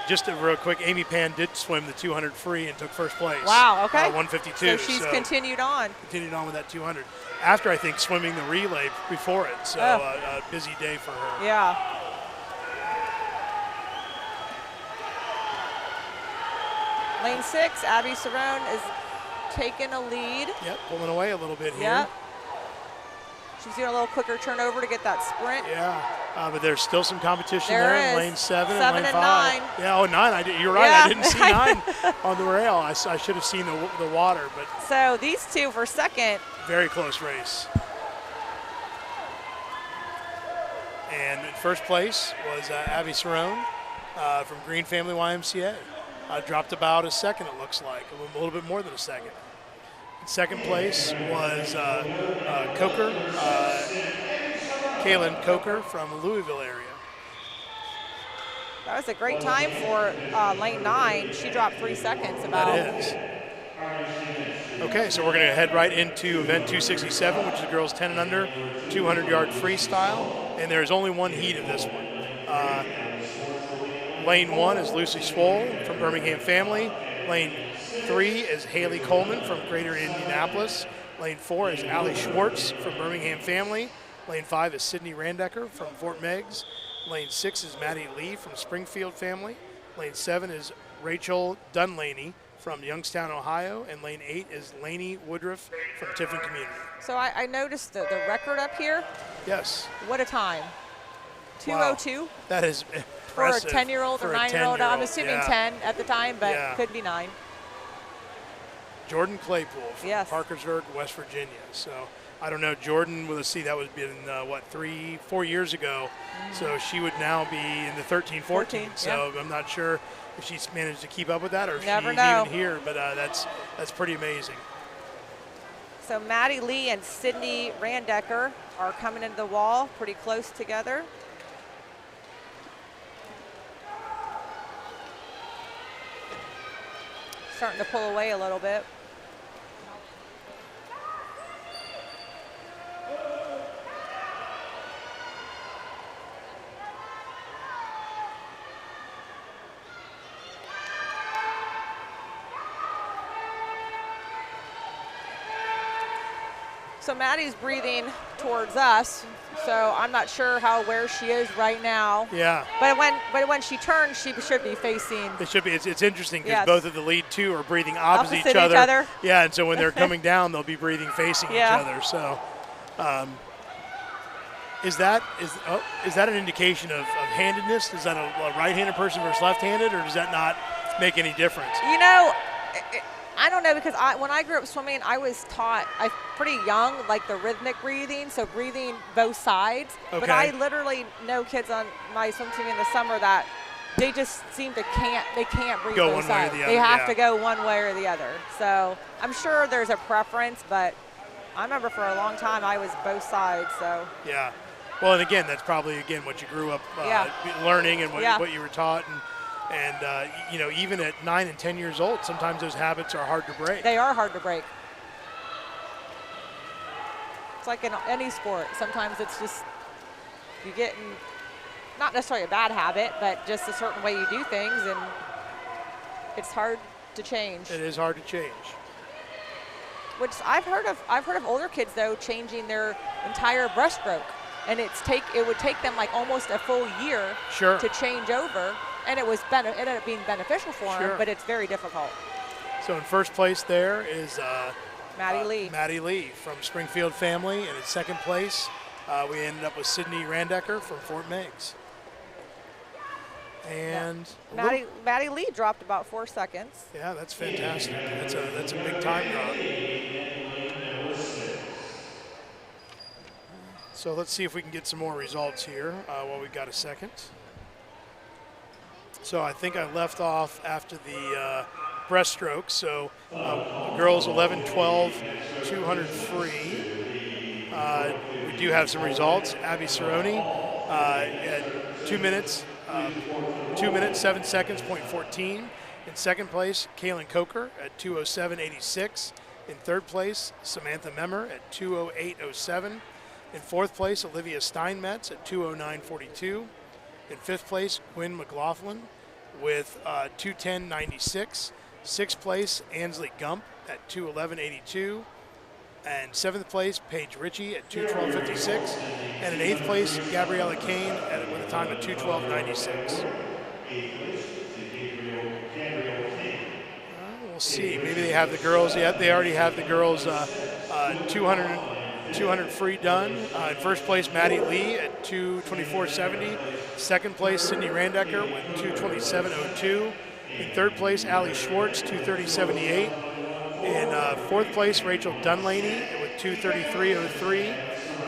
Just real quick, Amy Pan did swim the 200 free and took first place. Wow, okay. 152. So she's continued on. Continued on with that 200. After, I think, swimming the relay before it. So a busy day for her. Yeah. Lane 6, Abby Cerrone is taking a lead. Yep, pulling away a little bit here. Yep. She's doing a little quicker turnover to get that sprint. Yeah, but there's still some competition there in is. lane 7 7 and lane and 5. 9. Yeah, 9. You're right. Yeah. I didn't see 9 on the rail. I should have seen the water, but. So these two for second. Very close race. And in first place was Abby Cerrone from Green Family YMCA. Dropped about a second, it looks like, a little bit more than a second. In second place was Coker, Kaylin Coker from the Louisville area. That was a great time for lane 9. She dropped 3 seconds about. That is. Okay, so we're going to head right into event 267, which is girls 10 and under, 200-yard freestyle, and there's only one heat of this one. Lane 1 is Lucy Swoll from Birmingham Family. Lane 3 is Haley Coleman from Greater Indianapolis. Lane 4 is Allie Schwartz from Birmingham Family. Lane 5 is Sydney Randecker from Fort Meigs. Lane 6 is Maddie Lee from Springfield Family. Lane 7 is Rachel Dunlaney from Youngstown, Ohio. And lane 8 is Lainey Woodruff from Tiffin Community. So I noticed the record up here. Yes. What a time. 2:02. Wow. That is for a impressive. 10-year-old or 9-year-old. I'm assuming yeah. 10 at the time, but Yeah. could be 9. Jordan Claypool from Yes. Parkersburg, West Virginia. So I don't know, Jordan, let's see, that was been, 3-4 years ago. So she would now be in the 13-14. So yeah. I'm not sure if she's managed to keep up with that or if Never she's know. even here, but that's pretty amazing. So Maddie Lee and Sydney Randecker are coming into the wall pretty close together. Starting to pull away a little bit. So Maddie's breathing towards us, so I'm not sure where she is right now. Yeah. But when she turns, she should be facing. It should be. It's interesting because Yes. both of the lead two are breathing opposite Opposite each other. each other. Yeah, and so when they're coming down, they'll be breathing facing Yeah. each other. So, is that an indication of handedness? Is that a right-handed person versus left-handed, or does that not make any difference? You know, I don't know, because when I grew up swimming, I was taught pretty young, like the rhythmic breathing, so breathing both sides. Okay. But I literally know kids on my swim team in the summer that they just seem to can't breathe Go both one way or sides. the They other, have yeah. to go one way or the other. So I'm sure there's a preference, but I remember for a long time I was both sides. So Yeah. Well, and again, that's probably what you grew up learning and what you were taught, and you know, even at 9 and 10 years old, sometimes those habits are hard to break. They are hard to break. It's like in any sport. Sometimes it's just you get in, not necessarily a bad habit, but just a certain way you do things, and it's hard to change. It is hard to change. Which I've heard of older kids though changing their entire breaststroke, and it would take them like almost a full year Sure. to change over, and it ended up being beneficial for Sure. them, but it's very difficult. So in first place there is Maddie Lee. Maddie Lee from Springfield Family, and in second place we ended up with Sydney Randecker from Fort Meigs. And Maddie Lee dropped about 4 seconds. yeah, that's fantastic. That's a big time drop. So let's see if we can get some more results here while we've got a second. So I think I left off after the breaststroke. So girls 11-12, 200 free. We do have some results. Abby Cerrone at 2 minutes, 7 seconds, .14. In second place, Kaylin Coker at 2:07.86. In third place, Samantha Memmer at 2:08.07. In fourth place, Olivia Steinmetz at 2:09.42. In fifth place, Gwen McLaughlin with 2:10.96. Sixth place, Ansley Gump at 2:11.82. And seventh place, Paige Ritchie at 2:12.56. And in eighth place, Gabriella Kane with a time of 2:12.96. We'll see. Maybe they have the girls. Yeah, they already have the girls 200 free done. In first place, Maddie Lee at 2:24.70. Second place, Sydney Randecker with 2:27.02. In third place, Allie Schwartz, 2:30.78. In fourth place, Rachel Dunlaney with 2:33.03.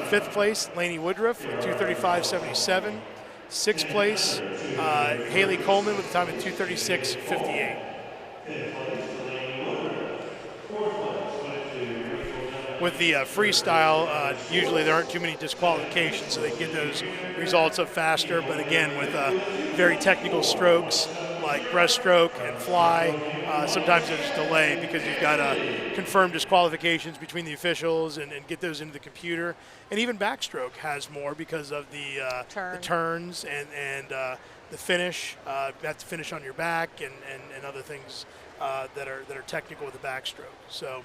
Fifth place, Lainey Woodruff with 2:35.77. Sixth place, Haley Coleman with a time of 2:36.58. With the freestyle, usually there aren't too many disqualifications, so they can get those results up faster. But again, with very technical strokes, a like breaststroke and fly, sometimes there's a delay because you've got to confirm disqualifications between the officials and get those into the computer. And even backstroke has more because of the turns and the finish. You have to finish on your back and other things that are technical with the backstroke. So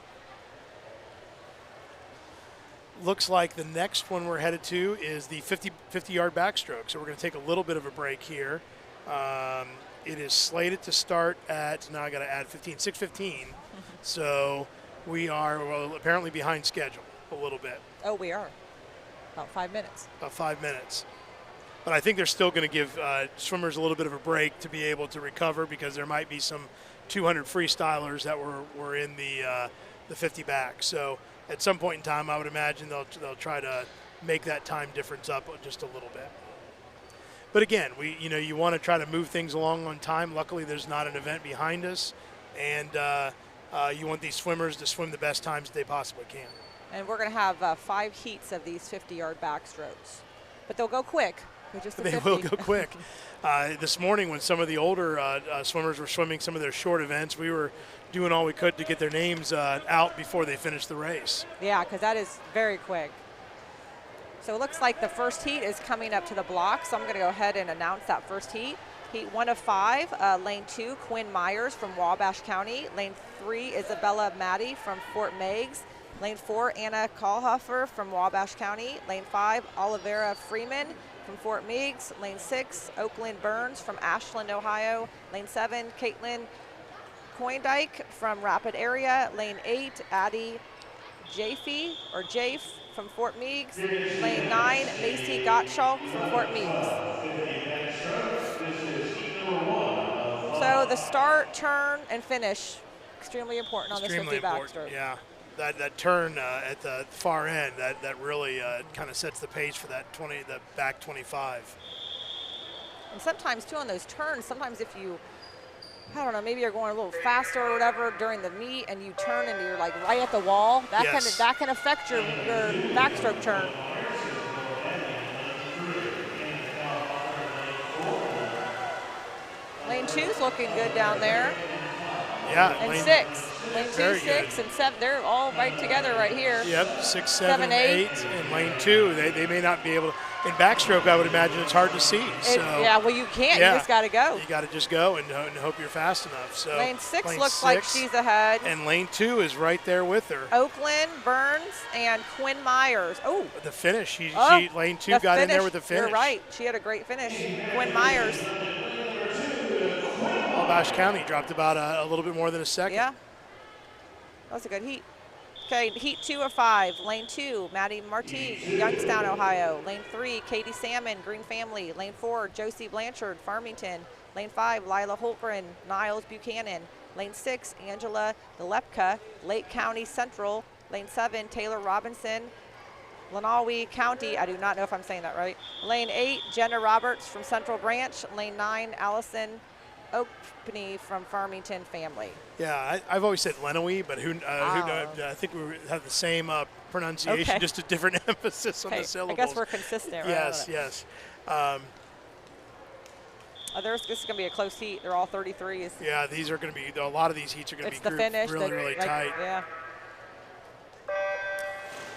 looks like the next one we're headed to is the 50-yard backstroke. So we're going to take a little bit of a break here. It is slated to start at, now I got to add 6:15. So we are apparently behind schedule a little bit. Oh, we are. About 5 minutes. About 5 minutes. But I think they're still going to give swimmers a little bit of a break to be able to recover because there might be some 200 freestylers that were in the 50 back. So at some point in time, I would imagine they'll try to make that time difference up just a little bit. But again, you want to try to move things along on time. Luckily, there's not an event behind us, and you want these swimmers to swim the best times that they possibly can. And we're going to have 5 heats of these 50-yard backstrokes, but they'll go quick. They will go quick. This morning, when some of the older swimmers were swimming some of their short events, we were doing all we could to get their names out before they finished the race. Yeah, because that is very quick. So it looks like the first heat is coming up to the block, so I'm going to go ahead and announce that first heat. Heat 1 of 5, lane 2, Quinn Myers from Wabash County. Lane 3, Isabella Maddie from Fort Meigs. Lane 4, Anna Kahlhofer from Wabash County. Lane 5, Olivera Freeman from Fort Meigs. Lane 6, Oakland Burns from Ashland, Ohio. Lane 7, Caitlin Coindike from Rapid Area. Lane 8, Addie Jafe from Fort Meigs. Lane 9, Macy Gottschalk from Fort Meigs. So the start, turn, and finish, extremely important on this 50 backstroke. Yeah. That turn at the far end, that really kind of sets the pace for that the back 25. And sometimes too on those turns, sometimes if you, I don't know, maybe you're going a little faster or whatever during the meet and you turn and you're like right at the wall, that can affect your backstroke turn. Lane 2's looking good down there. Yeah. And lane 6. Lane 2, 6, and 7, they're all right together right here. Yep, 6, 7, 8, and lane 2. They may not be able to. In backstroke, I would imagine it's hard to see. Yeah, well, you can't. Yeah, you just got to go. You got to just go and hope you're fast enough. So lane 6 looks like she's ahead. And lane 2 is right there with her. Oakland, Burns, and Quinn Myers. Oh. The finish. Lane 2 got in there with the finish. You're right. She had a great finish. Quinn Myers. Wabash County dropped about a little bit more than a second. Yeah. That was a good heat. Okay, heat 2 of 5, lane 2, Maddie Martique, Youngstown, Ohio. Lane 3, Katie Salmon, Green Family. Lane 4, Josie Blanchard, Farmington. Lane 5, Lila Holgren, Niles Buchanan. Lane 6, Angela Delepka, Lake County Central. Lane 7, Taylor Robinson, Lenawe County. I do not know if I'm saying that right. Lane 8, Jenna Roberts from Central Branch. Lane 9, Allison Oakpney from Farmington Family. Yeah, I've always said Lenawe, but I think we have the same pronunciation, just a different emphasis on the syllables. I guess we're consistent, right? Yes. This is going to be a close heat. They're all 33s. Yeah, these are going to be, a lot of these heats are going to be really tight. Yeah.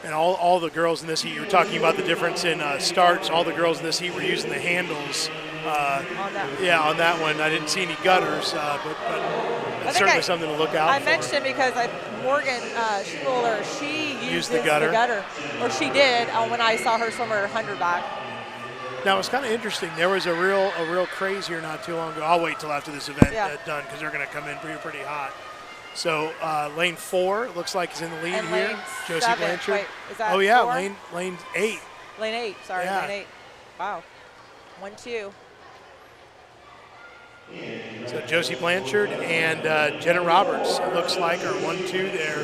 And all the girls in this heat, you were talking about the difference in starts. All the girls in this heat were using the handles. On that one. I didn't see any gutters, but it's certainly something to look out for. I mentioned because Morgan Schuler, she used the gutter. Or she did when I saw her swim her 100 back. Now, it's kind of interesting. There was a real craze here not too long ago. I'll wait till after this event done because they're going to come in pretty hot. So lane 4 looks like is in the lead and here. Lane Josie 7. Blanchard. Wait, is that 4? Lane 8. Lane 8, sorry, yeah. Lane 8. Wow. 1-2. So Josie Blanchard and Jenna Roberts, it looks like, are 1-2 there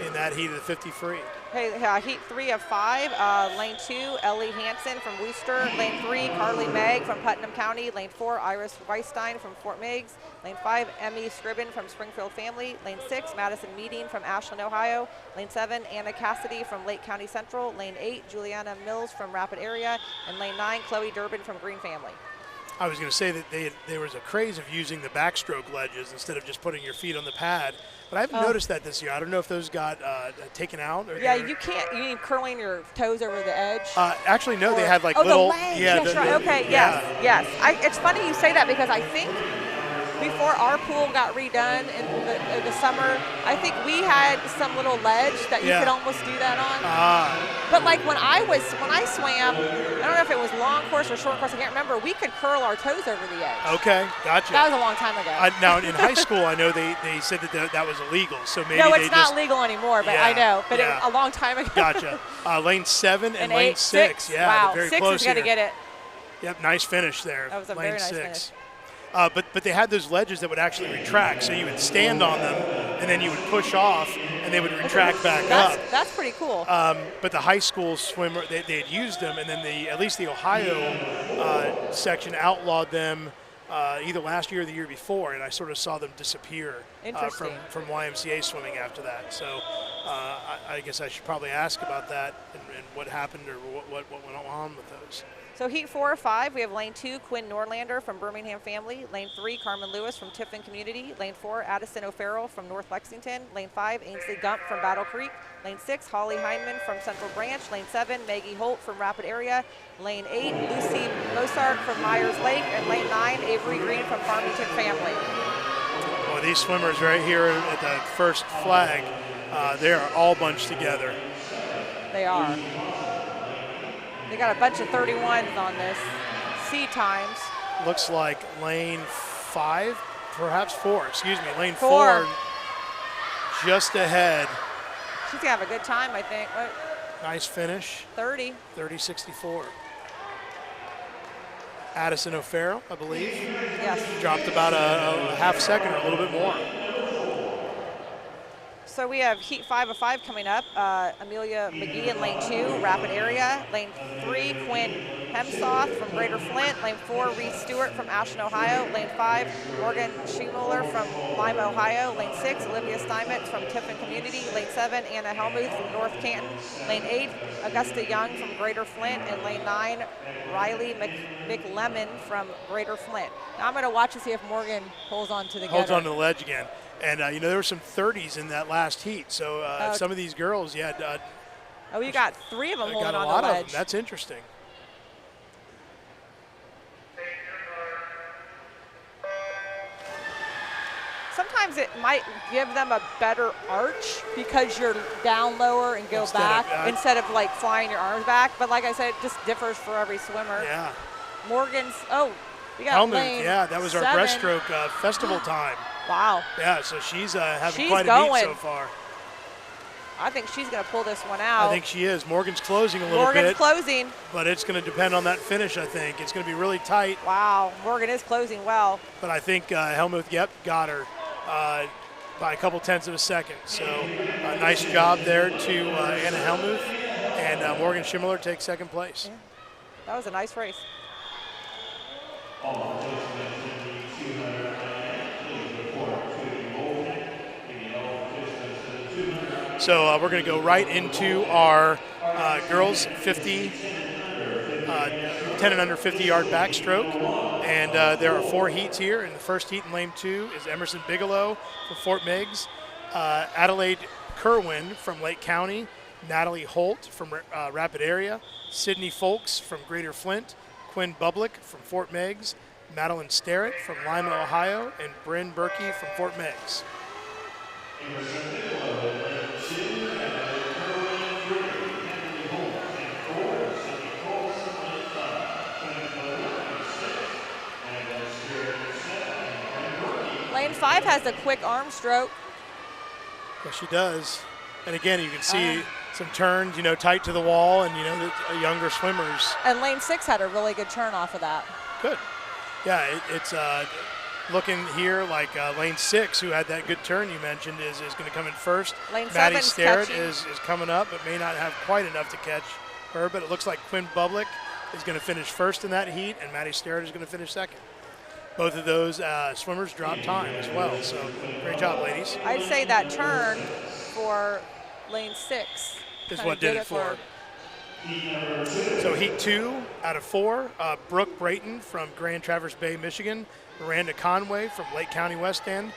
in that heat of the 50 free. Okay, heat 3 of 5, lane 2, Ellie Hansen from Worcester. Lane 3, Carly Megg from Putnam County. Lane 4, Iris Weistein from Fort Meigs. Lane 5, Emmy Scribben from Springfield Family. Lane 6, Madison Meading from Ashland, Ohio. Lane 7, Anna Cassidy from Lake County Central. Lane 8, Juliana Mills from Rapid Area. And lane 9, Chloe Durbin from Green Family. I was going to say that there was a craze of using the backstroke ledges instead of just putting your feet on the pad. But I haven't noticed that this year. I don't know if those got taken out. Or yeah, you can't. You need curling your toes over the edge. Actually, no. They had like the little. ledge. Yeah. That's right. Okay. Yes. Yes. It's funny you say that because I think before our pool got redone in the summer, I think we had some little ledge that you could almost do that on. But like when I swam, I don't know if it was long course or short course, I can't remember, we could curl our toes over the edge. Okay, gotcha. That was a long time ago. Now in high school, I know they said that was illegal, so maybe no, it's not legal anymore, but I know, but it was a long time ago. Gotcha. Lane 7 and lane 6. Yeah, wow, very 6 close is going to get it. Yep, nice finish there. That was a lane very nice 6. finish. But they had those ledges that would actually retract, so you would stand on them, and then you would push off, and they would retract back up. That's pretty cool. But the high school swimmer, they had used them, and then at least the Ohio section outlawed them either last year or the year before, and I sort of saw them disappear from YMCA swimming after that. So I guess I should probably ask about that and what happened or what went on with those. So heat 4 or 5, we have lane 2, Quinn Norlander from Birmingham Family. Lane 3, Carmen Lewis from Tiffin Community. Lane 4, Addison O'Farrell from North Lexington. Lane 5, Ainsley Gump from Battle Creek. Lane 6, Holly Heinman from Central Branch. Lane 7, Maggie Holt from Rapid Area. Lane 8, Lucy Mozart from Myers Lake. And lane 9, Avery Green from Farmington Family. Well, these swimmers right here at the first flag, they are all bunched together. They are. They got a bunch of 31s on this. C times. Looks like lane 5, perhaps 4. Excuse me, lane 4 just ahead. She's gonna have a good time, I think. What? Nice finish. 30-64. Addison O'Farrell, I believe. Yes. Dropped about a half second or a little bit more. So we have heat 5 of 5 coming up. Amelia McGee in lane 2, Rapid Area. Lane 3, Quinn Hemsoth from Greater Flint. Lane 4, Reese Stewart from Ashland, Ohio. Lane 5, Morgan Schimuller from Lima, Ohio. Lane 6, Olivia Steinmetz from Tiffin Community. Lane 7, Anna Helmuth from North Canton. Lane 8, Augusta Young from Greater Flint. And lane 9, Riley McLemmon from Greater Flint. Now I'm going to watch and see if Morgan holds on to the Holds on to the ledge again. And, there were some 30s in that last heat. So some of these girls, you got 3 of them holding on the ledge. Got a lot of them. That's interesting. Sometimes it might give them a better arch because you're down lower and go back instead of like flying your arms back. But like I said, it just differs for every swimmer. Yeah. Morgan's, we got Helmut, lane that was 7. our breaststroke festival time. Wow. Yeah, so she's having quite a meet so far. I think she's going to pull this one out. I think she is. Morgan's closing a little bit. Morgan's closing. But it's going to depend on that finish, I think. It's going to be really tight. Wow, Morgan is closing well. But I think Helmuth, got her by a couple tenths of a second. So nice job there to Anna Helmuth. And Morgan Schimuller takes second place. Yeah. That was a nice race. So we're going to go right into our girls 50, 10 and under 50 yard backstroke. And there are 4 heats here. In the first heat in lane 2 is Emerson Bigelow from Fort Meigs, Adelaide Kerwin from Lake County, Natalie Holt from Rapid Area, Sydney Folks from Greater Flint, Quinn Bublick from Fort Meigs, Madeline Starrett from Lima, Ohio, and Bryn Berkey from Fort Meigs. Lane 5 has a quick arm stroke. Yes, she does. And again, you can see some turns, tight to the wall, and, the younger swimmers. And lane 6 had a really good turn off of that. Good. Yeah, it's looking here like lane 6, who had that good turn you mentioned, is going to come in first. Lane Maddie 7's Starrett catching. is coming up, but may not have quite enough to catch her. But it looks like Quinn Bublick is going to finish first in that heat, and Maddie Starrett is going to finish second. Both of those swimmers dropped time as well, so great job, ladies. I'd say that turn for lane 6 is what did it for her. So heat 2 out of 4, Brooke Brayton from Grand Traverse Bay, Michigan, Miranda Conway from Lake County West End,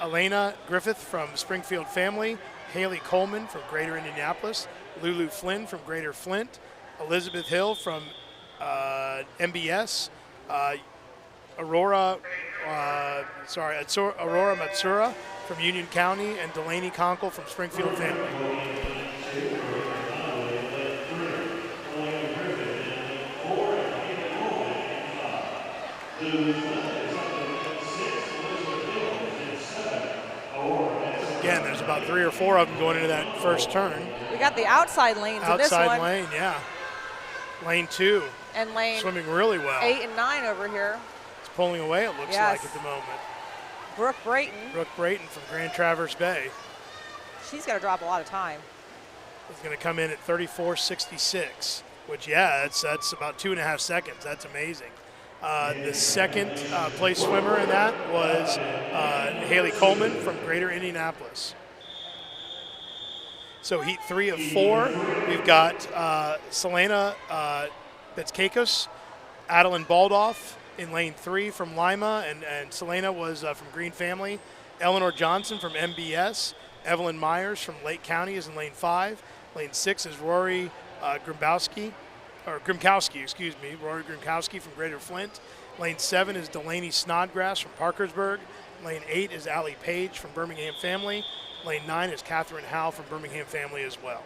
Elena Griffith from Springfield Family, Haley Coleman from Greater Indianapolis, Lulu Flynn from Greater Flint, Elizabeth Hill from MBS, Aurora Matsura from Union County, and Delaney Conkle from Springfield Family. Again, there's about 3 or 4 of them going into that first turn. We got the outside lanes in this one. Outside lane, yeah. Lane 2. And lane swimming really well. 8 and 9 over here. It's pulling away, it looks like at the moment. Brooke Brayton. Brooke Brayton from Grand Traverse Bay. She's got to drop a lot of time. It's going to come in at 34.66, which, yeah, that's about 2.5 seconds. That's amazing. The second place swimmer in that was Haley Coleman from Greater Indianapolis. So heat 3 of 4, we've got Selena Betskakos, Adeline Baldoff in lane 3 from Lima, and Selena was from Green Family. Eleanor Johnson from MBS. Evelyn Myers from Lake County is in lane 5. Lane 6 is Rory Grimkowski, Rory Grimkowski from Greater Flint. Lane 7 is Delaney Snodgrass from Parkersburg. Lane 8 is Allie Page from Birmingham Family. Lane 9 is Catherine Howe from Birmingham Family as well.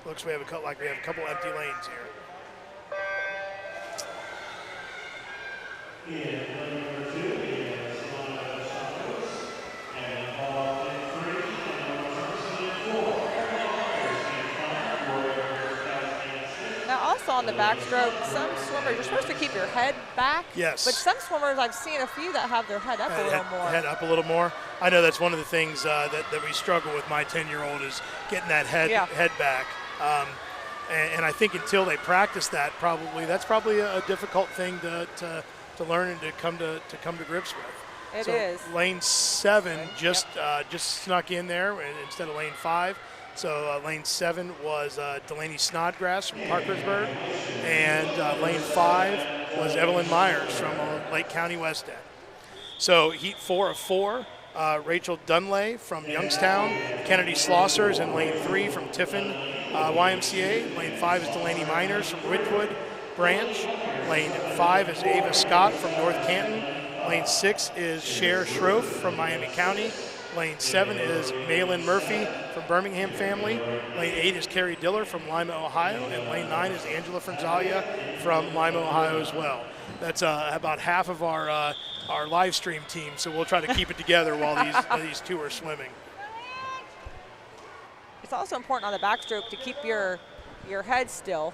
Looks like we have a couple empty lanes here. Now also on the backstroke, some swimmers, you're supposed to keep your head back. Yes. But some swimmers, I've seen a few that have their head up a little more. Head up a little more. I know that's one of the things that we struggle with. My 10-year-old is getting that head back. And I think until they practice that, that's probably a difficult thing to learn and to come to grips with. It is. Lane 7 just snuck in there instead of lane 5. So lane 7 was Delaney Snodgrass from Parkersburg, and lane 5 was Evelyn Myers from Lake County West End. So heat 4 of 4, Rachel Dunlay from Youngstown, Kennedy Slosser is in lane 3 from Tiffin YMCA. Lane 5 is Delaney Miners from Ridgewood Branch. Lane 5 is Ava Scott from North Canton. Lane 6 is Cher Schroff from Miami County. Lane 7 is Malin Murphy from Birmingham Family. Lane 8 is Carrie Diller from Lima, Ohio. And lane 9 is Angela Franzalia from Lima, Ohio as well. That's about half of our live stream team, so we'll try to keep it together while these two are swimming. It's also important on the backstroke to keep your head still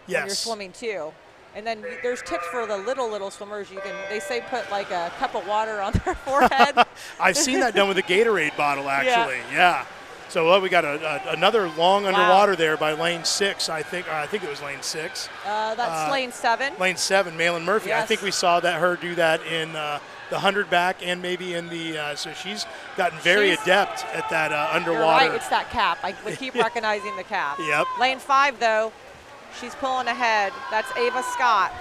when you're swimming too. And then there's tips for the little swimmers. They say put like a cup of water on their forehead. I've seen that done with a Gatorade bottle, actually. Yeah. So we got another long underwater there by lane 6. I think it was lane 6. That's lane 7. Lane 7, Malin Murphy. Yes. I think we saw her do that in the 100 back and maybe in the. So she's gotten very adept at that underwater. You're right. It's that cap. We keep recognizing the cap. Yep. Lane 5 though. She's pulling ahead. That's Ava Scott.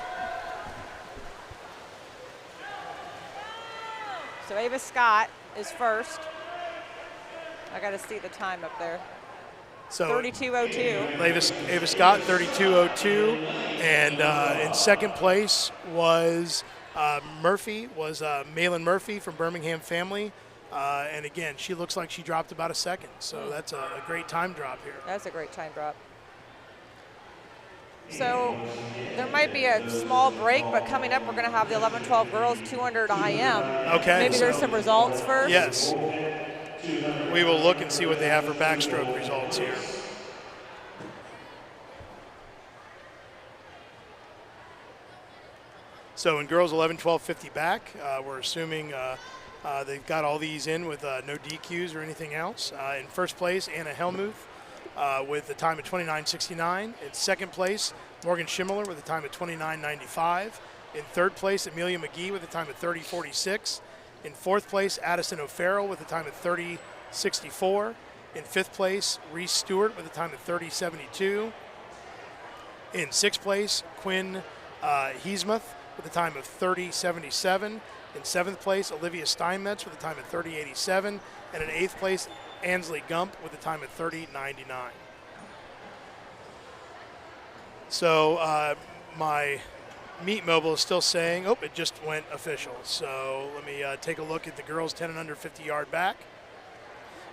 So Ava Scott is first. I got to see the time up there. So 32:02. Ava Scott, 32:02, and in second place was Malin Murphy from Birmingham Family. And again, she looks like she dropped about a second. So that's a great time drop here. That's a great time drop. So there might be a small break, but coming up, we're going to have the 11-12 girls 200 IM. Okay. Maybe there's some results first. Yes. We will look and see what they have for backstroke results here. So in girls 11-12 50 back, we're assuming they've got all these in with no DQs or anything else. In first place, Anna Helmuth. With a time of 29.69. In second place, Morgan Schimmler with a time of 29.95. In third place, Amelia McGee with a time of 30.46. In fourth place, Addison O'Farrell with a time of 30.64. In fifth place, Reese Stewart with a time of 30.72. In 6th place, Quinn Heesmuth with a time of 30.77. In 7th place, Olivia Steinmetz with a time of 30.87. And in 8th place, Ansley Gump with a time of 30.99. So my meet mobile is still saying, oh, it just went official. So let me take a look at the girls 10 and under 50 yard back.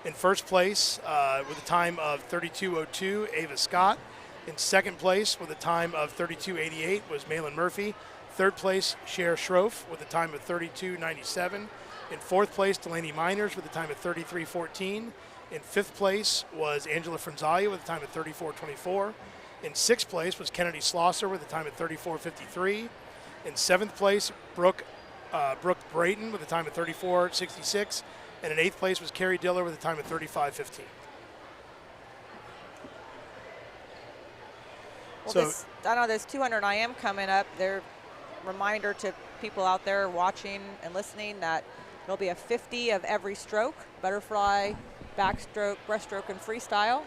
In 1st place with a time of 32.02, Ava Scott. In 2nd place with a time of 32.88 was Malin Murphy. 3rd place, Cher Schroff with a time of 32.97. In 4th place, Delaney Miners with a time of 33.14. In 5th place was Angela Franzalia with a time of 34.24. In 6th place was Kennedy Slosser with a time of 34.53. In 7th place, Brooke Brayton with a time of 34.66. And in 8th place was Carrie Diller with a time of 35.15. Well, I know there's 200 IM coming up. They're reminder to people out there watching and listening that there'll be a 50 of every stroke: butterfly, backstroke, breaststroke, and freestyle.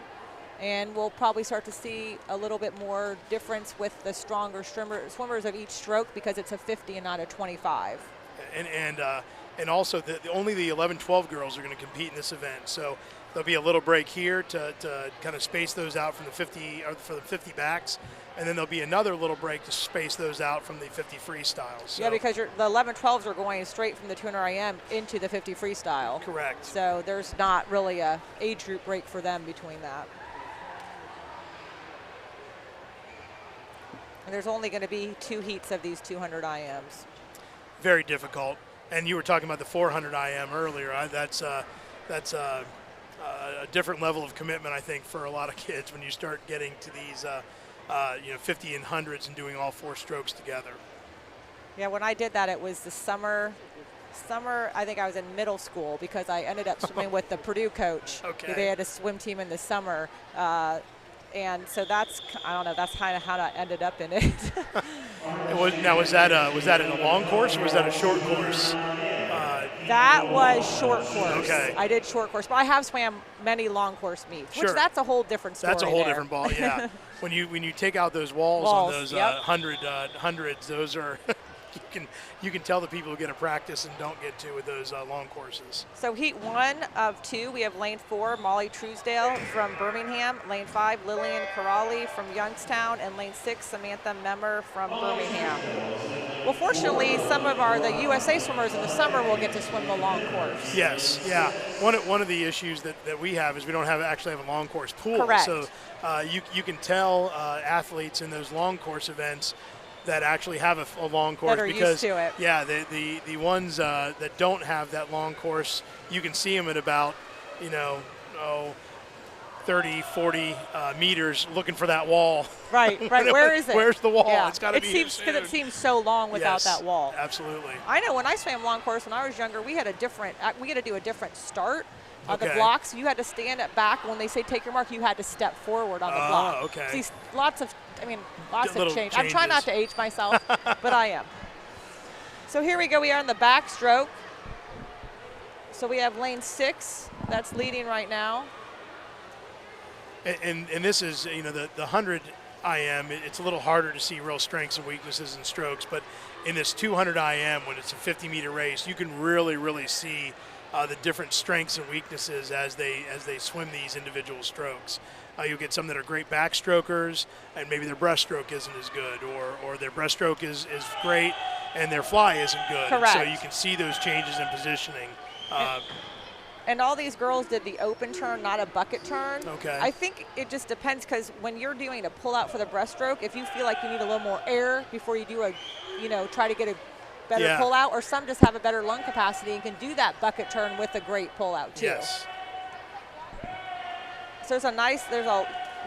And we'll probably start to see a little bit more difference with the stronger swimmers of each stroke, because it's a 50 and not a 25. And also only the 11-12 girls are going to compete in this event. So there'll be a little break here to kind of space those out from the 50 or for the 50 backs, and then there'll be another little break to space those out from the 50 freestyle. So. Yeah, because the 11-12s are going straight from the 200 IM into the 50 freestyle. Correct. So there's not really a age group break for them between that. And there's only going to be 2 heats of these 200 IMs. Very difficult. And you were talking about the 400 IM earlier. That's a different level of commitment, I think, for a lot of kids when you start getting to these 50 and 100s and doing all 4 strokes together. Yeah, when I did that, it was the summer, I think I was in middle school, because I ended up swimming with the Purdue coach. Okay. They had a swim team in the summer. And so that's kind of how I ended up in it. Now, was that in a long course or was that a short course? That was short course. Okay. I did short course, but I have swam many long course meets, Sure. which that's a whole different story. That's a whole different ball, yeah. when you take out those walls on those yep. hundreds, those are you can tell the people who get a practice and don't get to with those long courses. So heat 1 of 2, we have lane 4, Molly Truesdale from Birmingham. Lane 5, Lillian Corrali from Youngstown. And lane 6, Samantha Memmer from Birmingham. Well, fortunately, some of the USA swimmers in the summer will get to swim the long course. Yes, yeah. One of the issues that we have is we don't actually have a long course pool. Correct. So you can tell athletes in those long course events that actually have a long course, that are because used to it. Yeah, the ones that don't have that long course, you can see them at about 30, 40 meters looking for that wall. Right. Where is it? Where's the wall? Yeah. It's got to be because it seems so long without that wall. Absolutely. I know when I swam long course when I was younger, we had to do a different start on Okay. the blocks. You had to stand at back. When they say take your mark, you had to step forward on the block. Okay. See, lots of change. I'm trying changes. not to age myself, but I am. So here we go. We are in the backstroke. So we have lane 6 that's leading right now. And this is, the 100 IM, it's a little harder to see real strengths and weaknesses in strokes, but in this 200 IM, when it's a 50-meter race, you can really, really see the different strengths and weaknesses as they swim these individual strokes. You'll get some that are great backstrokers, and maybe their breaststroke isn't as good, or their breaststroke is great and their fly isn't good. Correct. So you can see those changes in positioning. And all these girls did the open turn, not a bucket turn. Okay. I think it just depends, because when you're doing a pull out for the breaststroke, if you feel like you need a little more air before you do try to get a better pull out, or some just have a better lung capacity and can do that bucket turn with a great pull out too. Yes. So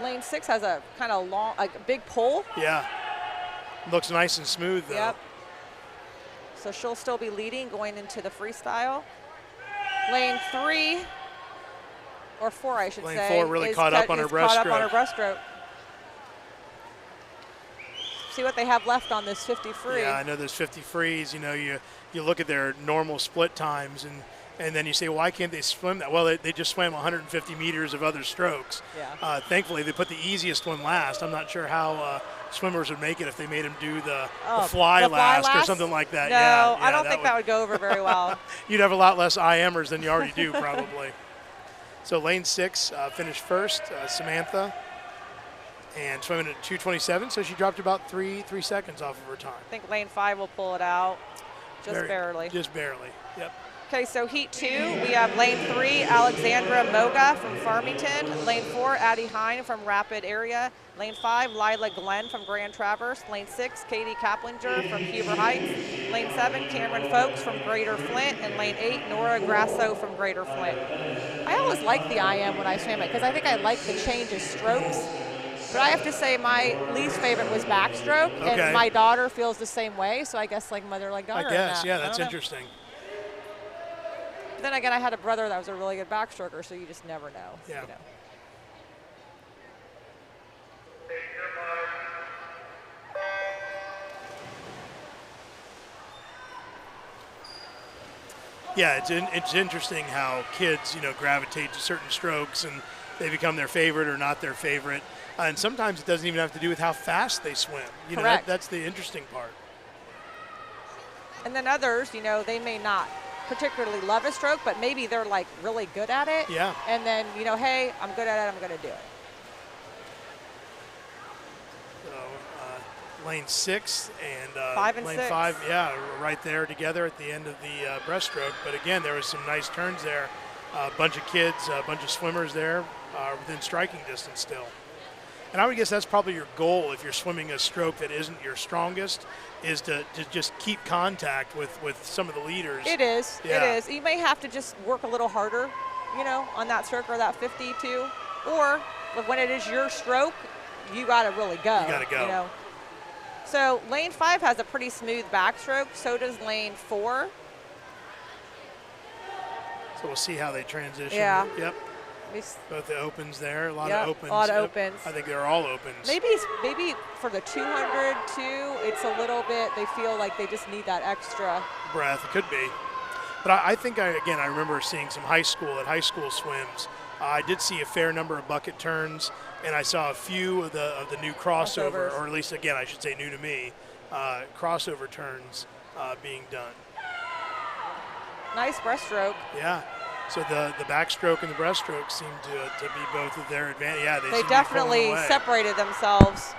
lane 6 has a kind of long, a big pull. Yeah. Looks nice and smooth though. Yep. So she'll still be leading going into the freestyle. Lane 3, or 4, I should say. Lane 4 really caught up on her breaststroke. See what they have left on this 50 free. Yeah, I know those 50 frees. You look at their normal split times, and And then you say, why can't they swim that? Well, they just swam 150 meters of other strokes. Yeah. Thankfully, they put the easiest one last. I'm not sure how swimmers would make it if they made them do the fly last or something like that. No, yeah, I don't think that would go over very well. You'd have a lot less IMers than you already do, probably. So lane 6 finished first, Samantha, and swimming at 2:27. So she dropped about three seconds off of her time. I think lane 5 will pull it out, barely. Just barely. Yep. Okay, so heat 2, we have lane 3, Alexandra Moga from Farmington. Lane 4, Addie Hine from Rapid Area. Lane 5, Lila Glenn from Grand Traverse. Lane 6, Katie Kaplinger from Huber Heights. Lane 7, Cameron Folks from Greater Flint. And lane 8, Nora Grasso from Greater Flint. I always like the IM when I swim it because I think I like the change of strokes. But I have to say my least favorite was backstroke, and my daughter feels the same way, so I guess like mother, like daughter. I guess, yeah, that's interesting. Then again, I had a brother that was a really good backstroker, so you just never know. Yeah. You know. Yeah, it's interesting how kids, gravitate to certain strokes and they become their favorite or not their favorite. And sometimes it doesn't even have to do with how fast they swim. Correct. That's the interesting part. And then others, they may not particularly love a stroke, but maybe they're like really good at it. Yeah. And then, hey, I'm good at it, I'm going to do it. So lane 6 and 5 and lane 6. 5, yeah, right there together at the end of the breaststroke. But again, there was some nice turns there. A bunch of kids, a bunch of swimmers there within striking distance still. And I would guess that's probably your goal if you're swimming a stroke that isn't your strongest, is to just keep contact with some of the leaders. It is. Yeah. It is. You may have to just work a little harder, on that stroke or that 52. Or when it is your stroke, you got to really go. You got to go. So lane 5 has a pretty smooth backstroke. So does lane 4. So we'll see how they transition. Yeah. Yep. Both the opens there, a lot of opens. A lot of opens. I think they're all opens. Maybe for the 200 too, it's a little bit, they feel like they just need that extra breath. It could be. But I think, I remember seeing some high school swims. I did see a fair number of bucket turns, and I saw a few of the new crossover, or at least, again, I should say new to me, crossover turns being done. Nice breaststroke. Yeah. So the backstroke and the breaststroke seem to be both of their advantage. Yeah, they definitely separated themselves.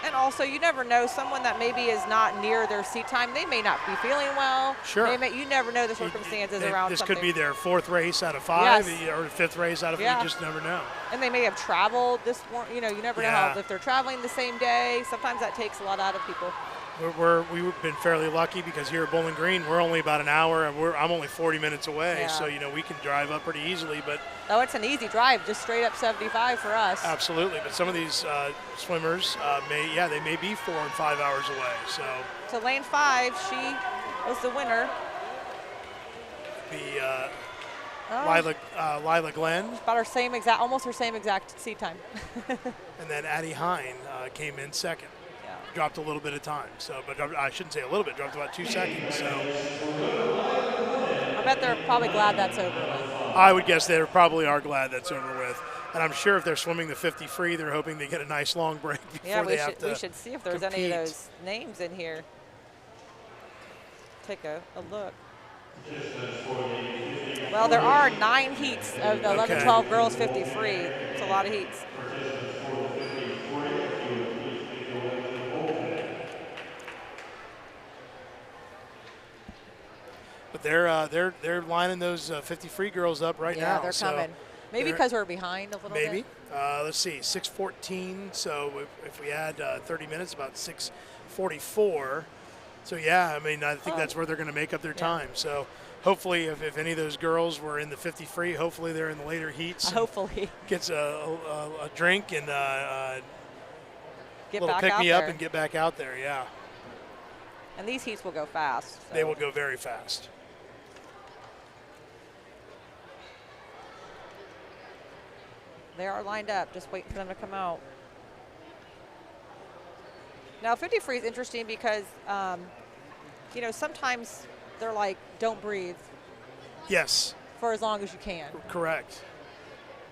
And also, you never know, someone that maybe is not near their seat time, they may not be feeling well. Sure. You never know the circumstances around this something. Could be their 4th race out of 5, yes. or 5th race out of 5. You just never know. And they may have traveled this morning. You never know if they're traveling the same day. Sometimes that takes a lot out of people. We've been fairly lucky because here at Bowling Green, we're only about an hour, and I'm only 40 minutes away. Yeah. So, we can drive up pretty easily. But it's an easy drive, just straight up 75 for us. Absolutely. But some of these swimmers they may be 4 and 5 hours away. So lane 5, she was the winner. Lila Glenn. About almost her same exact seat time. And then Addie Hine came in second. Dropped a little bit of time, but I shouldn't say a little bit, dropped about 2 seconds. So I bet they're probably glad that's over with. I would guess they probably are glad that's over with. And I'm sure if they're swimming the 50 free, they're hoping they get a nice long break before they have to we should see if there's compete. any of those names in here. Take a look. Well, there are 9 heats of the 11-12 girls 50 free. It's a lot of heats. But they're lining those 50 free girls up right now. Yeah, they're coming. Maybe because we're behind a little bit. Maybe. Let's see, 6:14. So if we add 30 minutes, about 6:44. So yeah, I think that's where they're going to make up their time. So hopefully, if any of those girls were in the 50 free, hopefully they're in the later heats. Hopefully. Gets a drink and get little back pick out me there. up and get back out there. Yeah. And these heats will go fast. So. They will go very fast. They are lined up, just waiting for them to come out. Now 50 free is interesting because, you know, sometimes they're like, don't breathe Yes, for as long as you can. correct.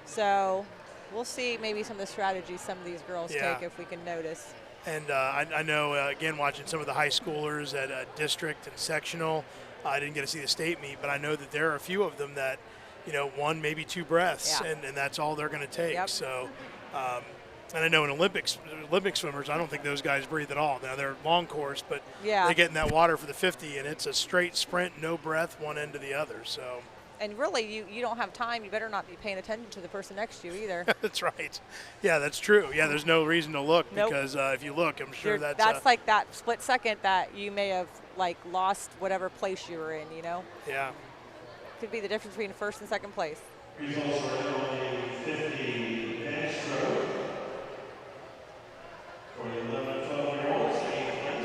So we'll see maybe some of the strategies some of these girls Yeah. take if we can notice. And I know, again, watching some of the high schoolers at district and sectional, I didn't get to see the state meet, but I know that there are a few of them that, you know, one, maybe two breaths, Yeah. and that's all they're going to take. Yep. So, and I know in Olympic swimmers, I don't think those guys breathe at all. Now, they're long course, but Yeah. they get in that water for the 50, and it's a straight sprint, no breath, one end to the other. So And really, you don't have time. You better not be paying attention to the person next to you either. that's right. Yeah, that's true. Yeah, there's no reason to look Nope. because if you look, I'm sure That's like that split second that you may have like lost whatever place you were in, you know? yeah. Could be the difference between first and second place. Results are only 50 Breaststroke for the 11 and 12-year-olds.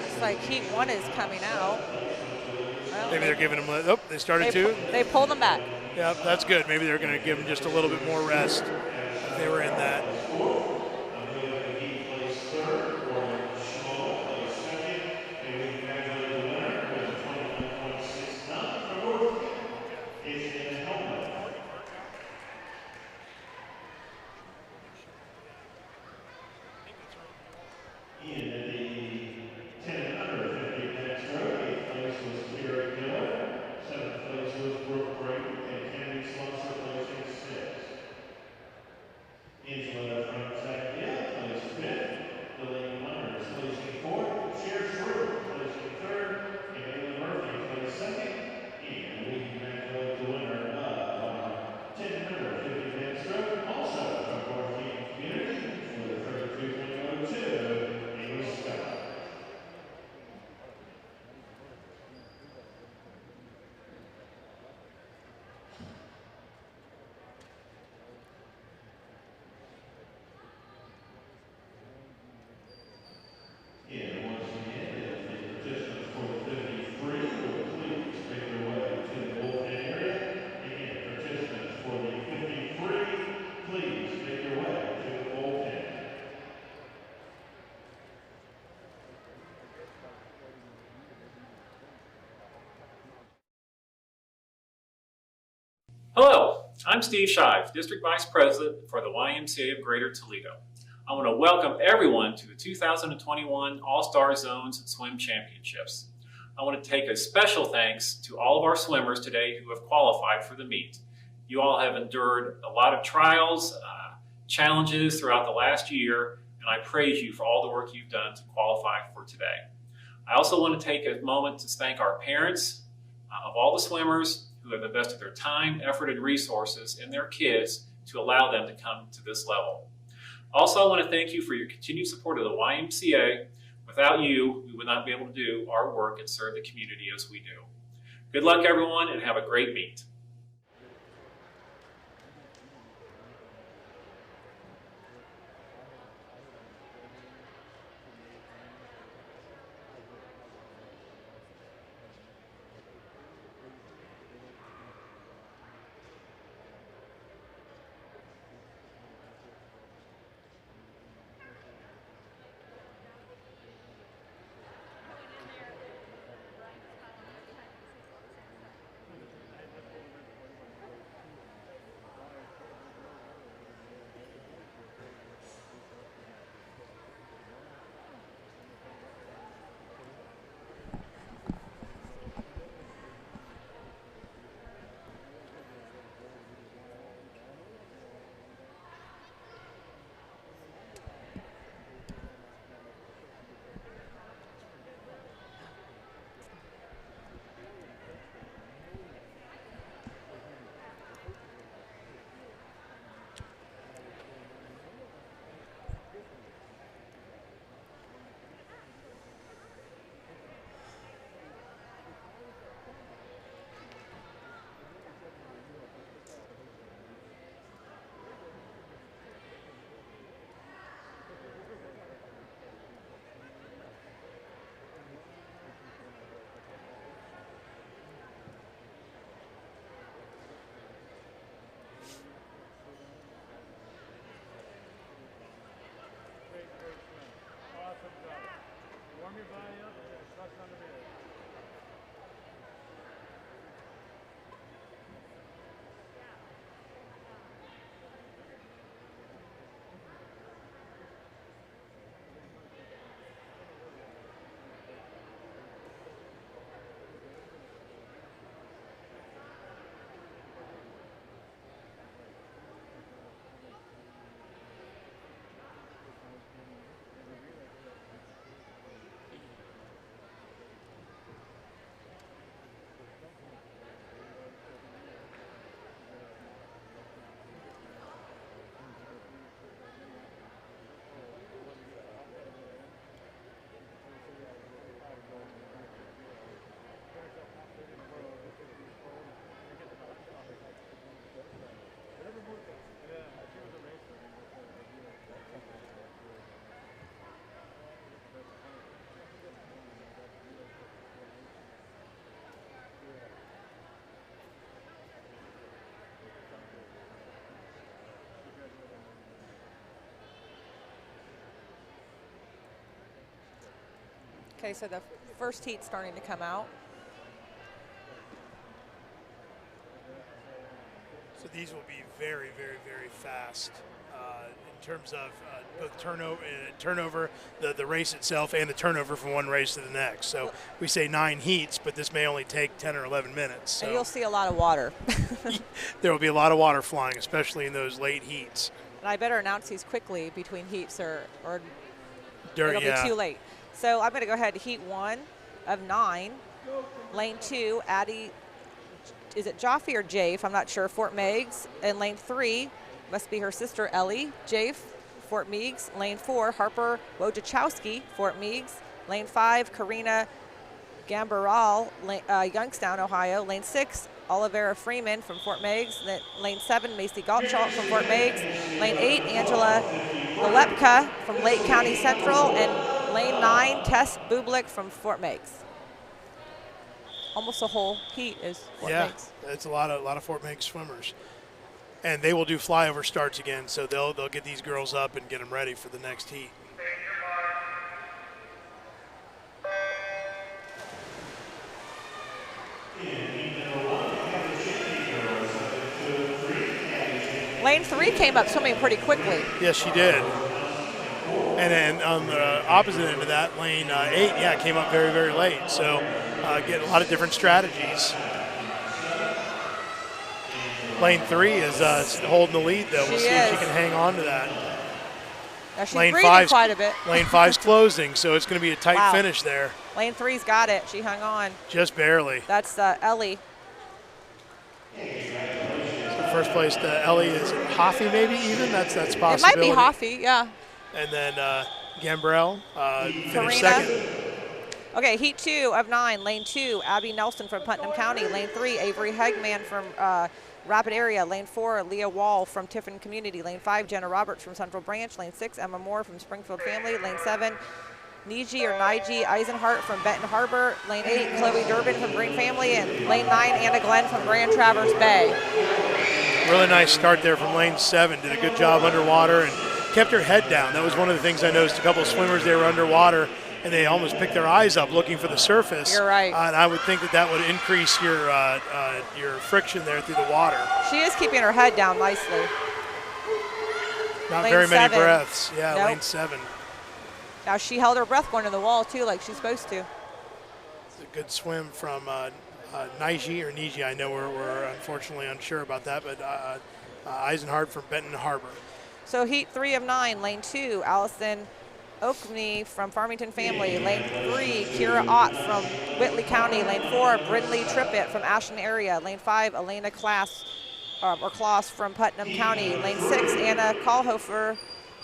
It's like heat 1 is coming out. Well, Maybe they're giving them. Oh, they started two. They pull them back. Yeah, that's good. Maybe they're going to give them just a little bit more rest if they were in that. Hello, I'm Steve Shive, District Vice President for the YMCA of Greater Toledo. I want to welcome everyone to the 2021 All-Star Zones Swim Championships. I want to take a special thanks to all of our swimmers today who have qualified for the meet. You all have endured a lot of trials, challenges throughout the last year, and I praise you for all the work you've done to qualify for today. I also want to take a moment to thank our parents of all the swimmers who have invested their time, effort, and resources in their kids to allow them to come to this level. Also, I want to thank you for your continued support of the YMCA. Without you, we would not be able to do our work and serve the community as we do. Good luck, everyone, and have a great meet. Okay, so the first heat's starting to come out. So these will be very, very, very fast in terms of both turnover, the race itself, and the turnover from one race to the next. So we say 9 heats, but this may only take 10 or 11 minutes. So and you'll see a lot of water. there will be a lot of water flying, especially in those late heats. And I better announce these quickly between heats or During, it'll be too late. So I'm going to go ahead to heat 1 of 9. Lane 2, Addie, is it Jaffe or Jafe? I'm not sure. Fort Meigs. And lane 3 must be her sister Ellie Jafe, Fort Meigs. Lane 4, Harper Wojciechowski, Fort Meigs. Lane 5, Karina Gambaral, Youngstown, Ohio. Lane 6, Olivera Freeman from Fort Meigs. Lane 7, Macy Gottschalk from Fort Meigs. Lane 8, Angela Golepka from Lake County Central. And lane 9, Tess Bublik from Fort Meigs. Almost a whole heat is Fort Meigs. Yeah, it's a lot of Fort Meigs swimmers. And they will do flyover starts again, so they'll get these girls up and get them ready for the next heat. Lane 3 came up swimming pretty quickly. Yes, she did. And then on the opposite end of that, lane 8, came up very, very late. So get a lot of different strategies. Lane 3 is holding the lead, though. We'll see if she can hang on to that. Now she's breathing quite a bit. Lane 5's closing, so it's going to be a tight finish there. Lane 3's got it. She hung on. Just barely. That's Ellie. So first place to Ellie is Hoffy, maybe even. That's possibility. It might be Hoffy, yeah. And then Gambrell finished Karina. second. Okay, heat 2 of 9. Lane 2, Abby Nelson from Putnam County. Lane 3, Avery Hegman from Rapid Area. Lane 4, Leah Wall from Tiffin Community. Lane 5, Jenna Roberts from Central Branch. Lane 6, Emma Moore from Springfield Family. Lane 7, Niji Eisenhart from Benton Harbor. Lane 8, Chloe Durbin from Green Family. And lane 9, Anna Glenn from Grand Traverse Bay. Really nice start there from lane 7. Did a good job underwater and kept her head down. That was one of the things I noticed. A couple of swimmers, they were underwater and they almost picked their eyes up looking for the surface. You're right. And I would think that would increase your friction there through the water. She is keeping her head down nicely. Not lane very 7. many breaths. Yeah, nope. Lane 7. Now she held her breath going to the wall too, like she's supposed to. It's a good swim from Niji. I know we're unfortunately unsure about that, but Eisenhart from Benton Harbor. So heat 3 of 9, lane 2, Allison Oakney from Farmington Family. Lane 3, Kira Ott from Whitley County. Lane 4, Brindley Trippett from Ashland area. Lane 5, Elena Klaas from Putnam County. Lane 6, Anna Kalhofer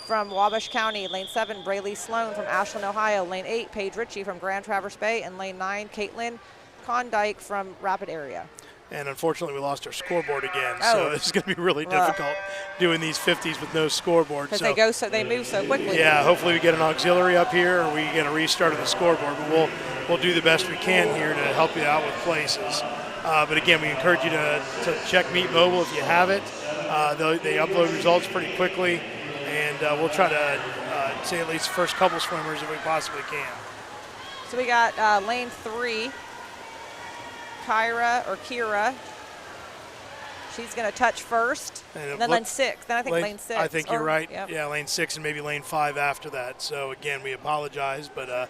from Wabash County. Lane 7, Braylee Sloan from Ashland, Ohio. Lane 8, Paige Ritchie from Grand Traverse Bay. And lane 9, Caitlin Condike from Rapid Area. And unfortunately, we lost our scoreboard again. So this is going to be really difficult doing these 50s with no scoreboard. Because they move so quickly. Yeah, hopefully we get an auxiliary up here or we get a restart of the scoreboard. But we'll do the best we can here to help you out with places. But again, we encourage you to check Meet Mobile if you have it. They upload results pretty quickly. And we'll try to say at least the first couple swimmers if we possibly can. So we got lane 3. Kira. She's going to touch first. And then lane 6. Then I think lane 6. I think you're right. Yep. Yeah, lane 6 and maybe lane 5 after that. So again, we apologize, but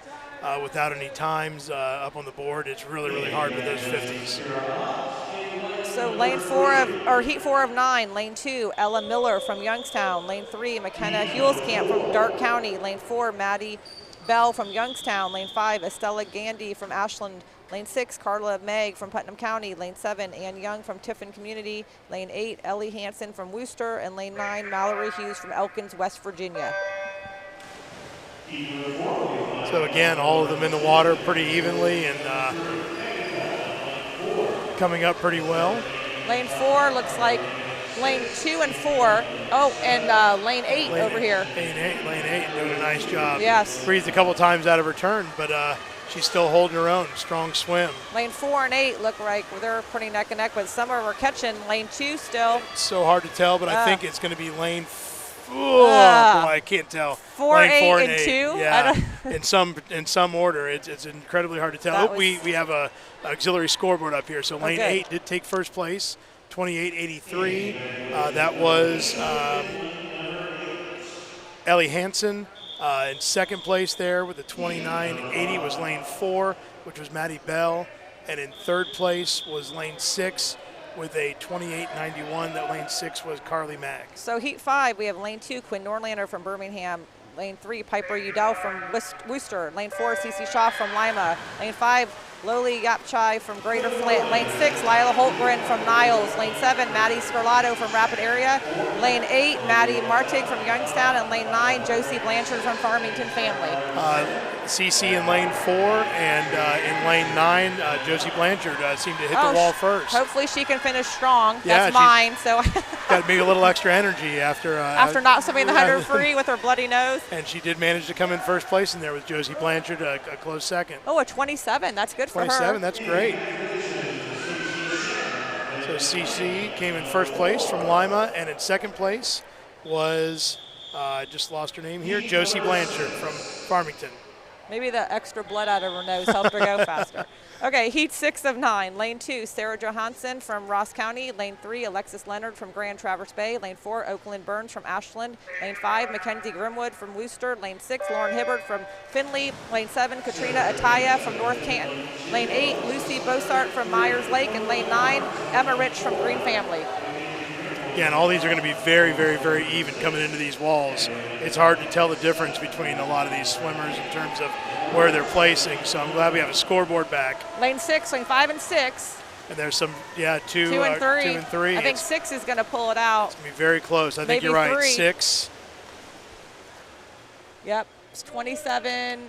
without any times up on the board, it's really, really hard with those 50s. So heat 4 of 9, lane 2, Ella Miller from Youngstown. Lane 3, McKenna Hulskamp from Dark County. Lane 4, Maddie Bell from Youngstown. Lane 5, Estella Gandy from Ashland. Lane 6, Carla Meg from Putnam County. Lane 7, Ann Young from Tiffin Community. Lane 8, Ellie Hansen from Worcester. And lane 9, Mallory Hughes from Elkins, West Virginia. So again, all of them in the water pretty evenly and coming up pretty well. Lane 4 looks like lane 2 and 4. Oh, and lane 8 over here. Lane 8 doing a nice job. Yes. Breathed a couple times out of her turn, but she's still holding her own. Strong swim. Lane 4 and 8 look like they're pretty neck and neck, but some of them are catching lane 2 still. It's so hard to tell, but I think it's going to be lane boy, I can't tell. 4, Lane 8, 4 and 8. 2. Yeah, in some order. It's incredibly hard to tell. That We have a auxiliary scoreboard up here. So lane good. 8 did take first place, 28.83. That was Ellie Hansen. In second place there with a 29.80 was lane 4, which was Maddie Bell. And in third place was lane 6 with a 28.91. That lane 6 was Carly Mag. So heat 5, we have lane 2, Quinn Norlander from Birmingham. Lane 3, Piper Udell from Worcester. Lane 4, Cece Shaw from Lima. Lane 5, Loli Yapchai from Greater Flint. Lane 6, Lila Holtgren from Niles. Lane 7, Maddie Scarlato from Rapid Area. Lane 8, Maddie Martig from Youngstown. And lane 9, Josie Blanchard from Farmington Family. CC in lane 4 and in lane 9, Josie Blanchard seemed to hit the wall first. Hopefully she can finish strong. Yeah, that's mine. So got maybe a little extra energy after not swimming the 100 free with her bloody nose. And she did manage to come in first place in there with Josie Blanchard, a close second. Oh, a 27. That's good for her. 27, that's great. So CC came in first place from Lima, and in second place was, I just lost her name here, Josie Blanchard from Farmington. Maybe the extra blood out of her nose helped her go faster. Okay, heat 6 of 9. Lane 2, Sarah Johansson from Ross County. Lane 3, Alexis Leonard from Grand Traverse Bay. Lane 4, Oakland Burns from Ashland. Lane 5, Mackenzie Grimwood from Worcester. Lane 6, Lauren Hibbard from Findlay. Lane 7, Katrina Ataya from North Canton. Lane 8, Lucy Bossart from Myers Lake. And lane 9, Emma Rich from Green Family. Yeah, and all these are going to be very, very, very even coming into these walls. It's hard to tell the difference between a lot of these swimmers in terms of where they're placing. So I'm glad we have a scoreboard back. Lane 6, lane 5 and 6. And there's some, yeah, 2 and 3. 2 and 3. I think 6 is going to pull it out. It's going to be very close. I think Maybe you're right. 3. 6. Yep, it's 27.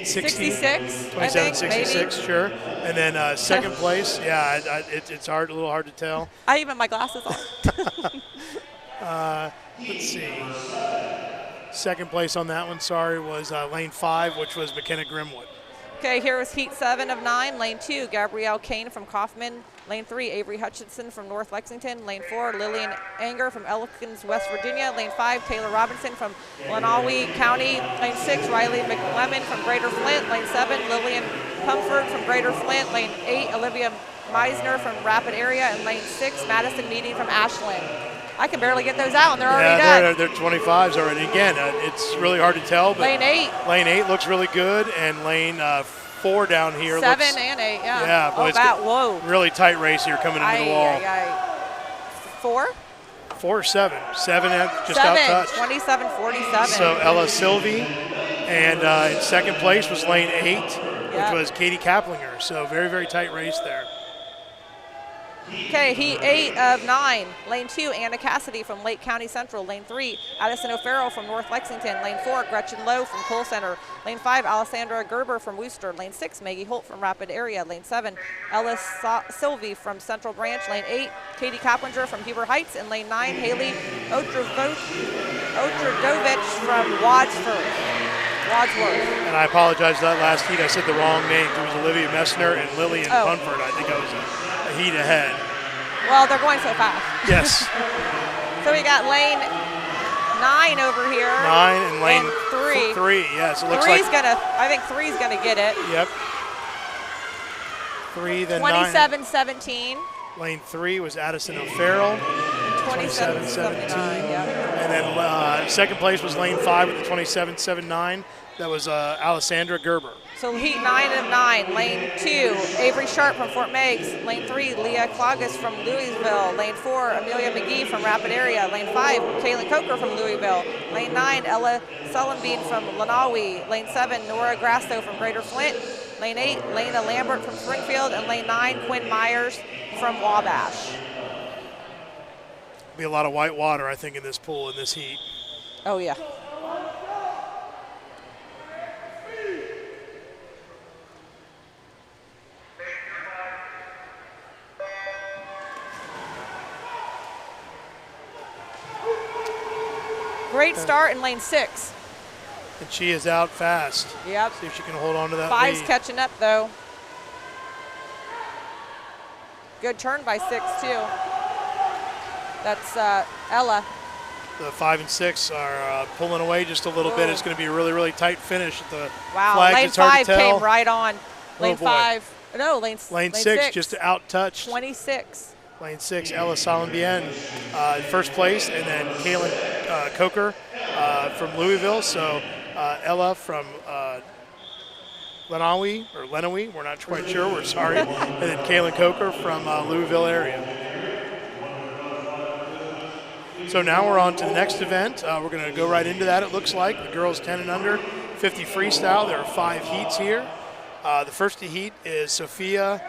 66, 27, 66, maybe. sure. And then second place, yeah, it's hard, a little hard to tell. I even have my glasses on. Let's see. Second place on that one, sorry, was lane 5, which was McKenna Grimwood. Okay, here was heat 7 of 9. Lane 2, Gabrielle Kane from Kaufman. Lane 3, Avery Hutchinson from North Lexington. Lane 4, Lillian Anger from Elkins, West Virginia. Lane 5, Taylor Robinson from Lenawe County. Lane 6, Riley McLemmon from Greater Flint. Lane 7, Lillian Pumford from Greater Flint. Lane 8, Olivia Meisner from Rapid Area. And lane 6, Madison Meading from Ashland. I can barely get those out, and they're already done. They're 25s already. Again, it's really hard to tell. But lane 8. Lane 8 looks really good, and lane 4 down here 7 looks, and 8, yeah. Yeah, boy, it's whoa. really tight race here coming into the wall. 4? 4 or 7. 7 just 7, out touch. 27-47. So Ella Sylvie, and in second place was lane 8, which was Katie Kaplinger. So very, very tight race there. Okay, heat 8 of 9. Lane 2, Anna Cassidy from Lake County Central. Lane 3, Addison O'Farrell from North Lexington. Lane 4, Gretchen Lowe from Cole Center. Lane 5, Alessandra Gerber from Worcester. Lane 6, Maggie Holt from Rapid Area. Lane 7, Ella Sylvie from Central Branch. Lane 8, Katie Kaplinger from Huber Heights. And lane 9, Haley Otradovich from Wadsworth. And I apologize for that last heat. I said the wrong name. It was Olivia Messner and Lillian Punford. I think I was a heat ahead. Well, they're going so fast. Yes. So we got lane 9 over here. 9 and lane 3. 3, yes. It looks I think 3's gonna get it. Yep. 3, then 9. 27-17. Lane 3 was Addison O'Farrell. 27-17. Yeah. And then second place was lane 5 with the 27-79. That was Alessandra Gerber. So heat 9 of 9. Lane 2, Avery Sharp from Fort Meigs. Lane 3, Leah Clogus from Louisville. Lane 4, Amelia McGee from Rapid Area. Lane 5, Kaylin Coker from Louisville. Lane 9, Ella Sullenbean from Lenawe. Lane 7, Nora Grasso from Greater Flint. Lane 8, Lena Lambert from Springfield. And lane 9, Quinn Myers from Wabash. Be a lot of white water, I think, in this pool in this heat. Oh, yeah. Great start in lane 6. And she is out fast. Yep. See if she can hold on to that 5's lead. catching up, though. Good turn by 6, too. That's Ella. The 5 and 6 are pulling away just a little bit. It's going to be a really, really tight finish at the wow, flag. lane It's hard 5 to tell. came right on. Lane boy. 5. No, lane 6 just out-touched. 26. Lane 6, Ella Salambien in first place, and then Kaylin Coker from Louisville. So Ella from Lenawi, we're not quite sure, we're sorry. And then Kaylin Coker from Louisville area. So now we're on to the next event. We're going to go right into that, it looks like. The girls 10 and under, 50 freestyle. There are 5 heats here. The first heat is Sophia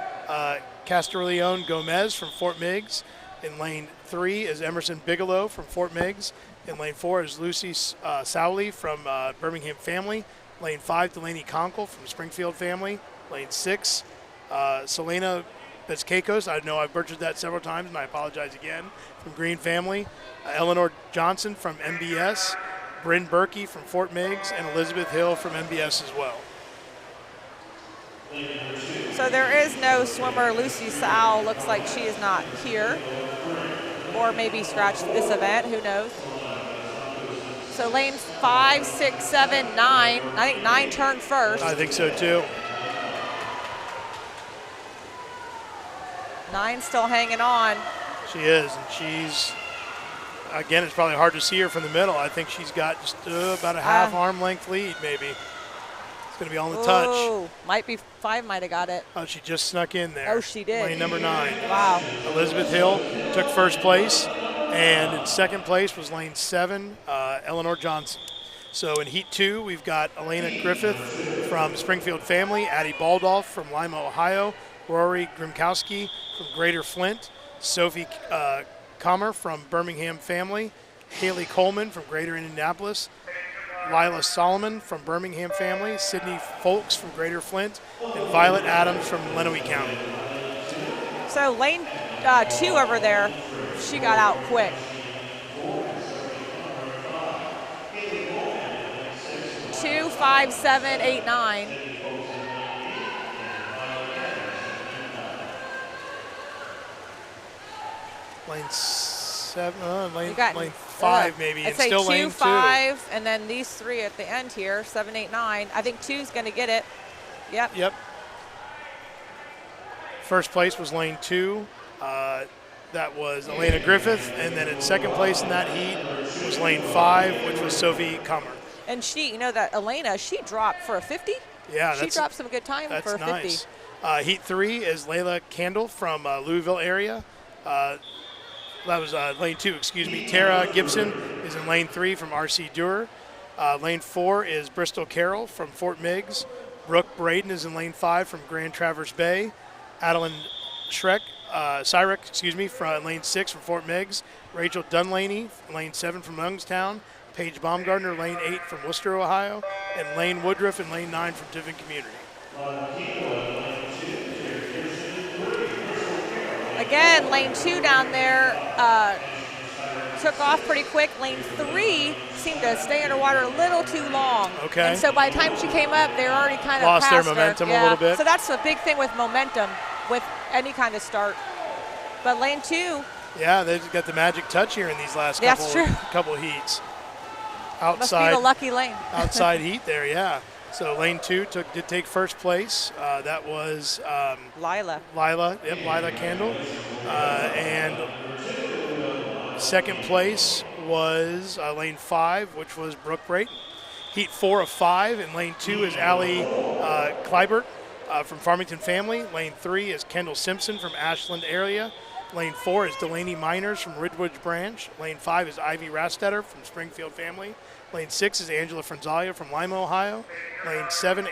Castrillon Gomez from Fort Meigs. In lane 3 is Emerson Bigelow from Fort Meigs. In lane 4 is Lucy Sowley from Birmingham Family. Lane 5, Delaney Conkle from Springfield Family. Lane 6, Selena Bezkakos. I know I've butchered that several times, and I apologize again. From Green Family. Eleanor Johnson from MBS. Bryn Berkey from Fort Meigs. And Elizabeth Hill from MBS as well. So there is no swimmer. Lucy Sowell looks like she is not here, or maybe scratched this event, who knows. So lanes 5, 6, 7, 9. I think 9 turned first. I think so too. 9 still hanging on. She is, and she's, again, it's probably hard to see her from the middle. I think she's got just about a half arm length lead, maybe. It's going to be on the touch. Might be 5 might have got it. Oh, she just snuck in there. Oh, she did. Lane number 9. Wow. Elizabeth Hill took first place, and in second place was lane 7, Eleanor Johnson. So in heat 2, we've got Elena Griffith from Springfield Family, Addie Baldolph from Lima, Ohio, Rory Grimkowski from Greater Flint, Sophie Comer from Birmingham Family, Haley Coleman from Greater Indianapolis, Lila Solomon from Birmingham Family, Sydney Folks from Greater Flint, and Violet Adams from Lenawee County. So lane 2 over there, she got out quick. 2, 5, 7, 8, 9. Lane 7, lane 5 maybe. I'd It's say still 2, lane 2. 5, and then these 3 at the end here, 7, 8, 9. I think 2's going to get it. Yep. First place was lane 2. That was Elena Griffith, and then in second place in that heat was lane 5, which was Sophie Comer. And she, you know that Elena, she dropped for a 50? Yeah, she dropped some good time for a 50. Nice. Heat 3 is Layla Candle from Louisville area. That was lane 2, excuse me. Tara Gibson is in lane 3 from RC Dewar. Lane 4 is Bristol Carroll from Fort Meigs. Brooke Braden is in lane 5 from Grand Traverse Bay. Adeline Cyrick, from lane 6 from Fort Meigs. Rachel Dunlaney, lane 7 from Youngstown. Paige Baumgartner, lane 8 from Worcester, Ohio. And Lane Woodruff in lane 9 from Tiffin Community. Again, lane 2 down there took off pretty quick. Lane 3 seemed to stay underwater a little too long. Okay. And so by the time she came up, they were already kind of lost their past her. momentum a little bit. So that's a big thing with momentum with any kind of start. But lane 2. Yeah, they've got the magic touch here in these last couple heats. Outside, must be the lucky lane. outside heat there, yeah. So lane 2 did take first place. That was Lila Candle. And second place was lane 5, which was Brooke Brayton. Heat 4 of 5, and lane 2 is Allie Kleibert from Farmington Family. Lane 3 is Kendall Simpson from Ashland area. Lane 4 is Delaney Miners from Ridgewood Branch. Lane 5 is Ivy Rastetter from Springfield Family. Lane 6 is Angela Franzalia from Lima, Ohio. Lane 7,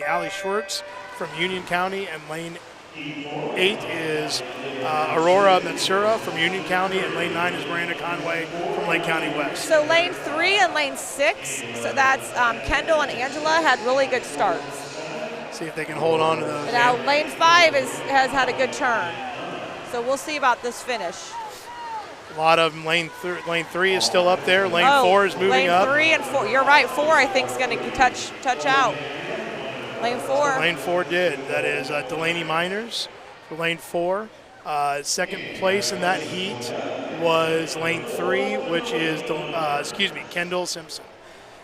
Allie Schwartz from Union County. And lane 8 is Aurora Matsura from Union County. And lane 9 is Miranda Conway from Lake County West. So lane 3 and lane 6, so that's Kendall and Angela had really good starts. See if they can hold on to those. Now lane 5 has had a good turn. So we'll see about this finish. A lot of them. Lane 3 is still up there. Lane 4 is moving up. Lane 3 and 4. You're right. 4 I think is going to touch out. Lane 4. So lane 4 did. That is Delaney Miners for lane 4. Second place in that heat was lane 3, which is, Kendall Simpson.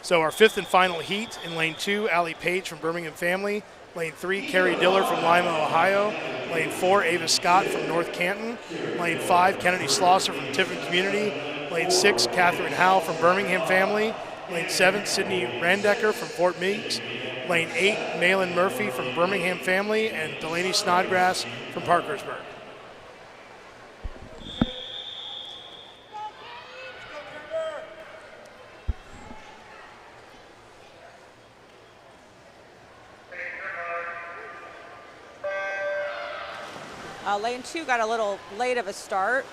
So our fifth and final heat in lane 2, Allie Page from Birmingham Family. Lane 3, Carrie Diller from Lima, Ohio. Lane 4, Ava Scott from North Canton. Lane 5, Kennedy Slosser from Tiffin Community. Lane 6, Catherine Howe from Birmingham Family. Lane 7, Sydney Randecker from Fort Meigs. Lane 8, Malin Murphy from Birmingham Family. And Delaney Snodgrass from Parkersburg. Lane 2 got a little late of a start.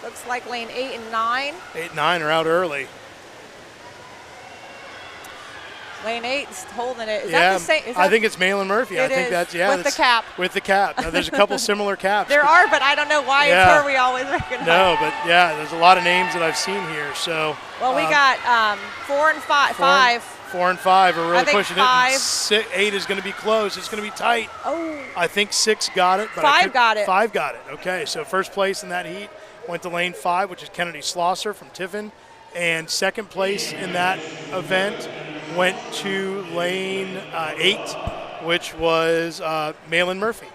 Looks like lane 8 and 9. 8 and 9 are out early. Lane 8 is holding it. Is yeah, that the same? I think it's Malin Murphy. I think that's, yeah. With the cap. With the cap. Now, there's a couple similar caps. There are, but I don't know why it's her we always recognize. No, but yeah, there's a lot of names that I've seen here. So. Well, we got 4 and 5. 4 and 5 are really pushing five. it. 8 is going to be close. It's going to be tight. Oh. I think 6 got it. But 5 got it. 5 got it. Okay, so first place in that heat went to lane 5, which is Kennedy Slosser from Tiffin. And second place in that event went to lane 8, which was Malin Murphy.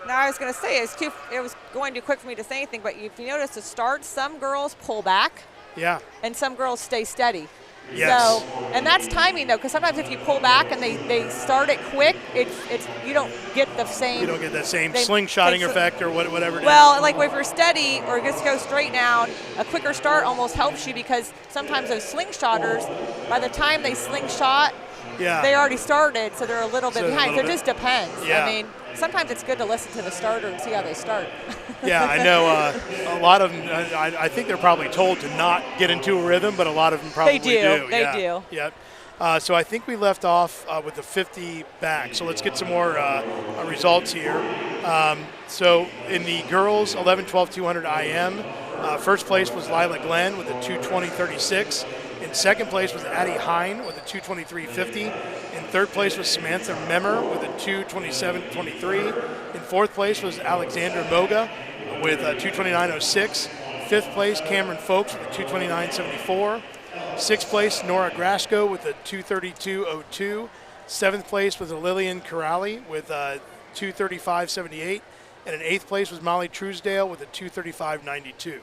Now, I was going to say, it was going too quick for me to say anything, but if you notice to start, some girls pull back. Yeah. And some girls stay steady. Yes. So, and that's timing though, because sometimes if you pull back and they start it quick, it's you don't get the same. You don't get that same slingshotting effect or whatever it is. Well, like if you're steady or just go straight down, a quicker start almost helps you because sometimes those slingshotters, by the time they slingshot, they already started, so they're a little bit behind. So it just depends. Yeah. I mean, sometimes it's good to listen to the starter and see how they start. Yeah, I know a lot of them, I think they're probably told to not get into a rhythm, but a lot of them probably do. They do. Yep. So I think we left off with the 50 back. So let's get some more results here. So in the girls 11, 12, 200 IM, first place was Lila Glenn with a 2:20.36. In second place was Addie Hine with a 2:23.50. In third place was Samantha Memmer with a 2:27.23. In fourth place was Alexandra Moga with a 2:29.06. Fifth place, Cameron Folks with a 2:29.74. Sixth place, Nora Grasco with a 2:32.02. Seventh place was Lillian Corrali with a 2:35.78. And in eighth place was Molly Truesdale with a 2:35.92.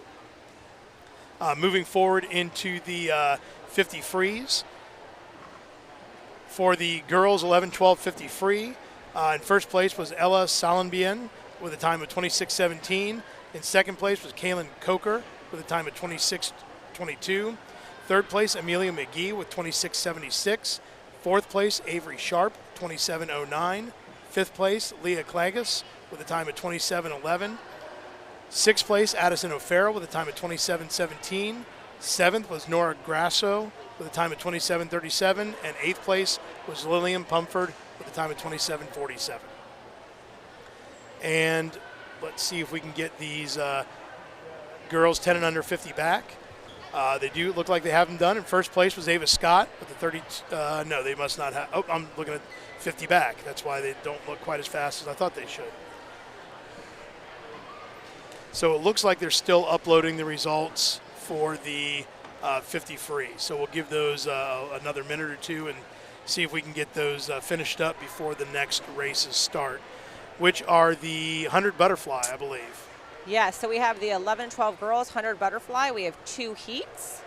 Moving forward into the 50 frees. For the girls 11, 12, 50 free, in first place was Ella Salenbien with a time of 26:17. In second place was Kaylin Coker with a time of 26:22. Third place, Amelia McGee with 26:76. Fourth place, Avery Sharp, 27:09. Fifth place, Leah Klagas with a time of 27:11. Sixth place, Addison O'Farrell with a time of 27:17. Seventh was Nora Grasso with a time of 27:37. And eighth place was Lillian Pumford with a time of 27:47. And let's see if we can get these girls 10 and under 50 back. They do look like they have them done. In first place was Ava Scott with the 30. No, they must not have. Oh, I'm looking at 50 back. That's why they don't look quite as fast as I thought they should. So it looks like they're still uploading the results for the 50 free. So we'll give those another minute or two and see if we can get those finished up before the next races start, which are the 100 butterfly, I believe. Yeah, so we have the 11, 12 girls, 100 butterfly. We have 2 heats.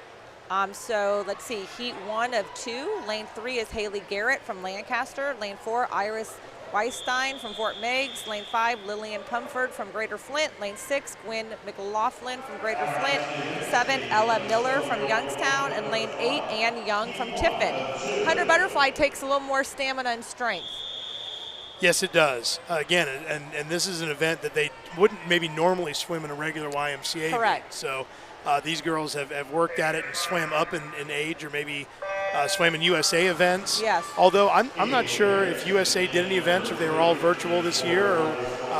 So let's see, heat 1 of 2. Lane 3 is Haley Garrett from Lancaster. Lane 4, Iris Weistein from Fort Meigs. Lane 5, Lillian Pumford from Greater Flint. Lane 6, Gwen McLaughlin from Greater Flint. 7, Ella Miller from Youngstown. And lane 8, Ann Young from Tiffin. 100 butterfly takes a little more stamina and strength. Yes, it does. Again, and this is an event that they wouldn't maybe normally swim in a regular YMCA. Correct. Meet. So these girls have worked at it and swam up in age, or maybe swam in USA events. Yes. Although I'm not sure if USA did any events or if they were all virtual this year, or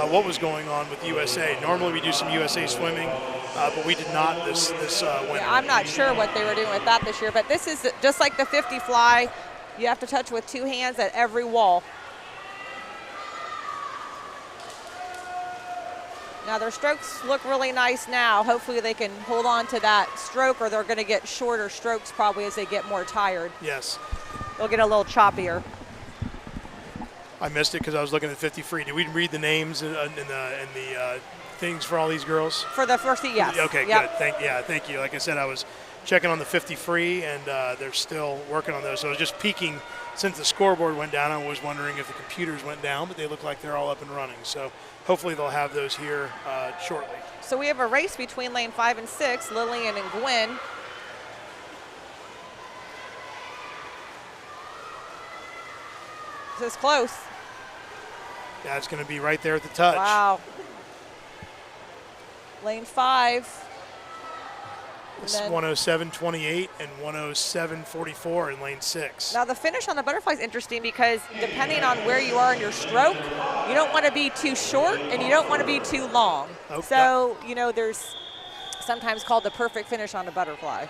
what was going on with USA. Normally we do some USA swimming, but we did not this winter. Yeah, I'm not sure what they were doing with that this year, but this is just like the 50 fly. You have to touch with 2 hands at every wall. Now their strokes look really nice now. Hopefully they can hold on to that stroke, or they're going to get shorter strokes probably as they get more tired. Yes. They'll get a little choppier. I missed it because I was looking at 50 free. Did we read the names and the things for all these girls? For the first heat, yes. Okay, yep. good. Thank you. Like I said, I was checking on the 50 free, and they're still working on those. So I was just peeking since the scoreboard went down. I was wondering if the computers went down, but they look like they're all up and running. So hopefully they'll have those here shortly. So we have a race between lane 5 and 6, Lillian and Gwen. This is close. Yeah, it's going to be right there at the touch. Wow. Lane 5. It's 107.28 and 107.44 in lane 6. Now the finish on the butterfly is interesting because depending on where you are in your stroke, you don't want to be too short and you don't want to be too long. Okay. So, you know, there's sometimes called the perfect finish on a butterfly.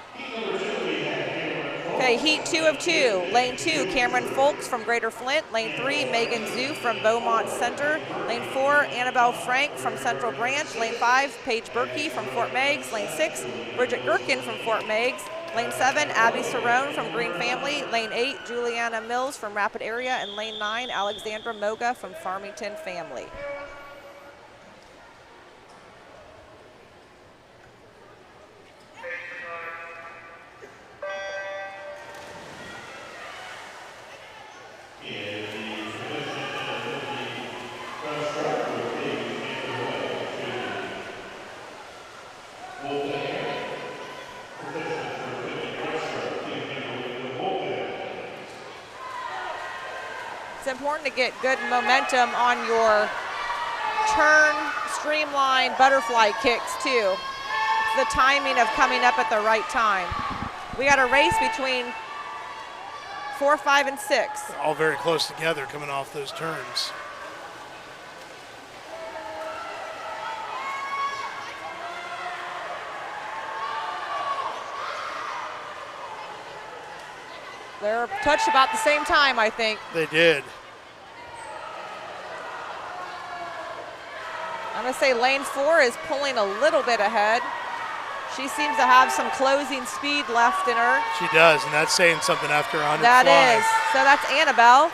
Okay, heat 2 of 2. Lane 2, Cameron Folks from Greater Flint. Lane 3, Megan Zhu from Beaumont Center. Lane 4, Annabelle Frank from Central Branch. Lane 5, Paige Berkey from Fort Meigs. Lane 6, Bridget Gherkin from Fort Meigs. Lane 7, Abby Cerrone from Green Family. Lane 8, Juliana Mills from Rapid Area. And lane 9, Alexandra Moga from Farmington Family. It's important to get good momentum on your turn, streamline, butterfly kicks too. It's the timing of coming up at the right time. We got a race between 4, 5, and 6. All very close together coming off those turns. They're touched about the same time, I think. They did. I'm going to say lane 4 is pulling a little bit ahead. She seems to have some closing speed left in her. She does, and that's saying something after 100 That fly. is. So that's Annabelle.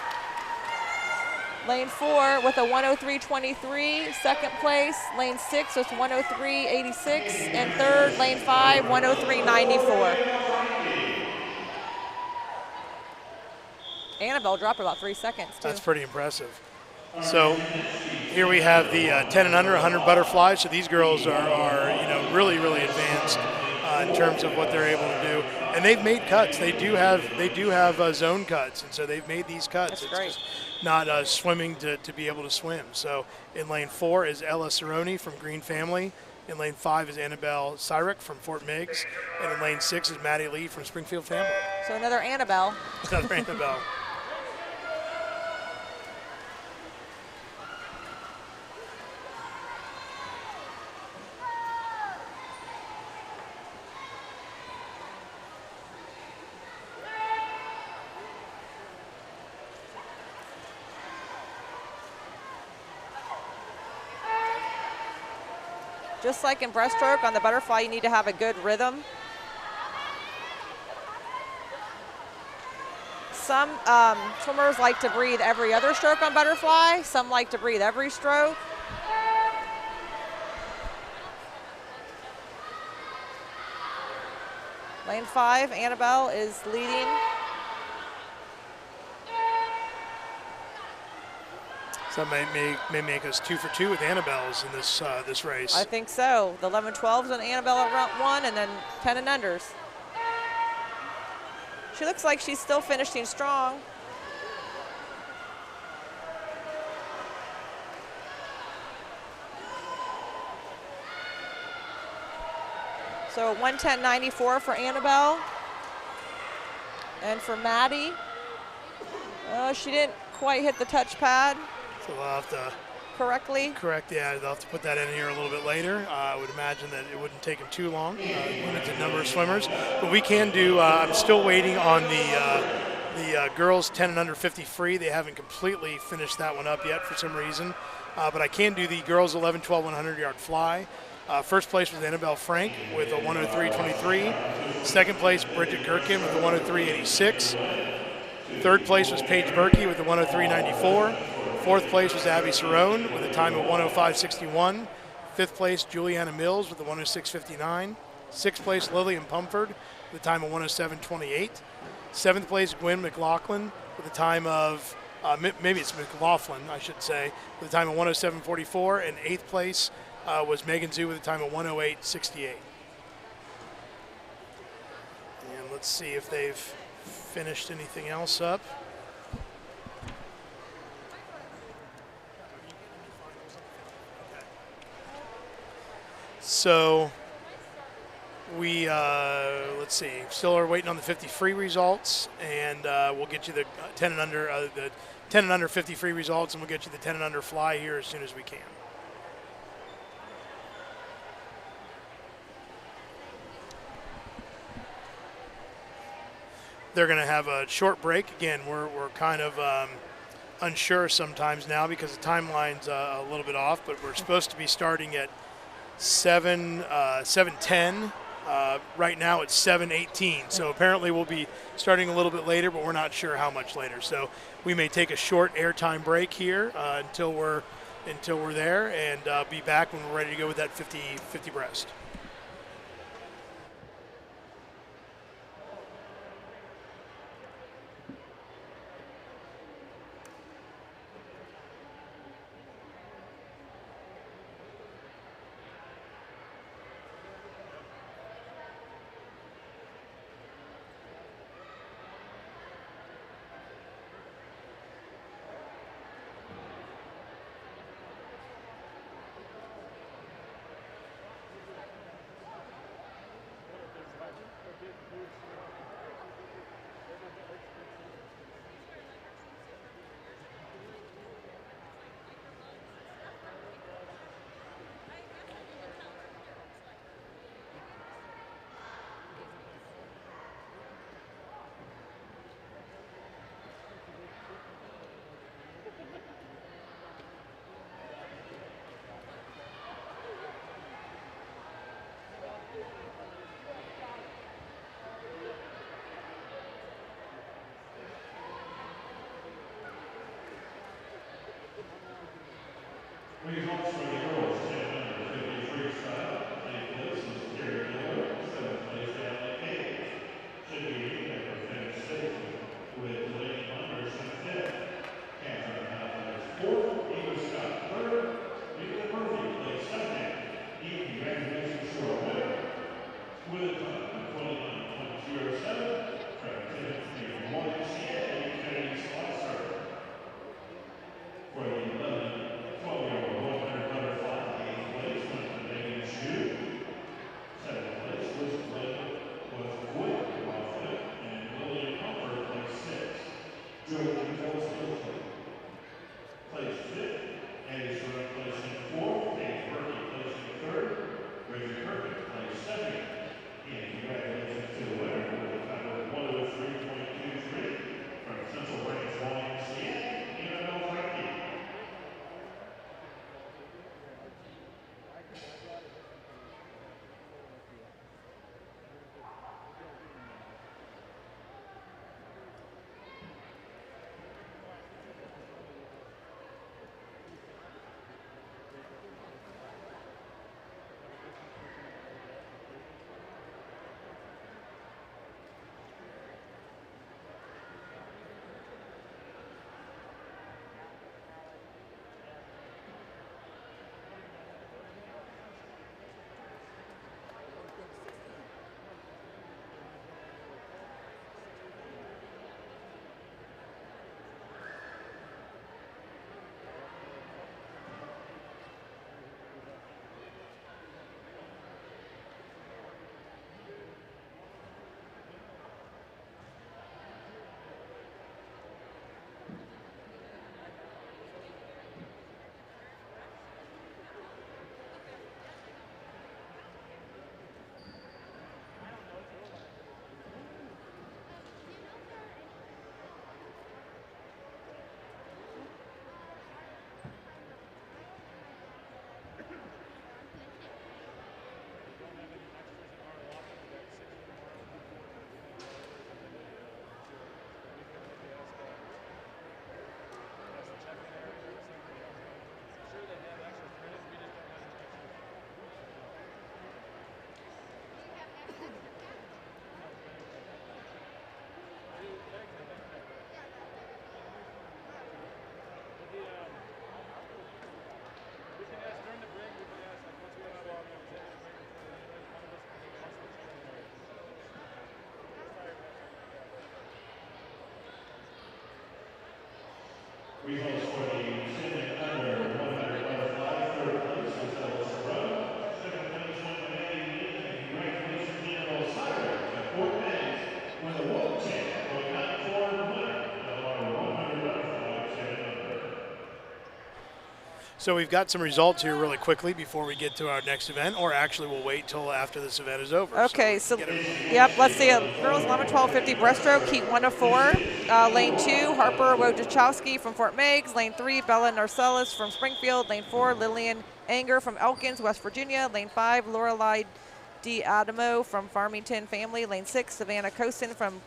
Lane 4 with a 103.23, second place. Lane 6 with 103.86, and third, lane 5, 103.94. Annabelle dropped about 3 seconds, too. That's pretty impressive. So here we have the 10 and under 100 butterflies. So these girls are really, really advanced in terms of what they're able to do. And they've made cuts. They do have zone cuts, and so they've made these cuts. That's great. Just not swimming to be able to swim. So in lane 4 is Ella Cerrone from Green Family. In lane 5 is Annabelle Cyrick from Fort Meigs. And in lane 6 is Maddie Lee from Springfield Family. So another Annabelle. Another Annabelle. Just like in breaststroke, on the butterfly, you need to have a good rhythm. Some swimmers like to breathe every other stroke on butterfly. Some like to breathe every stroke. Lane 5, Annabelle is leading. So that may make us 2 for 2 with Annabelle's in this race. I think so. The 11-12s on Annabelle at round 1, and then 10 and unders. She looks like she's still finishing strong. So 110.94 for Annabelle. And for Maddie, she didn't quite hit the touchpad. So we'll have to correctly. Correct, yeah. They'll have to put that in here a little bit later. I would imagine that it wouldn't take them too long, limited number of swimmers. But we can do, I'm still waiting on the girls 10 and under 50 free. They haven't completely finished that one up yet for some reason. but I can do the girls 11, 12, 100-yard fly. First place was Annabelle Frank with a 103.23. Second place, Bridget Gherkin with a 103.86. Third place was Paige Berkey with a 103.94. Fourth place was Abby Cerrone with a time of 105.61. Fifth place, Juliana Mills with a 106.59. Sixth place, Lillian Pumford with a time of 107.28. Seventh place, Gwen McLaughlin with a time of, maybe it's McLaughlin, I should say, with a time of 107.44. And eighth place was Megan Zhu with a time of 108.68. And let's see if they've finished anything else up. So we, let's see, still are waiting on the 50 free results, and we'll get you the 10 and under 50 free results, and we'll get you the 10 and under fly here as soon as we can. They're going to have a short break. Again, we're kind of unsure sometimes now because the timeline's a little bit off, but we're supposed to be starting at 7:10. Right now it's 7:18. So apparently we'll be starting a little bit later, but we're not sure how much later. So we may take a short airtime break here until we're there, and be back when we're ready to go with that 50 breast. Results for the girls 10 under 50 freestyle. Eighth place was Terry Miller. Seventh place, Natalie Cage. Should be Pepper finished sixth with Delaney Anderson fifth. Catherine Howard fourth. Eva Scott third. Nicola Murphy placed second. Eva, congratulations to our winner with a time of 29.07. Trevor Timothy YMCA Kennedy Slicer for the 11, 12-year-old 100 Results for the 10 and under 100 butterfly. Third place was Ella Serrano. Second place went to Maddie Lee, and congratulations General Osiris. And fourth place was a world champ, going 9-4 winner of our 100 butterfly 10 and under. So we've got some results here really quickly before we get to our next event, or actually we'll wait till after this event is over. Okay, so yep, let's see. Girls 11-12-50 breaststroke, heat 1 of 4. Lane 2, Harper Wojciechowski from Fort Meigs. Lane 3, Bella Narcellis from Springfield. Lane 4, Lillian Anger from Elkins, West Virginia. Lane 5, Lorelei D. Adamo from Farmington Family. Lane 6, Savannah Cosin from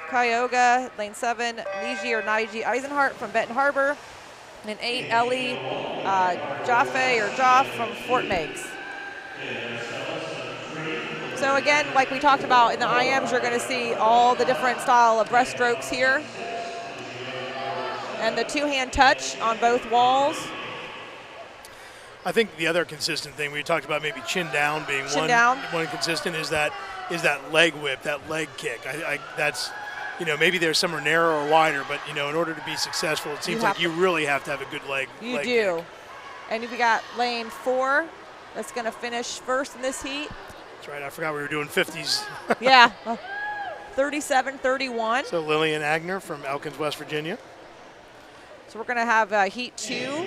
Cuyahoga. Lane 7, Niji Eisenhart from Benton Harbor. And 8, Ellie Jaffe from Fort Meigs. So again, like we talked about in the IMs, you're going to see all the different style of breaststrokes here. And the two-hand touch on both walls. I think the other consistent thing we talked about, maybe chin down being one consistent, is that leg whip, that leg kick. That's, you know, maybe there's some are narrow or wider, but you know, in order to be successful, it seems like you really have to have a good leg. You leg do. kick. And if you got lane 4, that's going to finish first in this heat. That's right. I forgot we were doing 50s. Yeah. 37-31. So Lillian Agner from Elkins, West Virginia. So we're going to have heat 2.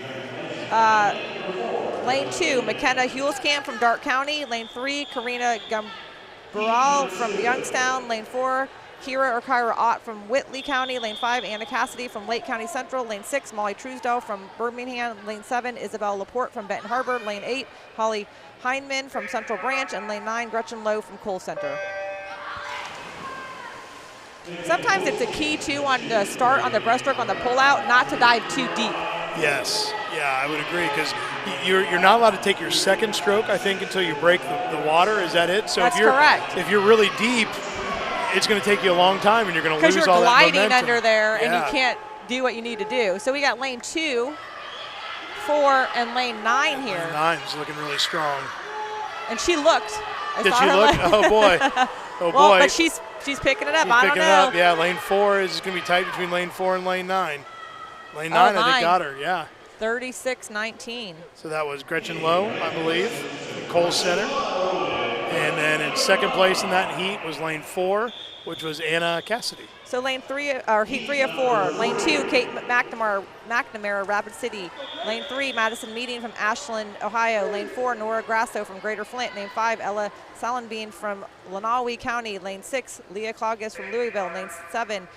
Lane 2, McKenna Hulskamp from Dark County. Lane 3, Karina Gambaral from Youngstown. Lane 4, Kyra Ott from Whitley County. Lane 5, Anna Cassidy from Lake County Central. Lane 6, Molly Truesdell from Birmingham. Lane 7, Isabel Laporte from Benton Harbor. Lane 8, Holly Heinman from Central Branch. And Lane 9, Gretchen Lowe from Cole Center. Sometimes it's a key, too, on the start on the breaststroke, on the pullout, not to dive too deep. Yes, yeah, I would agree, because you're not allowed to take your second stroke, I think, until you break the water. Is that it? So That's correct. If you're really deep, it's going to take you a long time, and you're going to lose all that momentum. Because you're gliding under there, and you can't do what you need to do. So we got lane 2, 4, and lane 9 here. Lane 9 is looking really strong. And she looked. Did she look? Oh, boy. Oh, well, boy. But she's picking it up. She's I don't picking know. it up. Yeah, lane 4 is going to be tight between lane 4 and lane 9. Lane 9, I think, got her, yeah. 36-19. So that was Gretchen Lowe, I believe, from Cole Center. And then in second place in that heat was lane 4, which was Anna Cassidy. So lane 3, or heat 3 of 4. Lane 2, Kate McNamara, Rapid City. Lane 3, Madison Meeting from Ashland, Ohio. Lane 4, Nora Grasso from Greater Flint. Lane 5, Ella Salenbean from Lenawe County. Lane 6, Leah Cloggis from Louisville. Lane 7,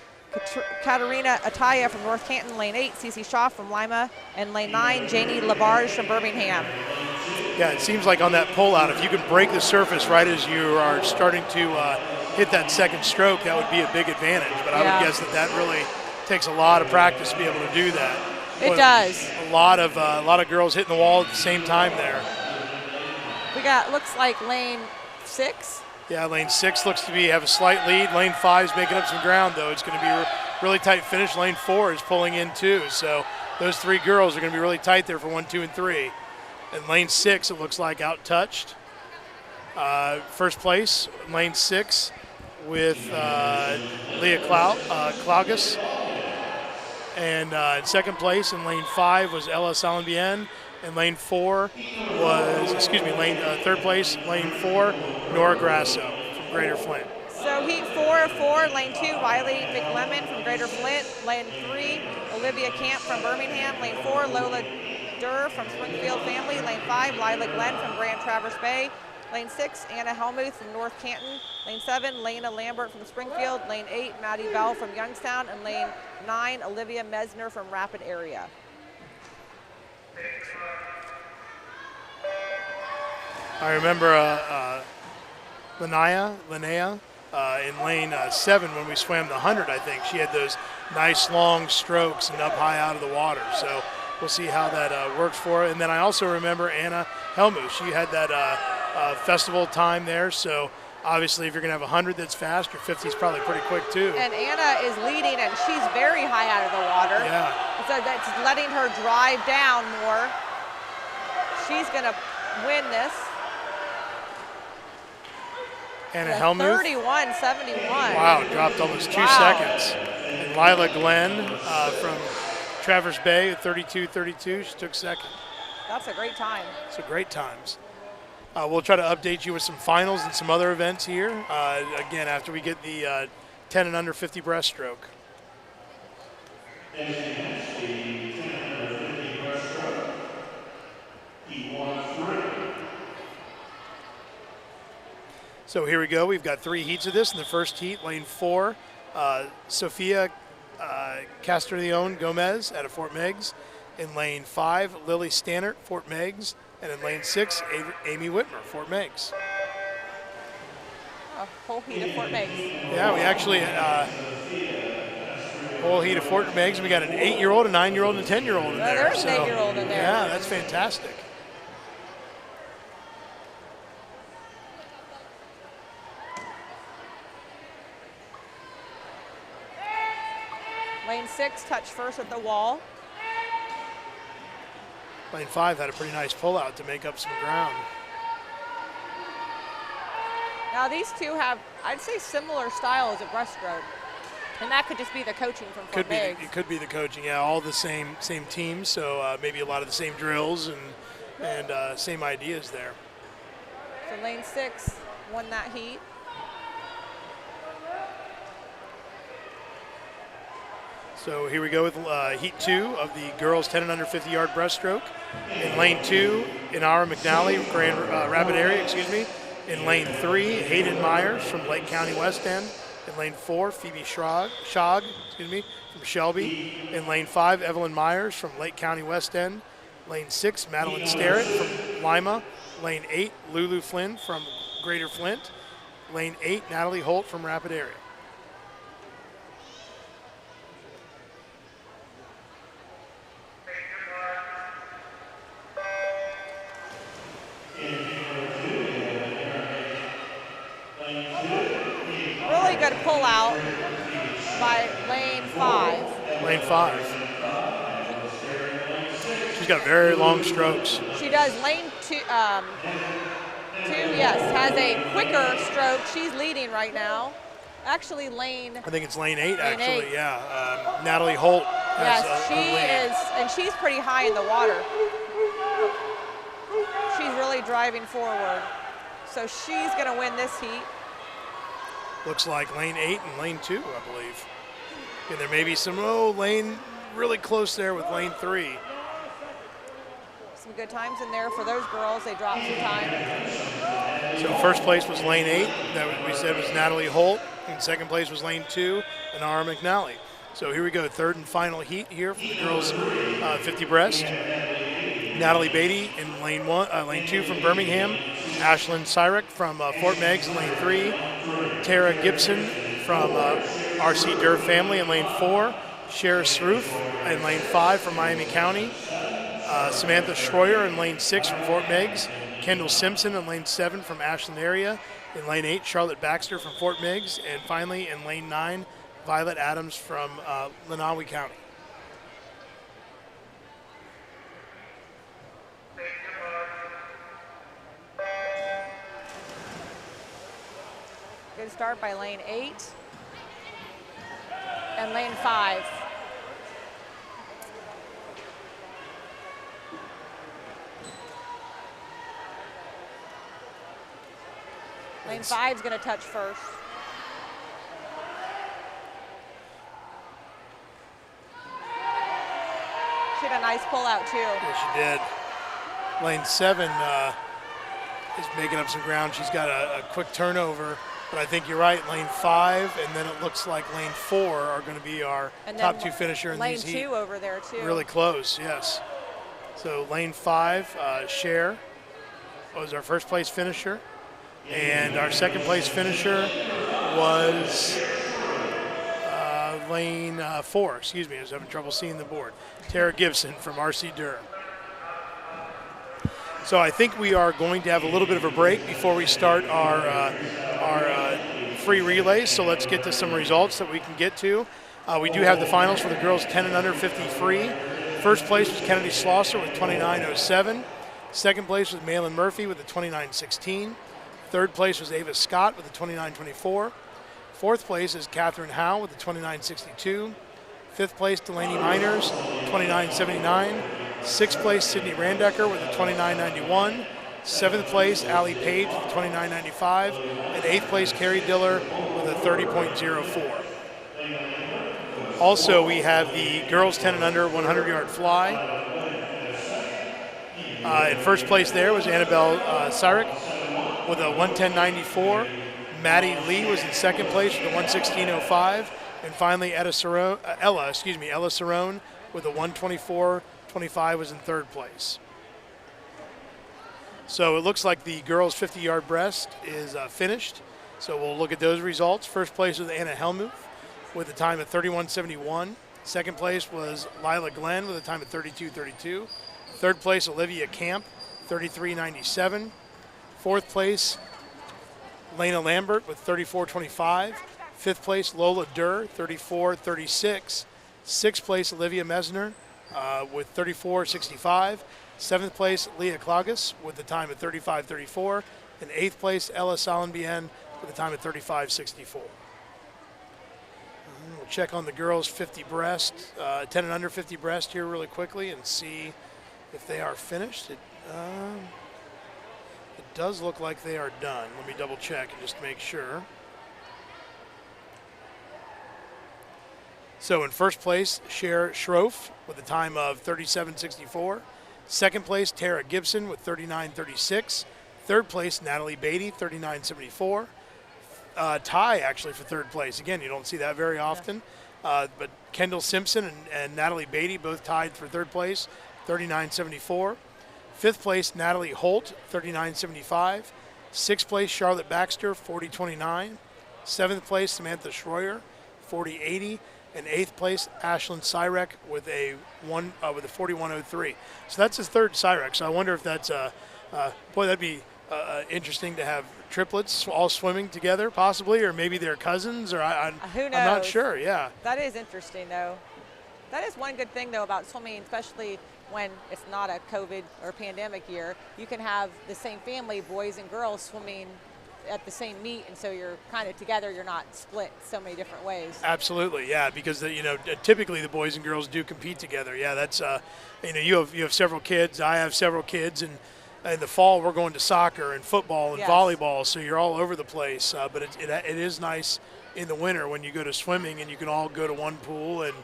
Katarina Ataya from North Canton. Lane 8, Cece Shaw from Lima. And lane 9, Janie Labarge from Birmingham. Yeah, it seems like on that pull-out, if you can break the surface right as you are starting to hit that second stroke, that would be a big advantage. But I would guess that really takes a lot of practice to be able to do that. It does. A lot of girls hitting the wall at the same time there. We got, looks like lane 6. Yeah, lane 6 looks to have a slight lead. Lane 5 is making up some ground, though. It's going to be a really tight finish. Lane 4 is pulling in, too. So those 3 girls are going to be really tight there for 1, 2, and 3. And lane 6, it looks like out-touched. First place, lane 6 with Leah Cloggis. And in second place in lane 5 was Ella Salenbien. And lane 4 was, third place, lane 4, Nora Grasso from Greater Flint. So heat 4 of 4, lane 2, Riley McLemmon from Greater Flint. Lane 3, Olivia Camp from Birmingham. Lane 4, Lola Durr from Springfield Family. Lane 5, Lila Glenn from Grand Traverse Bay. Lane 6, Anna Helmuth from North Canton. Lane 7, Lena Lambert from Springfield. Lane 8, Maddie Bell from Youngstown. And lane 9, Olivia Mesner from Rapid Area. I remember Linnea in lane 7 when we swam the 100, I think. She had those nice long strokes and up high out of the water. So we'll see how that works for her. And then I also remember Anna Helmuth. She had that festival time there. So obviously if you're going to have a 100 that's fast, your 50 is probably pretty quick too. And Anna is leading, and she's very high out of the water. Yeah. So that's letting her drive down more. She's going to win this. Anna Helmuth. 31-71. Wow, dropped almost 2 seconds. And Lila Glenn from Traverse Bay at 32:32. She took second. That's a great time. So great times. We'll try to update you with some finals and some other events here. Again, after we get the 10 and under 50 breaststroke. Next event, the 10 and under 50 breaststroke. Heat 1-3. So here we go. We've got 3 heats of this. In the first heat, lane 4, Sofia Castrillon Gomez out of Fort Meigs. In lane 5, Lily Stannert, Fort Meigs. And in lane 6, Amy Whitmer, Fort Meigs. A whole heat of Fort Meigs. Yeah, we actually, whole heat of Fort Meigs. We got an 8-year-old, a 9-year-old, and a 10-year-old in there. There's an 8-year-old in there. Yeah, that's fantastic. Lane 6 touched first at the wall. Lane 5 had a pretty nice pullout to make up some ground. Now these two have, I'd say, similar styles of breaststroke. And that could just be the coaching from Fort Meigs. It could be the coaching, yeah. All the same teams, so maybe a lot of the same drills and same ideas there. So lane 6 won that heat. So here we go with heat 2 of the girls 10 and under 50 yard breaststroke. In lane 2, Inara McNally, Grand Rapid area, In lane 3, Hayden Myers from Lake County West End. In lane 4, Phoebe Shog, from Shelby. In lane 5, Evelyn Myers from Lake County West End. Lane 6, Madeline Starrett from Lima. Lane 8, Lulu Flynn from Greater Flint. Lane 8, Natalie Holt from Rapid area. Really good pull out by lane 5. Lane 5. She's got very long strokes. She does. Lane 2, yes, has a quicker stroke. She's leading right now. Actually, I think it's lane 8, actually, 8. yeah. Natalie Holt has yes, she a lead. is, and she's pretty high in the water. She's really driving forward. So she's going to win this heat. Looks like lane 8 and lane 2, I believe. And there may be some lane really close there with lane 3. Some good times in there for those girls. They dropped some time. So first place was lane 8, that we said was Natalie Holt. And second place was lane 2, Inara McNally. So here we go, third and final heat here for the girls 50 breast. Natalie Beatty in lane 2 from Birmingham. Ashlyn Cyrek from Fort Meigs in lane 3. Tara Gibson from RC Durr family in lane 4. Shara Sroof in lane 5 from Miami County. Samantha Schroyer in lane 6 from Fort Meigs. Kendall Simpson in lane 7 from Ashland area. In lane 8, Charlotte Baxter from Fort Meigs. And finally in lane 9, Violet Adams from Lenawi County. Good start by lane 8 and lane 5. Lane 5 is going to touch first. She had a nice pull out too. Yeah, she did. Lane 7 is making up some ground. She's got a quick turnover, but I think you're right. Lane 5, and then it looks like lane 4 are going to be our top 2 finisher in these heats. Lane 2 over there too. Really close, yes. So lane 5, Cher was our first place finisher, and our second place finisher was lane 4. Excuse me, I was having trouble seeing the board. Tara Gibson from RC Durr. So I think we are going to have a little bit of a break before we start our free relays. So let's get to some results that we can get to. We do have the finals for the girls 10 and under 50 free. First place was Kennedy Schlosser with 29.07. Second place was Malin Murphy with a 29.16. Third place was Ava Scott with a 29.24. Fourth place is Catherine Howe with a 29.62. Fifth place, Delaney Miners, 29.79. 6th place, Sydney Randecker with a 29.91. 7th place, Allie Page with a 29.95. And 8th place, Carrie Diller with a 30.04. Also, we have the girls 10 and under 100-yard fly. In first place there was Annabelle Sarek with a 110.94. Maddie Lee was in second place with a 116.05. And finally, Ella Cerrone with a 124.25 was in third place. So it looks like the girls 50-yard breast is finished. So we'll look at those results. First place was Anna Helmuth with a time of 31.71. Second place was Lila Glenn with a time of 32.32. Third place, Olivia Camp, 33.97. Fourth place, Lena Lambert with 34.25. Fifth place, Lola Durr, 34.36. Sixth place, Olivia Mesner with 34.65. Seventh place, Leah Klagas with a time of 35.34. And eighth place, Ella Salenbien with a time of 35.64. We'll check on the girls 50 breast, 10 and under 50 breast here really quickly and see if they are finished. It does look like they are done. Let me double check and just make sure. So in first place, Cher Schroff with a time of 37.64. Second place, Tara Gibson with 39.36. Third place, Natalie Beatty, 39.74. Tie actually for third place. Again, you don't see that very often. But Kendall Simpson and Natalie Beatty both tied for third place, 39.74. Fifth place, Natalie Holt, 39.75. Sixth place, Charlotte Baxter, 40.29. Seventh place, Samantha Schroyer, 40.80. And eighth place, Ashlyn Cyrek with a 41.03. So that's his third Cyrek. So I wonder if that's boy, that'd be interesting to have triplets all swimming together, possibly, or maybe they're cousins, or who knows? I'm not sure. Yeah, that is interesting, though. That is one good thing, though, about swimming, especially when it's not a COVID or pandemic year. You can have the same family, boys and girls, swimming at the same meet, and so you're kind of together. You're not split so many different ways. Absolutely, yeah, because typically the boys and girls do compete together. Yeah, that's you have several kids. I have several kids, and in the fall we're going to soccer and football and yes. volleyball, so you're all over the place. But it is nice in the winter when you go to swimming and you can all go to one pool and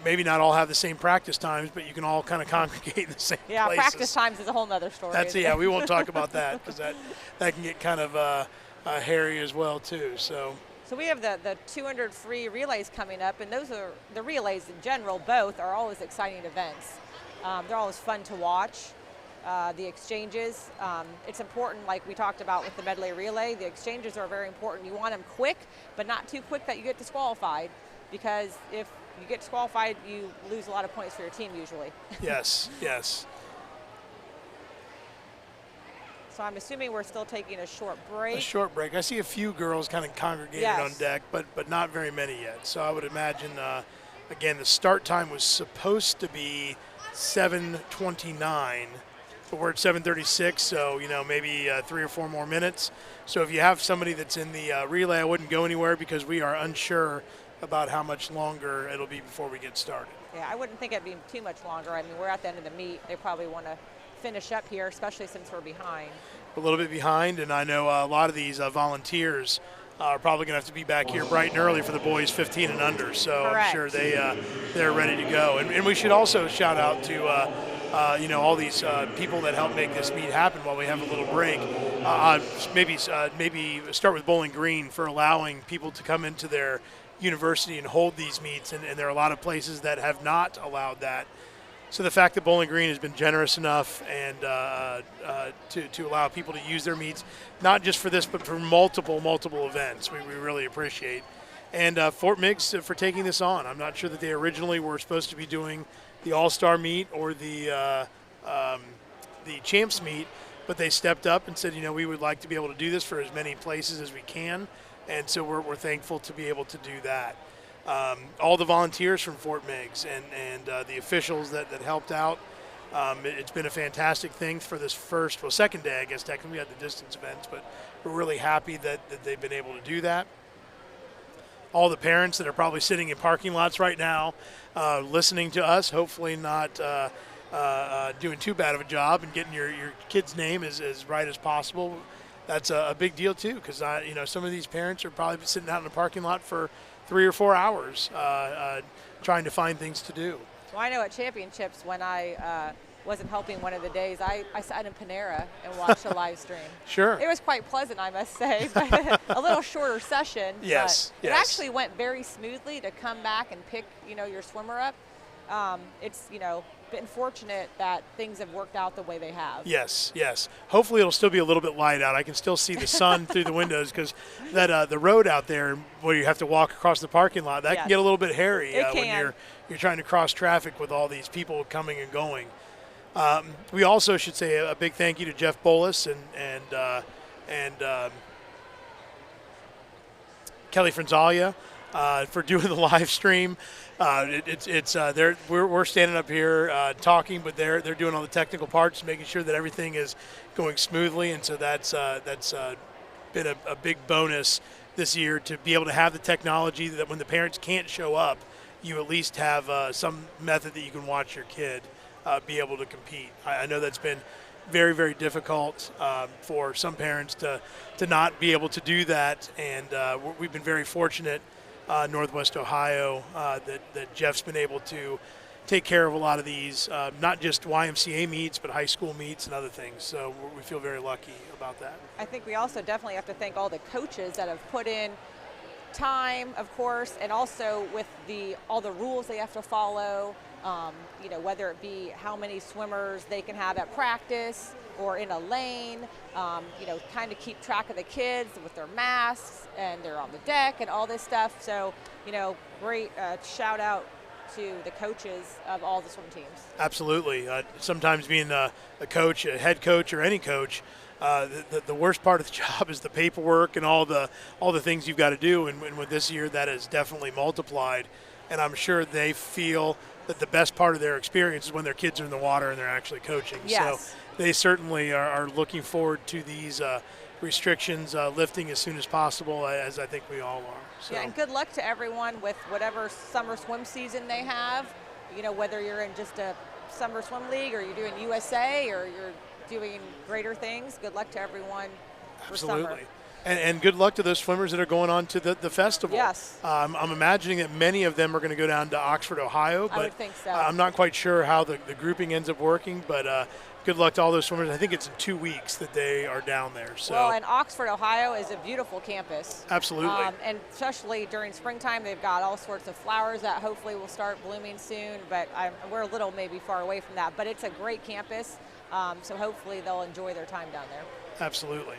maybe not all have the same practice times, but you can all kind of congregate in the same places. Yeah, practice times is a whole nother story. We won't talk about that because that can get kind of hairy as well too. So we have the 200 free relays coming up, and those are the relays in general. Both are always exciting events. They're always fun to watch. The exchanges, it's important, like we talked about with the Medley Relay. The exchanges are very important. You want them quick, but not too quick that you get disqualified, because if you get disqualified, you lose a lot of points for your team usually. Yes, yes. So I'm assuming we're still taking a short break. A short break. I see a few girls kind of congregated yes. on deck, but not very many yet. So I would imagine, again, the start time was supposed to be 7:29, but we're at 7:36, so maybe 3 or 4 more minutes. So if you have somebody that's in the relay, I wouldn't go anywhere because we are unsure about how much longer it'll be before we get started. Yeah, I wouldn't think it'd be too much longer. I mean, we're at the end of the meet. They probably want to finish up here, especially since we're behind. A little bit behind, and I know a lot of these volunteers are probably going to have to be back here bright and early for the boys 15 and under. So correct. I'm sure they're ready to go. And we should also shout out to all these people that help make this meet happen while we have a little break. Maybe start with Bowling Green for allowing people to come into their university and hold these meets, and there are a lot of places that have not allowed that. So the fact that Bowling Green has been generous enough and to allow people to use their meets, not just for this, but for multiple events, we really appreciate. And Fort Meigs for taking this on. I'm not sure that they originally were supposed to be doing the All-Star meet or the Champs meet, but they stepped up and said, we would like to be able to do this for as many places as we can. And so we're thankful to be able to do that. All the volunteers from Fort Meigs and the officials that helped out, it's been a fantastic thing for this second day, I guess technically we had the distance events, but we're really happy that they've been able to do that. all the parents that are probably sitting in parking lots right now, listening to us, hopefully not doing too bad of a job and getting your kid's name as right as possible. That's a big deal too, because some of these parents are probably sitting out in the parking lot for 3 or 4 hours trying to find things to do. Well, I know at championships when I wasn't helping one of the days, I sat in Panera and watched a live stream. Sure. It was quite pleasant, I must say, but a little shorter session. Yes, but yes. It actually went very smoothly to come back and pick, your swimmer up. It's, been fortunate that things have worked out the way they have. Yes. Hopefully it'll still be a little bit light out. I can still see the sun through the windows, because that the road out there where you have to walk across the parking lot, that can get a little bit hairy when you're trying to cross traffic with all these people coming and going. We also should say a big thank you to Jeff Bolus and Kelly Franzalia for doing the live stream. We're standing up here talking, but they're doing all the technical parts, making sure that everything is going smoothly, and so that's been a big bonus this year to be able to have the technology that when the parents can't show up, you at least have some method that you can watch your kid be able to compete. I know that's been very, very difficult for some parents to not be able to do that, and we've been very fortunate, Northwest Ohio, that Jeff's been able to take care of a lot of these, not just YMCA meets, but high school meets and other things. So we feel very lucky about that. I think we also definitely have to thank all the coaches that have put in time, of course, and also with all the rules they have to follow. Whether it be how many swimmers they can have at practice or in a lane, kind of keep track of the kids with their masks, and they're on the deck and all this stuff. So, great shout out to the coaches of all the swim teams. Absolutely. Sometimes being a coach, a head coach, or any coach, the worst part of the job is the paperwork and all the things you've got to do. And with this year, that has definitely multiplied. And I'm sure they feel that the best part of their experience is when their kids are in the water and they're actually coaching. Yes. So they certainly are looking forward to these restrictions lifting as soon as possible, as I think we all are. So. Yeah, and good luck to everyone with whatever summer swim season they have. Whether you're in just a summer swim league or you're doing USA or you're doing greater things, good luck to everyone for Absolutely. summer. And good luck to those swimmers that are going on to the festival. Yes. I'm imagining that many of them are going to go down to Oxford, Ohio. But I would think so. I'm not quite sure how the grouping ends up working, but good luck to all those swimmers. I think it's in 2 weeks that they are down there. So. Well, and Oxford, Ohio is a beautiful campus. Absolutely. And especially during springtime, they've got all sorts of flowers that hopefully will start blooming soon, but we're a little maybe far away from that. But it's a great campus, so hopefully they'll enjoy their time down there. Absolutely.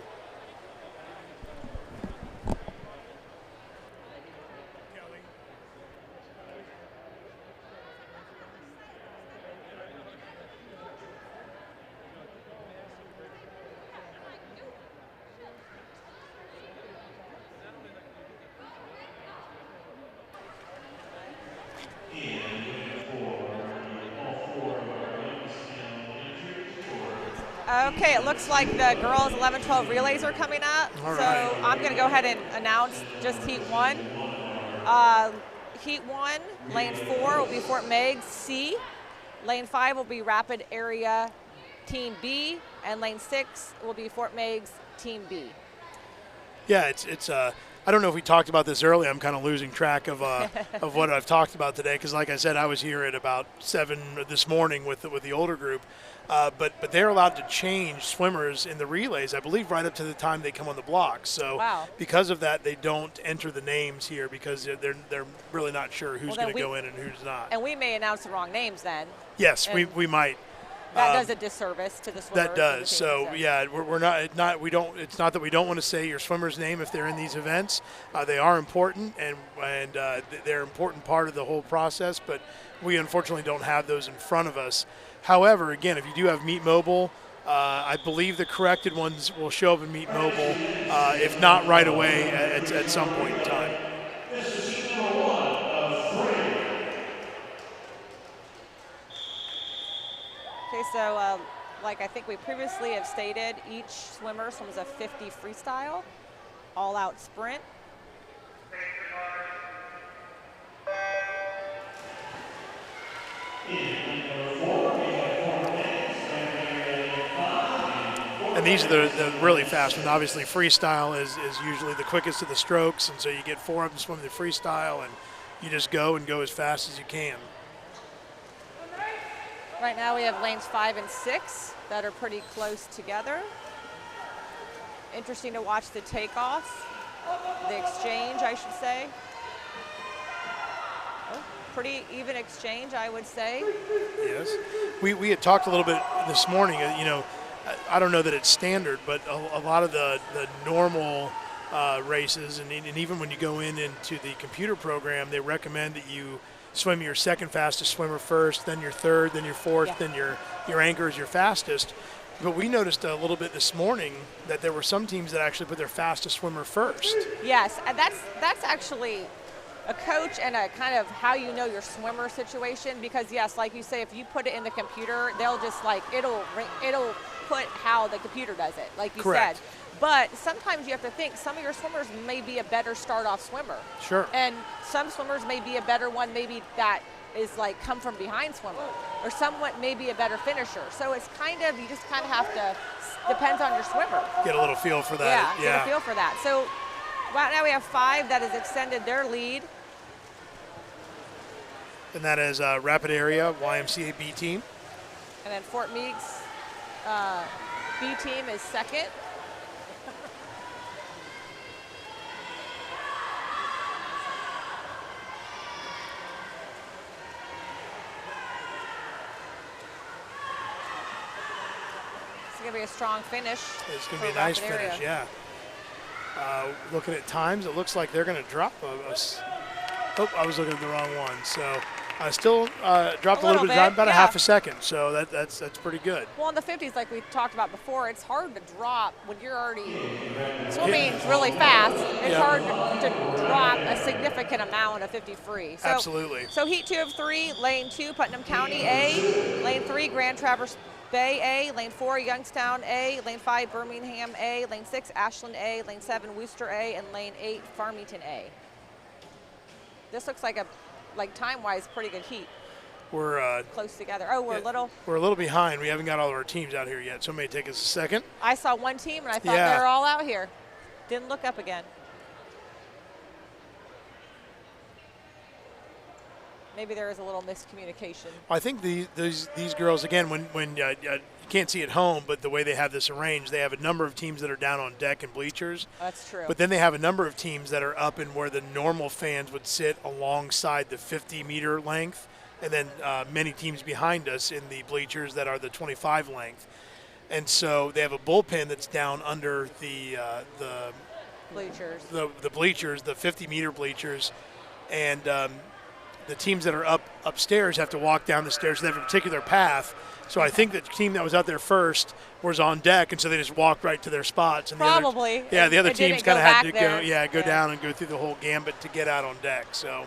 Okay, it looks like the girls 11-12 relays are coming up. All so right. I'm going to go ahead and announce just Heat 1. Heat 1, Lane 4 will be Fort Meigs C. Lane 5 will be Rapid Area Team B. And Lane 6 will be Fort Meigs Team B. Yeah, it's I don't know if we talked about this earlier. I'm kind of losing track of what I've talked about today, because like I said, I was here at about 7 this morning with the older group. But they're allowed to change swimmers in the relays, I believe, right up to the time they come on the block. So wow. Because of that, they don't enter the names here because they're really not sure who's going to go in and who's not. And we may announce the wrong names then. Yes, we might. That does a disservice to the swimmers. That does. So yeah, we're not. We don't. It's not that we don't want to say your swimmer's name if they're in these events. They are important, and they're an important part of the whole process. But we unfortunately don't have those in front of us. However, again, if you do have Meet Mobile, I believe the corrected ones will show up in Meet Mobile, if not right away, at some point in time. Okay, so like I think we previously have stated, each swimmer swims a 50 freestyle, all-out sprint. And these are the really fast ones. Obviously, freestyle is usually the quickest of the strokes, and so you get 4 of them swimming the freestyle, and you just go and go as fast as you can. Right now we have lanes 5 and 6 that are pretty close together. Interesting to watch the takeoff, the exchange, I should say. Oh, pretty even exchange, I would say. Yes. We had talked a little bit this morning, you know, I don't know that it's standard, but a lot of the normal races, and even when you go into the computer program, they recommend that you swim your second fastest swimmer first, then your third, then your fourth, then your anchor is your fastest. But we noticed a little bit this morning that there were some teams that actually put their fastest swimmer first. Yes, and that's actually a coach and a kind of how you know your swimmer situation, because yes, like you say, if you put it in the computer, they'll just like, it'll put how the computer does it, like you Correct. said. But sometimes you have to think some of your swimmers may be a better start-off swimmer. Sure. And some swimmers may be a better one, maybe that is like come from behind swimmer, or someone may be a better finisher. So it's kind of, you just kind of have to, depends on your swimmer. Get a little feel for that. Yeah, get a feel for that. So right now we have 5 that has extended their lead. And that is Rapid Area YMCA B team. And then Fort Meade's B team is second. It's going to be a strong finish. It's going to be a nice finish, yeah. Looking at times, it looks like they're going to drop us. Oh, I was looking at the wrong one. So still dropped a little bit of time, about a half a second. So that's pretty good. Well, in the 50s, like we talked about before, it's hard to drop when you're already swimming really fast. It's hard to drop a significant amount of 50 free. So, absolutely. So heat 2 of 3, lane 2, Putnam County A, lane 3, Grand Traverse Bay A, lane 4, Youngstown A, lane 5, Birmingham A, lane 6, Ashland A, lane 7, Worcester A, and lane 8, Farmington A. This looks like time-wise, pretty good heat. We're close together. Oh, we're a little behind. We haven't got all of our teams out here yet, so it may take us a second. I saw one team, and I thought they were all out here. Didn't look up again. Maybe there is a little miscommunication. I think these girls, again, when you can't see at home, but the way they have this arranged, they have a number of teams that are down on deck and bleachers. That's true. But then they have a number of teams that are up in where the normal fans would sit alongside the 50-meter length, and then many teams behind us in the bleachers that are the 25 length. And so they have a bullpen that's down under the bleachers. The bleachers, the 50-meter bleachers, and the teams that are upstairs have to walk down the stairs. They have a particular path. So I think the team that was out there first was on deck, and so they just walked right to their spots. And probably. The other teams kind of had to go there. down and go through the whole gambit to get out on deck. So,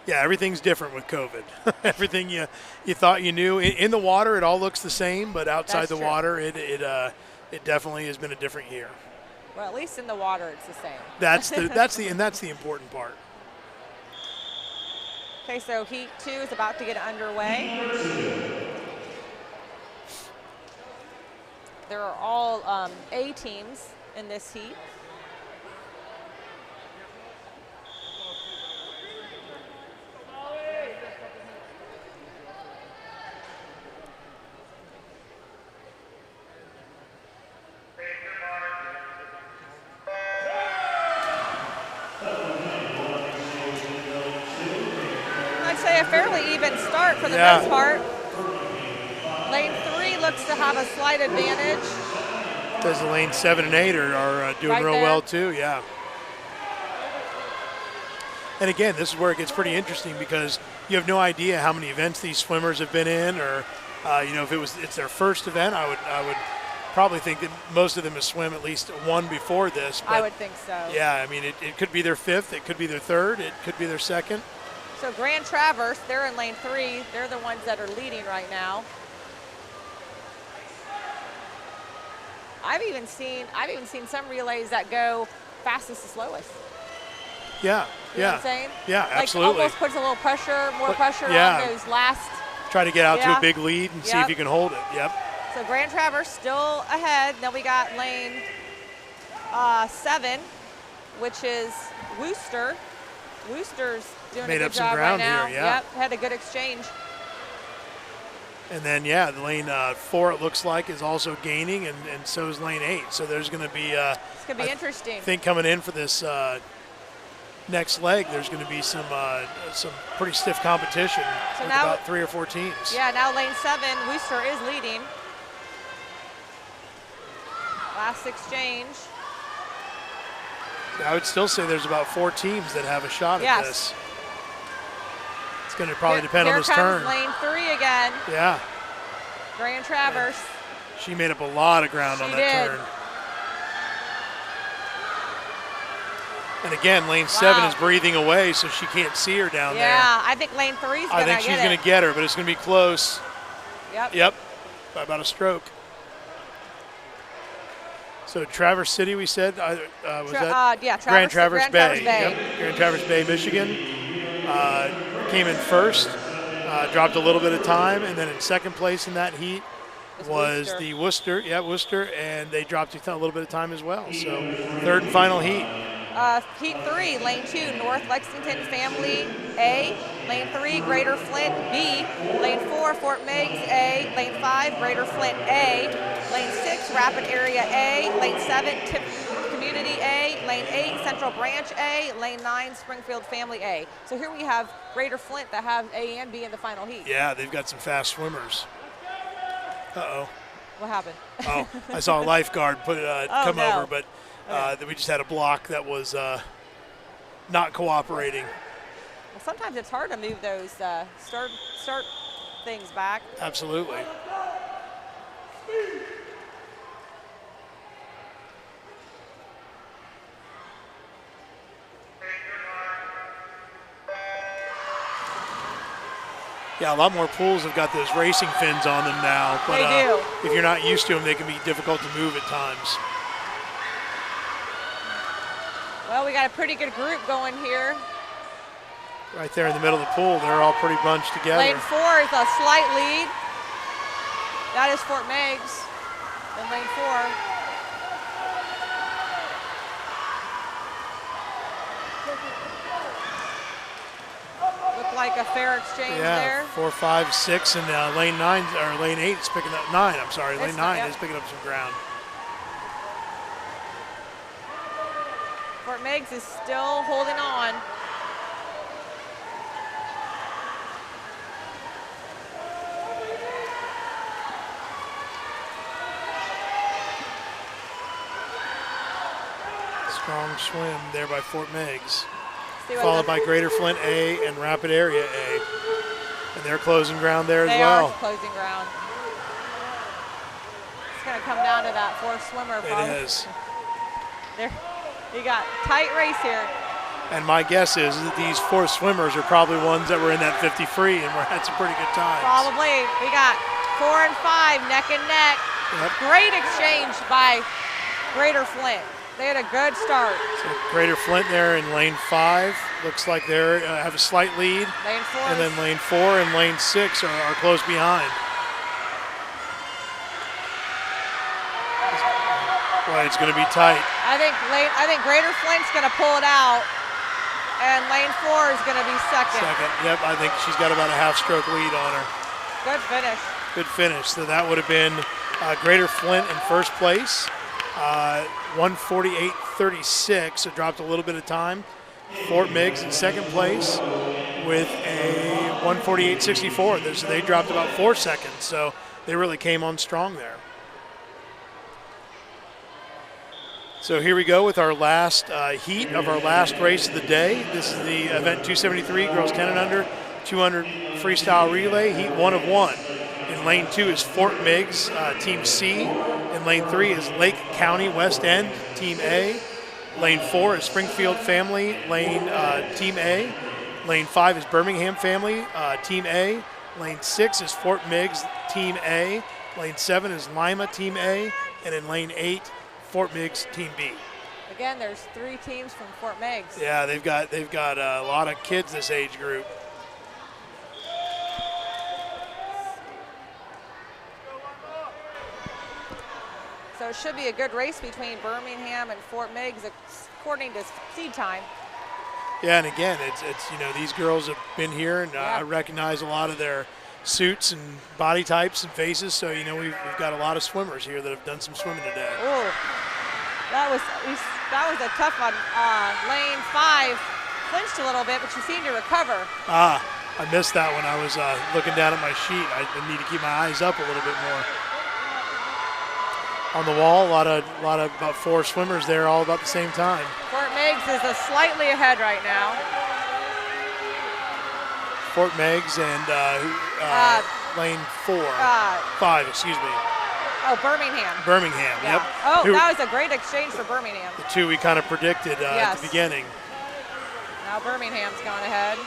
yeah, everything's different with COVID. Everything you thought you knew in the water, it all looks the same, but outside the water, it definitely has been a different year. Well, at least in the water, it's the same. That's the important part. Okay, so heat 2 is about to get underway. There are all A teams in this heat. A fairly even start for the most part. Lane 3 looks to have a slight advantage. Because the lane 7 and 8 are doing right real there. well too, yeah. And again, this is where it gets pretty interesting because you have no idea how many events these swimmers have been in, or if it's their first event, I would probably think that most of them have swim at least one before this. But I would think so. Yeah, I mean, it could be their 5th, it could be their 3rd, it could be their 2nd. So Grand Traverse, they're in lane 3. They're the ones that are leading right now. I've even seen some relays that go fastest to slowest. Yeah, You know what I'm saying? Yeah, Like absolutely. almost puts a little pressure, more pressure on those last. Try to get out to Yeah. a big lead and see if you can hold it. Yep. So Grand Traverse still ahead. Then we got lane 7, which is Wooster. Wooster's doing Made a up good some job ground right now. here, yeah. Yep, had a good exchange. And then, the lane 4, it looks like, is also gaining, and so is lane 8. So there's going to be, It's going to be interesting. I think coming in for this next leg, there's going to be some pretty stiff competition So with now, about 3 or 4 teams. Yeah, now lane 7, Wooster is leading. Last exchange. I would still say there's about 4 teams that have a shot at this. It's going to probably depend on this turn. Here comes lane 3 again. Yeah. Grand Traverse. She made up a lot of ground on that turn. And again, lane 7 is breathing away, so she can't see her down there. Yeah, I think lane 3's going to get it. I think she's going to get her, but it's going to be close. Yep. By about a stroke. So Traverse City, we said, was that? Grand Traverse Bay. Yep. Grand Traverse Bay, Michigan. Came in first, dropped a little bit of time, and then in second place in that heat was the Worcester. Yeah, Worcester, and they dropped a little bit of time as well. So third and final heat. Heat 3, lane 2, North Lexington Family A. Lane 3, Greater Flint B. Lane 4, Fort Meigs A. Lane 5, Greater Flint A. Lane 6, Rapid Area A. Lane 7, Tip Community A. Lane 8, Central Branch A. Lane 9, Springfield Family A. So here we have Greater Flint that have A and B in the final heat. Yeah, they've got some fast swimmers. Uh-oh. What happened? Oh, I saw a lifeguard come over, but we just had a block that was not cooperating. Well, sometimes it's hard to move those start things back. Absolutely. Yeah, a lot more pools have got those racing fins on them now, but they do. If you're not used to them, they can be difficult to move at times. Well, we got a pretty good group going here. Right there in the middle of the pool, they're all pretty bunched together. Lane 4 is a slight lead. That is Fort Meigs in lane 4. Looked like a fair exchange there. 4, 5, 6, and lane 9 or lane 8 is picking up 9. I'm sorry, lane 9 is picking up some ground. Fort Meigs is still holding on. Strong swim there by Fort Meigs. Followed by Greater Flint A and Rapid Area A. And they're closing ground there as well. They are closing ground. It's going to come down to that fourth swimmer. It is. You got tight race here. And my guess is that these 4 swimmers are probably ones that were in that 50 free and had some pretty good times. Probably. We got 4 and 5 neck and neck. Yep. Great exchange by Greater Flint. They had a good start. So Greater Flint there in lane 5. Looks like they have a slight lead. Lane 4. And then lane 4 and lane 6 are close behind. Boy, it's going to be tight. I think Greater Flint's going to pull it out, and lane 4 is going to be second. Yep, I think she's got about a half-stroke lead on her. Good finish. Good finish. So that would have been Greater Flint in first place. 1:48.36, so dropped a little bit of time. Fort Meigs in second place with a 1:48.64. So they dropped about 4 seconds, so they really came on strong there. So here we go with our last heat of our last race of the day. This is the event 273, girls 10 and under, 200 freestyle relay, heat 1 of 1. In lane 2 is Fort Meigs, Team C. In lane 3 is Lake County West End, Team A. Lane 4 is Springfield Family, Team A. Lane 5 is Birmingham Family, Team A. Lane 6 is Fort Meigs, Team A. Lane 7 is Lima, Team A. And in lane 8, Fort Meigs, Team B. Again, there's 3 teams from Fort Meigs. Yeah, they've got a lot of kids this age group. So it should be a good race between Birmingham and Fort Meigs according to seed time. Yeah, and again, it's these girls have been here, and I recognize a lot of their suits and body types and faces. So we've got a lot of swimmers here that have done some swimming today. Oh, that was a tough one. Lane 5 flinched a little bit, but she seemed to recover. I missed that when I was looking down at my sheet. I need to keep my eyes up a little bit more. On the wall, a lot of about 4 swimmers there, all about the same time. Fort Meigs is slightly ahead right now. Fort Meigs and lane 5, excuse me. Oh, Birmingham. Birmingham, yeah. Yep. Oh, that was a great exchange for Birmingham. The 2 we kind of predicted at the beginning. Now Birmingham's gone ahead.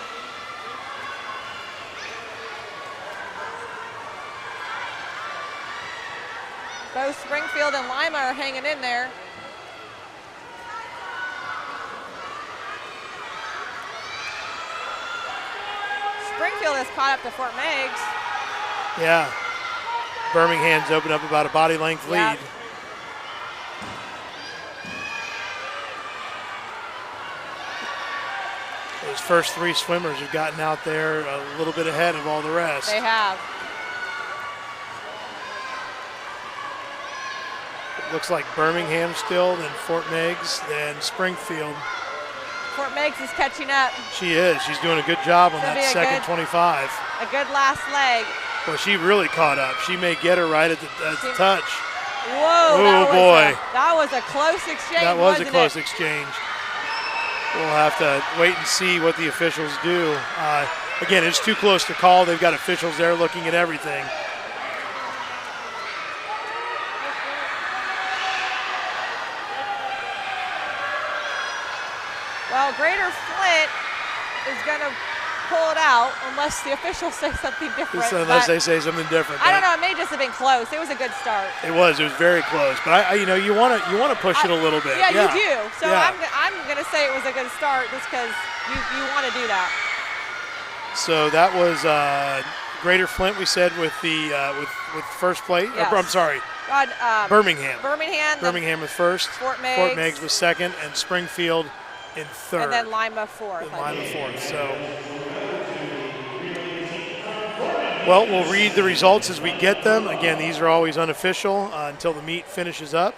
Both Springfield and Lima are hanging in there. Springfield has caught up to Fort Meigs. Yeah. Birmingham's opened up about a body length lead. Those first 3 swimmers have gotten out there a little bit ahead of all the rest. They have. Looks like Birmingham still, then Fort Meigs, then Springfield. Fort Meigs is catching up. She is. She's doing a good job on that second 25. A good last leg. Well, she really caught up. She may get her right at the touch. Whoa, oh boy. That was a close exchange. That was a close exchange. We'll have to wait and see what the officials do. Again, it's too close to call. They've got officials there looking at everything. Well, Greater Flint is going to pull it out unless the officials say something different. Unless they say something different. I don't know. It may just have been close. It was a good start. It was very close. But you want to push it a little bit. Yeah, you do. So I'm going to say it was a good start just because you want to do that. So that was Greater Flint. We said with the with first place. Yes. I'm sorry. Birmingham. Birmingham was first. Fort Meigs was second, and Springfield in third. And then Lima fourth. So, well, we'll read the results as we get them. Again, these are always unofficial until the meet finishes up.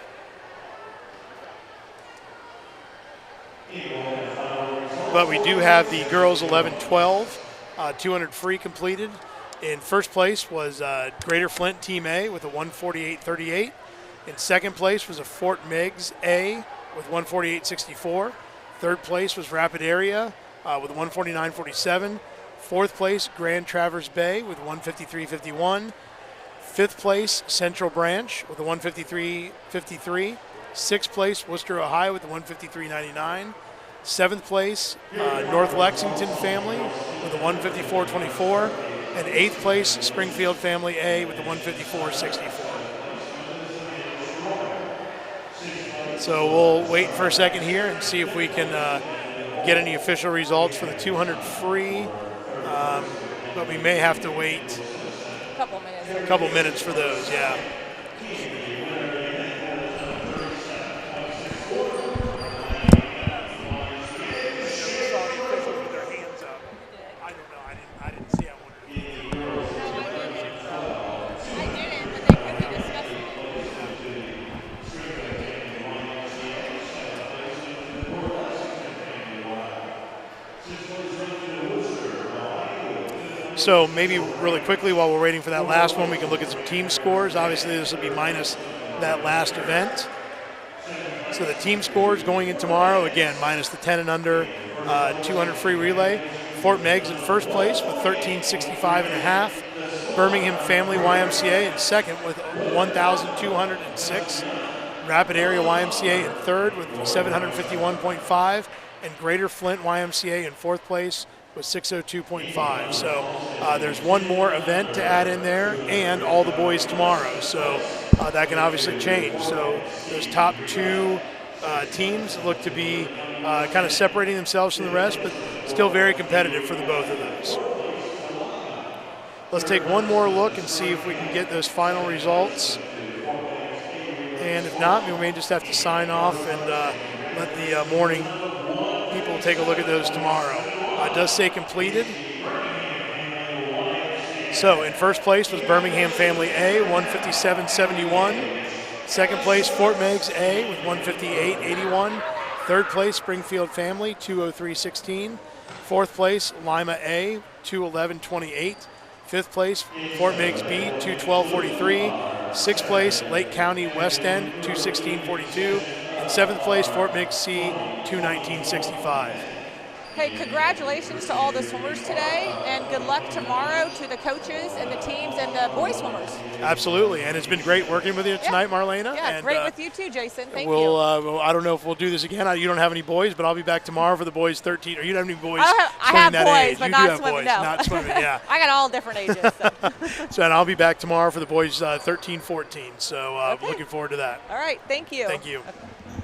But we do have the girls 11-12, 200 free completed. In first place was Greater Flint Team A with a 148.38. In second place was a Fort Meigs A with 148.64. Third place was Rapid Area with 149.47. Fourth place, Grand Traverse Bay with 153.51. Fifth place, Central Branch with a 153.53. Sixth place, Worcester, Ohio with a 153.99. Seventh place, North Lexington Family with a 154.24. And eighth place, Springfield Family A with a 154.64. So we'll wait for a second here and see if we can get any official results for the 200 free, but we may have to wait a couple minutes for those, yeah. So maybe really quickly while we're waiting for that last one, we can look at some team scores. Obviously, this will be minus that last event. So the team scores going in tomorrow, again, minus the 10 and under 200 free relay. Fort Meigs in first place with 1365.5. Birmingham Family YMCA in second with 1,206. Rapid Area YMCA in third with 751.5. And Greater Flint YMCA in fourth place with 602.5. So there's one more event to add in there and all the boys tomorrow. So that can obviously change. So those top two teams look to be kind of separating themselves from the rest, but still very competitive for the both of those. Let's take one more look and see if we can get those final results. And if not, we may just have to sign off and let the morning people take a look at those tomorrow. It does say completed. So in first place was Birmingham Family A, 157.71. Second place, Fort Meigs A with 158.81. Third place, Springfield Family, 203.16. Fourth place, Lima A, 211.28. Fifth place, Fort Meigs B, 212.43. Sixth place, Lake County West End, 216.42. And seventh place, Fort Meigs C, 219.65. Hey, congratulations to all the swimmers today, and good luck tomorrow to the coaches and the teams and the boys swimmers. Absolutely, and it's been great working with you tonight, Marlena. Yeah, and, great with you too, Jason. Thank you. I don't know if we'll do this again. You don't have any boys, but I'll be back tomorrow for the boys 13. Or you don't have any boys I swimming have that boys, age. but You not do have swimming, boys, no. not swimming, yeah. I got all different ages. So, So and I'll be back tomorrow for the boys 13, 14. So Okay. looking forward to that. all right, thank you. Thank you. Okay.